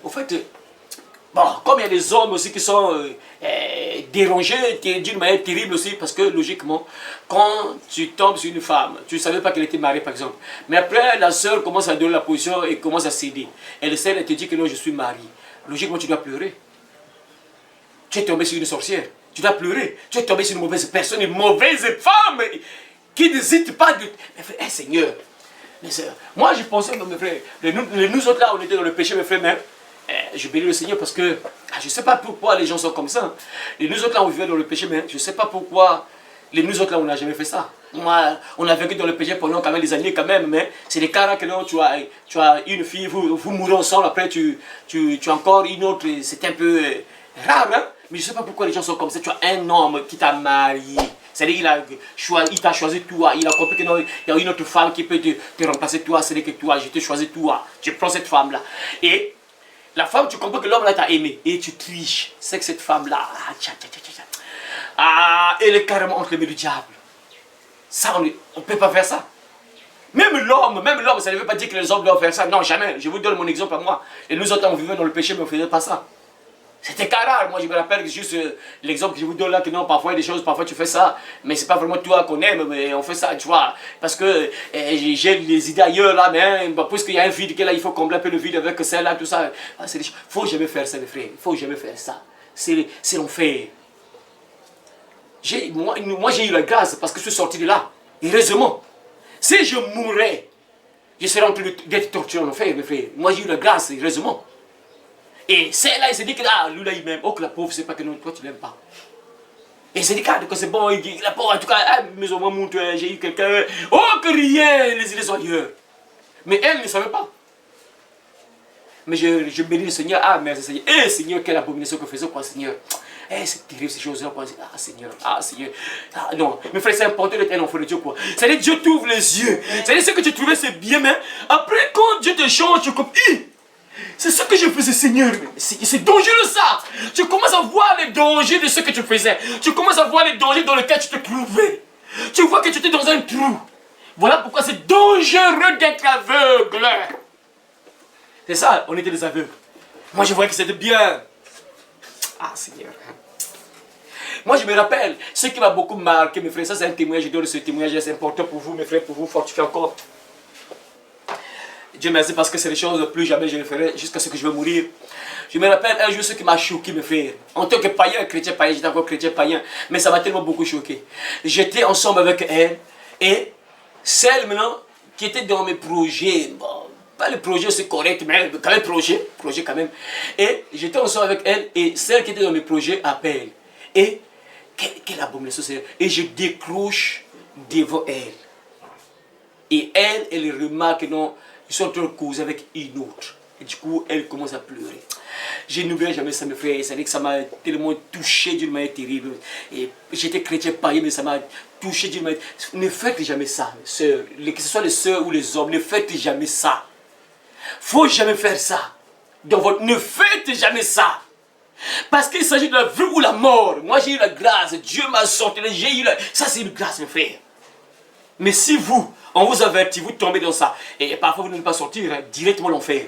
Au fait, bon, comme il y a des hommes aussi qui sont dérangés d'une manière terrible aussi, parce que logiquement, quand tu tombes sur une femme, tu ne savais pas qu'elle était mariée par exemple, mais après la sœur commence à donner la position et commence à céder. Elle essaie de te dire que non, je suis mariée. Logiquement, tu dois pleurer. Tu es tombé sur une sorcière, tu dois pleurer. Tu es tombé sur une mauvaise personne, une mauvaise femme qui n'hésite pas de... Mais frère, Seigneur, mes sœurs, moi je pensais, mes frères, nous autres là, on était dans le péché, mes frères, même. Je bénis le Seigneur parce que je ne sais pas pourquoi les gens sont comme ça. Et nous autres là on vivait dans le péché, mais je ne sais pas pourquoi nous autres là on n'a jamais fait ça. Moi, on a vécu dans le péché pendant quand même des années quand même, mais c'est des cas là que non, tu as une fille, vous mourrez ensemble, après tu as encore une autre, c'est un peu rare, hein? Mais je ne sais pas pourquoi les gens sont comme ça. Tu as un homme qui t'a marié. C'est-à-dire qu'il t'a choisi toi, il a compris qu'il y a une autre femme qui peut te remplacer toi, c'est-à-dire que toi, je te choisis toi, je prends cette femme-là. Et la femme, tu comprends que l'homme là t'a aimé, et tu triches. C'est que cette femme-là, elle est carrément entre les mains du diable. Ça, on ne peut pas faire ça. Même l'homme, ça ne veut pas dire que les hommes doivent faire ça. Non, jamais. Je vous donne mon exemple à moi. Et nous autres, on vivait dans le péché, mais on ne faisait pas ça. C'était carré. Moi, je me rappelle que juste l'exemple que je vous donne là, que non, parfois il y a des choses, parfois tu fais ça, mais c'est pas vraiment toi qu'on aime, mais on fait ça, tu vois. Parce que j'ai les idées ailleurs là, mais puisqu'il y a un vide, que là, il faut combler un peu le vide avec celle-là, tout ça. Ah, faut jamais faire ça, mes frères. Faut jamais faire ça. C'est l'enfer. Moi, j'ai eu la grâce parce que je suis sorti de là. Heureusement. Si je mourais, je serais en train d'être torturé en enfer, mes frères. Moi, j'ai eu la grâce, heureusement. Et celle-là, il s'est dit que là, lui là, il m'aime. Oh, que la pauvre, c'est pas que non, toi, tu l'aimes pas. Et il s'est dit que c'est bon, il dit, la pauvre, en tout cas, mais au moment où j'ai eu quelqu'un, oh, que rien, les îles sont ailleurs. Mais elle ne savait pas. Mais je bénis le Seigneur, ah, merci Seigneur. Eh, Seigneur, quelle abomination que faisait, quoi, Seigneur. Eh, c'est terrible ces choses-là, quoi. Ah, Seigneur, ah, Seigneur. Ah, non, mes frères, c'est important d'être un enfant de Dieu, quoi. C'est-à-dire, Dieu t'ouvre les yeux. C'est-à-dire, ce que tu trouvais, c'est bien, mais après, quand Dieu te change, tu comme, c'est ce que je faisais, Seigneur. C'est dangereux ça. Tu commences à voir les dangers de ce que tu faisais. Tu commences à voir les dangers dans lesquels tu te trouvais. Tu vois que tu étais dans un trou. Voilà pourquoi c'est dangereux d'être aveugle. C'est ça, on était des aveugles. Moi, je voyais que c'était bien. Ah, Seigneur. Moi, je me rappelle, ce qui m'a beaucoup marqué, mes frères, ça c'est un témoignage, je donne ce témoignage, c'est important pour vous, mes frères, pour vous fortifier encore. Dieu merci parce que c'est les choses, plus jamais je le ferai jusqu'à ce que je vais mourir. Je me rappelle un jour ce qui m'a choqué, mes frères. En tant que païen, chrétien païen, j'étais encore chrétien païen, mais ça m'a tellement beaucoup choqué. J'étais ensemble avec elle et celle maintenant qui était dans mes projets, bon, pas le projet c'est correct, mais quand même projet quand même. Et j'étais ensemble avec elle et celle qui était dans mes projets appelle. Et quelle abomination c'est. Et je décroche devant elle. Et elle remarque non. Ils sont en train de causer avec une autre. Et du coup, elle commence à pleurer. Je n'oublierai jamais ça, mes frères. Ça dit que ça m'a tellement touché d'une manière terrible. Et j'étais chrétien païen, mais ça m'a touché d'une manière. Ne faites jamais ça, mes sœurs. Que ce soit les sœurs ou les hommes, ne faites jamais ça. Faut jamais faire ça. Ne faites jamais ça. Parce qu'il s'agit de la vie ou la mort. Moi, j'ai eu la grâce. Dieu m'a sorti. J'ai eu la... Ça, c'est une grâce, mes frères. Mais si vous, on vous avertit, vous tombez dans ça, et parfois vous ne pouvez pas sortir directement l'enfer.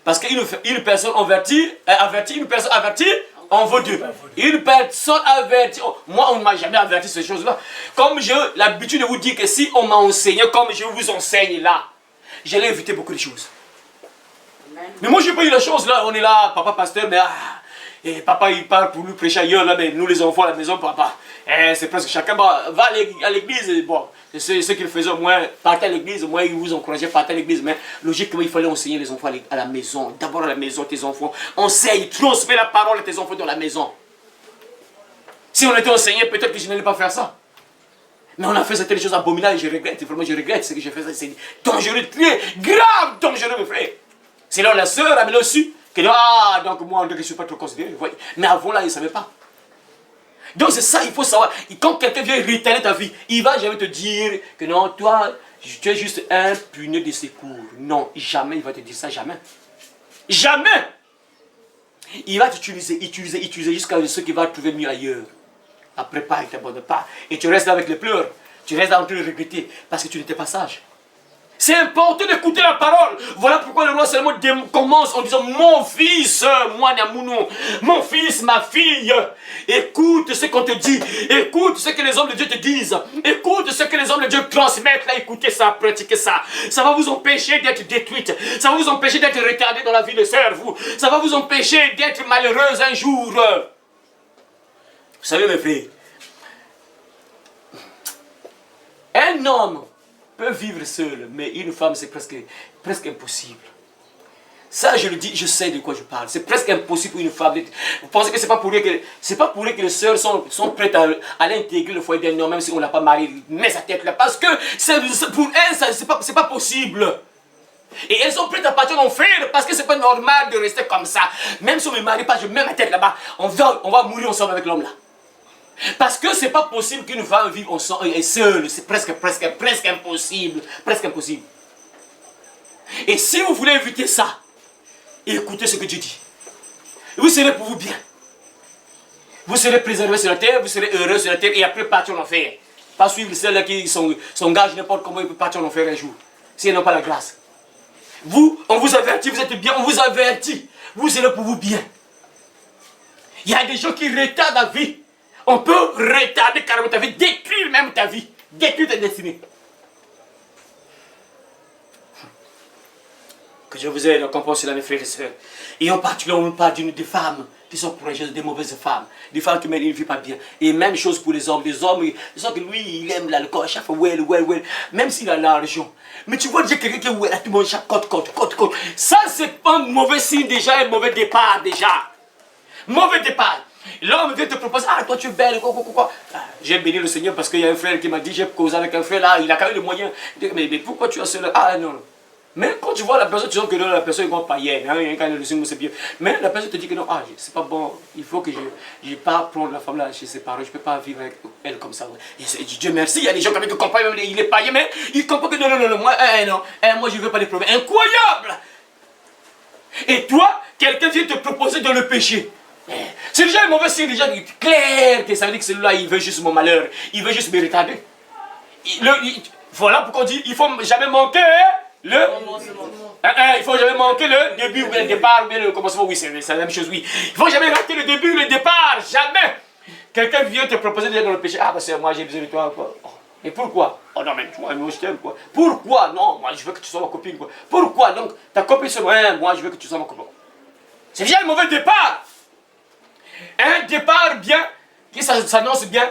Parce qu'une personne avertie, une personne avertie, en vaut deux. Une personne avertie, moi on ne m'a jamais averti ces choses-là. Comme j'ai l'habitude de vous dire que si on m'a enseigné comme je vous enseigne là, j'allais éviter beaucoup de choses. Mais moi j'ai pas eu la chance là, on est là, papa pasteur, mais et papa il parle pour lui prêcher ailleurs là, mais nous les enfants à la maison, papa, c'est presque chacun va à l'église, bon, c'est ce qu'il faisait, moi, partez à l'église, moi il vous encourageait, partez à l'église, mais logiquement il fallait enseigner les enfants à la maison, d'abord à la maison tes enfants, enseigne, transmets la parole à tes enfants dans la maison. Si on était enseigné, peut-être que je n'allais pas faire ça. Mais on a fait certaines choses abominables et je regrette, vraiment je regrette ce que j'ai fait, c'est dangereux, très grave, dangereux mes frères. C'est là la sœur avait reçu. Que donc moi, je ne suis pas trop considéré. Mais avant là, il ne savait pas. Donc c'est ça, il faut savoir. Quand quelqu'un vient réitérer ta vie, il ne va jamais te dire que non, toi, tu es juste un punais de secours. Non, jamais il va te dire ça, jamais. Jamais. Il va t'utiliser, utiliser jusqu'à ce qu'il va trouver mieux ailleurs. Après pas, il ne t'abandonne pas. Et tu restes là avec les pleurs. Tu restes là en train de regretter parce que tu n'étais pas sage. C'est important d'écouter la parole. Voilà pourquoi le roi Salomon commence en disant mon fils, moi Namounou, mon fils, ma fille, écoute ce qu'on te dit, écoute ce que les hommes de Dieu te disent, écoute ce que les hommes de Dieu transmettent, là, écoutez ça, pratiquez ça. Ça va vous empêcher d'être détruite, ça va vous empêcher d'être retardé dans la vie de sœur, vous. Ça va vous empêcher d'être malheureuse un jour. Vous savez mes frères, un homme peut vivre seul, mais une femme c'est presque impossible. Ça je le dis, je sais de quoi je parle. C'est presque impossible pour une femme. Vous pensez que c'est pas pour rien que les sœurs sont prêtes à l'intégrer le foyer d'un homme, même si on l'a pas marié, met sa tête là. Parce que pour elles, c'est pas possible. Et elles sont prêtes à partir en enfer parce que c'est pas normal de rester comme ça. Même si on ne me marie pas, je mets ma tête là-bas. On va mourir ensemble avec l'homme là. Parce que c'est pas possible qu'une femme vive seule, c'est presque impossible, presque impossible. Et si vous voulez éviter ça, écoutez ce que Dieu dit. Vous serez pour vous bien. Vous serez préservés sur la terre, vous serez heureux sur la terre et après partir en enfer. Pas suivre celles-là qui s'engagent n'importe comment, ils peuvent partir en enfer un jour. S'ils n'ont pas la grâce. Vous, on vous avertit, vous êtes bien, on vous avertit. Vous serez pour vous bien. Il y a des gens qui retardent la vie. On peut retarder carrément ta vie, détruire même ta vie, détruire ta destinée. Que je vous aide à comprendre cela, mes frères et sœurs. Et en particulier, on parle des femmes qui sont courageuses, des mauvaises femmes, des femmes qui mènent une vie pas bien. Et même chose pour les hommes. Les hommes, ils savent que lui, il aime l'alcool, chaque fois, même s'il a l'argent. Mais tu vois déjà quelqu'un qui est là, tout le monde, chaque côte. Ça, c'est pas un mauvais signe déjà, un mauvais départ déjà. Mauvais départ. L'homme vient te proposer, ah, toi tu es belle, quoi. J'ai béni le Seigneur parce qu'il y a un frère qui m'a dit, j'ai causé avec un frère là, il a quand même les moyens. Mais pourquoi tu as cela? Ah, non. Même quand tu vois la personne, tu sens que non, la personne est pas païenne, hein, quand le signe c'est bien. Mais la personne te dit que non, ah, c'est pas bon, il faut que je pas prendre la femme là chez ses parents, je peux pas vivre avec elle comme ça. Et Dieu merci, il y a des gens qui comprennent, même il est païen, mais il comprend que non, moi je veux pas des problèmes. Incroyable! Et toi, quelqu'un vient te proposer dans le péché. C'est déjà un mauvais signe, déjà clair que ça veut dire que celui-là il veut juste mon malheur, il veut juste me retarder. Voilà pourquoi on dit il faut jamais manquer il faut jamais manquer le début ou le départ ou bien le commencement. Oui, c'est la même chose, oui. Il faut jamais rater le début ou le départ, jamais. Quelqu'un vient te proposer d'aller dans le péché. Ah, bah c'est moi, j'ai besoin de toi, quoi. Oh. Et pourquoi? Oh non, mais moi je t'aime, quoi. Pourquoi? Non, moi je veux que tu sois ma copine, quoi. Pourquoi? Donc, ta copine c'est moi, moi je veux que tu sois ma copine. C'est déjà un mauvais départ. Un départ bien, qui s'annonce bien.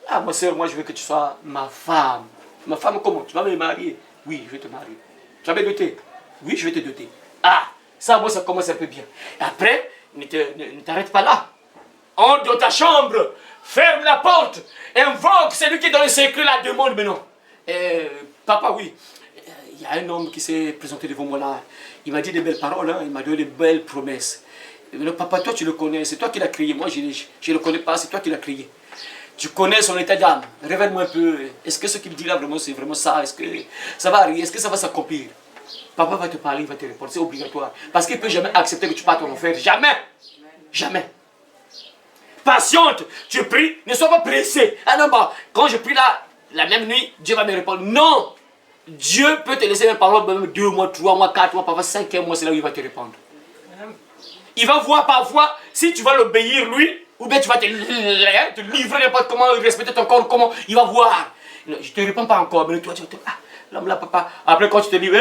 Ah, ma soeur, moi je veux que tu sois ma femme. Ma femme comment? Tu vas me marier? Oui, je vais te marier. Tu vas me doter? Oui, je vais te doter. Ah, ça, moi, ça commence un peu bien. Et après, ne t'arrête pas là. Entre dans ta chambre, ferme la porte, invoque celui qui est dans le secret, la demande maintenant. Papa, oui, il y a un homme qui s'est présenté devant moi là. Il m'a dit des belles paroles, hein, il m'a donné de belles promesses. Mais papa, toi, tu le connais, c'est toi qui l'as créé. Moi, je ne le connais pas, c'est toi qui l'as créé. Tu connais son état d'âme. Révèle-moi un peu. Est-ce que ce qu'il dit là, vraiment, c'est vraiment ça? Est-ce que ça va arriver? Est-ce que ça va s'accomplir? Papa va te parler, il va te répondre. C'est obligatoire. Parce qu'il ne peut jamais accepter que tu partes en enfer. Jamais. Jamais. Patiente. Tu pries. Ne sois pas pressé. Ah non, bah, quand je prie là, la même nuit, Dieu va me répondre. Non. Dieu peut te laisser une parole, même 2 mois, 3 mois, 4 mois, parfois 5 mois, c'est là où il va te répondre. Il va voir parfois si tu vas l'obéir lui. Ou bien tu vas te livrer n'importe comment, respecter ton corps, comment, il va voir. Je ne te réponds pas encore, mais toi tu vas te... Ah, l'homme là, papa. Après quand tu te livres,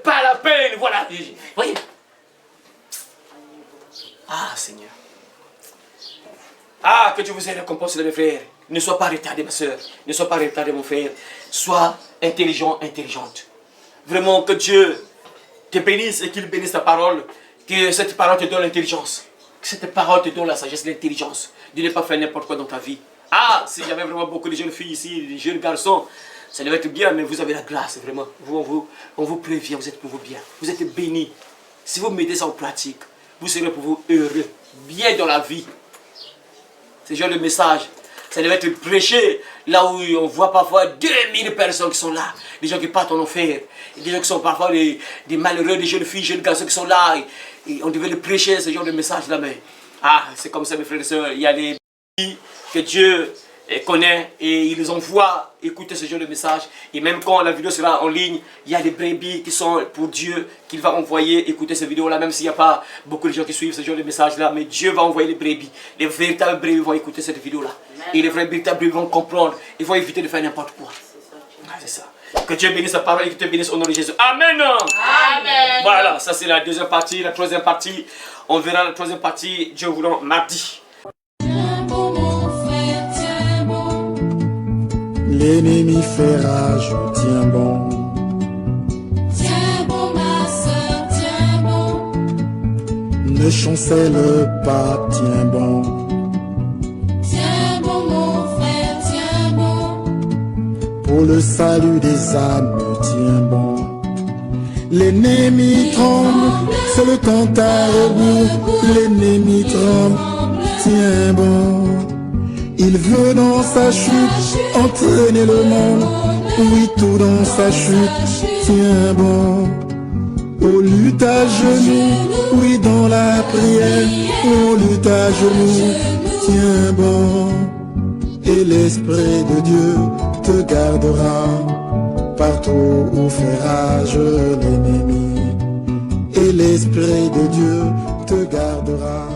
pas la peine, voilà. Voyez. Ah, Seigneur. Ah, que Dieu vous ait récompensé, mes frères. Ne sois pas retardé, ma soeur. Ne sois pas retardé, mon frère. Sois intelligent, intelligente. Vraiment, que Dieu te bénisse et qu'il bénisse ta parole. Que cette parole te donne l'intelligence. Que cette parole te donne la sagesse, l'intelligence de ne pas faire n'importe quoi dans ta vie. Ah, si j'avais vraiment beaucoup de jeunes filles ici, de jeunes garçons, ça devait être bien, mais vous avez la grâce, vraiment. On vous prévient, vous êtes pour vous bien. Vous êtes bénis. Si vous mettez ça en pratique, vous serez pour vous heureux, bien dans la vie. C'est genre de message. Ça devait être prêché là où on voit parfois 2000 personnes qui sont là. Des gens qui partent en enfer. Des gens qui sont parfois des malheureux, des jeunes filles, jeunes garçons qui sont là. Et on devait le prêcher, ce genre de message là. Mais ah, c'est comme ça, mes frères et sœurs. Il y a des filles que Dieu connaît et il les envoie écouter ce genre de message. Et même quand la vidéo sera en ligne, il y a des brebis qui sont pour Dieu, qu'il va envoyer écouter cette vidéo là, même s'il n'y a pas beaucoup de gens qui suivent ce genre de message là. Mais Dieu va envoyer les brebis. Les véritables brebis vont écouter cette vidéo là. Et les véritables brebis vont comprendre. Ils vont éviter de faire n'importe quoi. Ah, c'est ça. Que Dieu bénisse sa parole et que Dieu bénisse au nom de Jésus. Amen. Amen. Voilà, ça c'est la deuxième partie. La troisième partie, on verra la troisième partie, Dieu voulant, mardi. L'ennemi fait rage, tiens bon. Tiens bon ma soeur, tiens bon. Ne chancelle pas, tiens bon. Tiens bon mon frère, tiens bon. Pour le salut des âmes, tiens bon. L'ennemi tremble, c'est le cantar au bout. L'ennemi tremble, tiens bon. Il veut dans sa chute entraîner le monde. Oui, tout dans sa chute, tiens bon. Oh, lutte à genoux, oui, dans la prière. Oh, lutte à genoux, tiens bon. Et l'Esprit de Dieu te gardera partout où fait rage l'ennemi. Et l'Esprit de Dieu te gardera.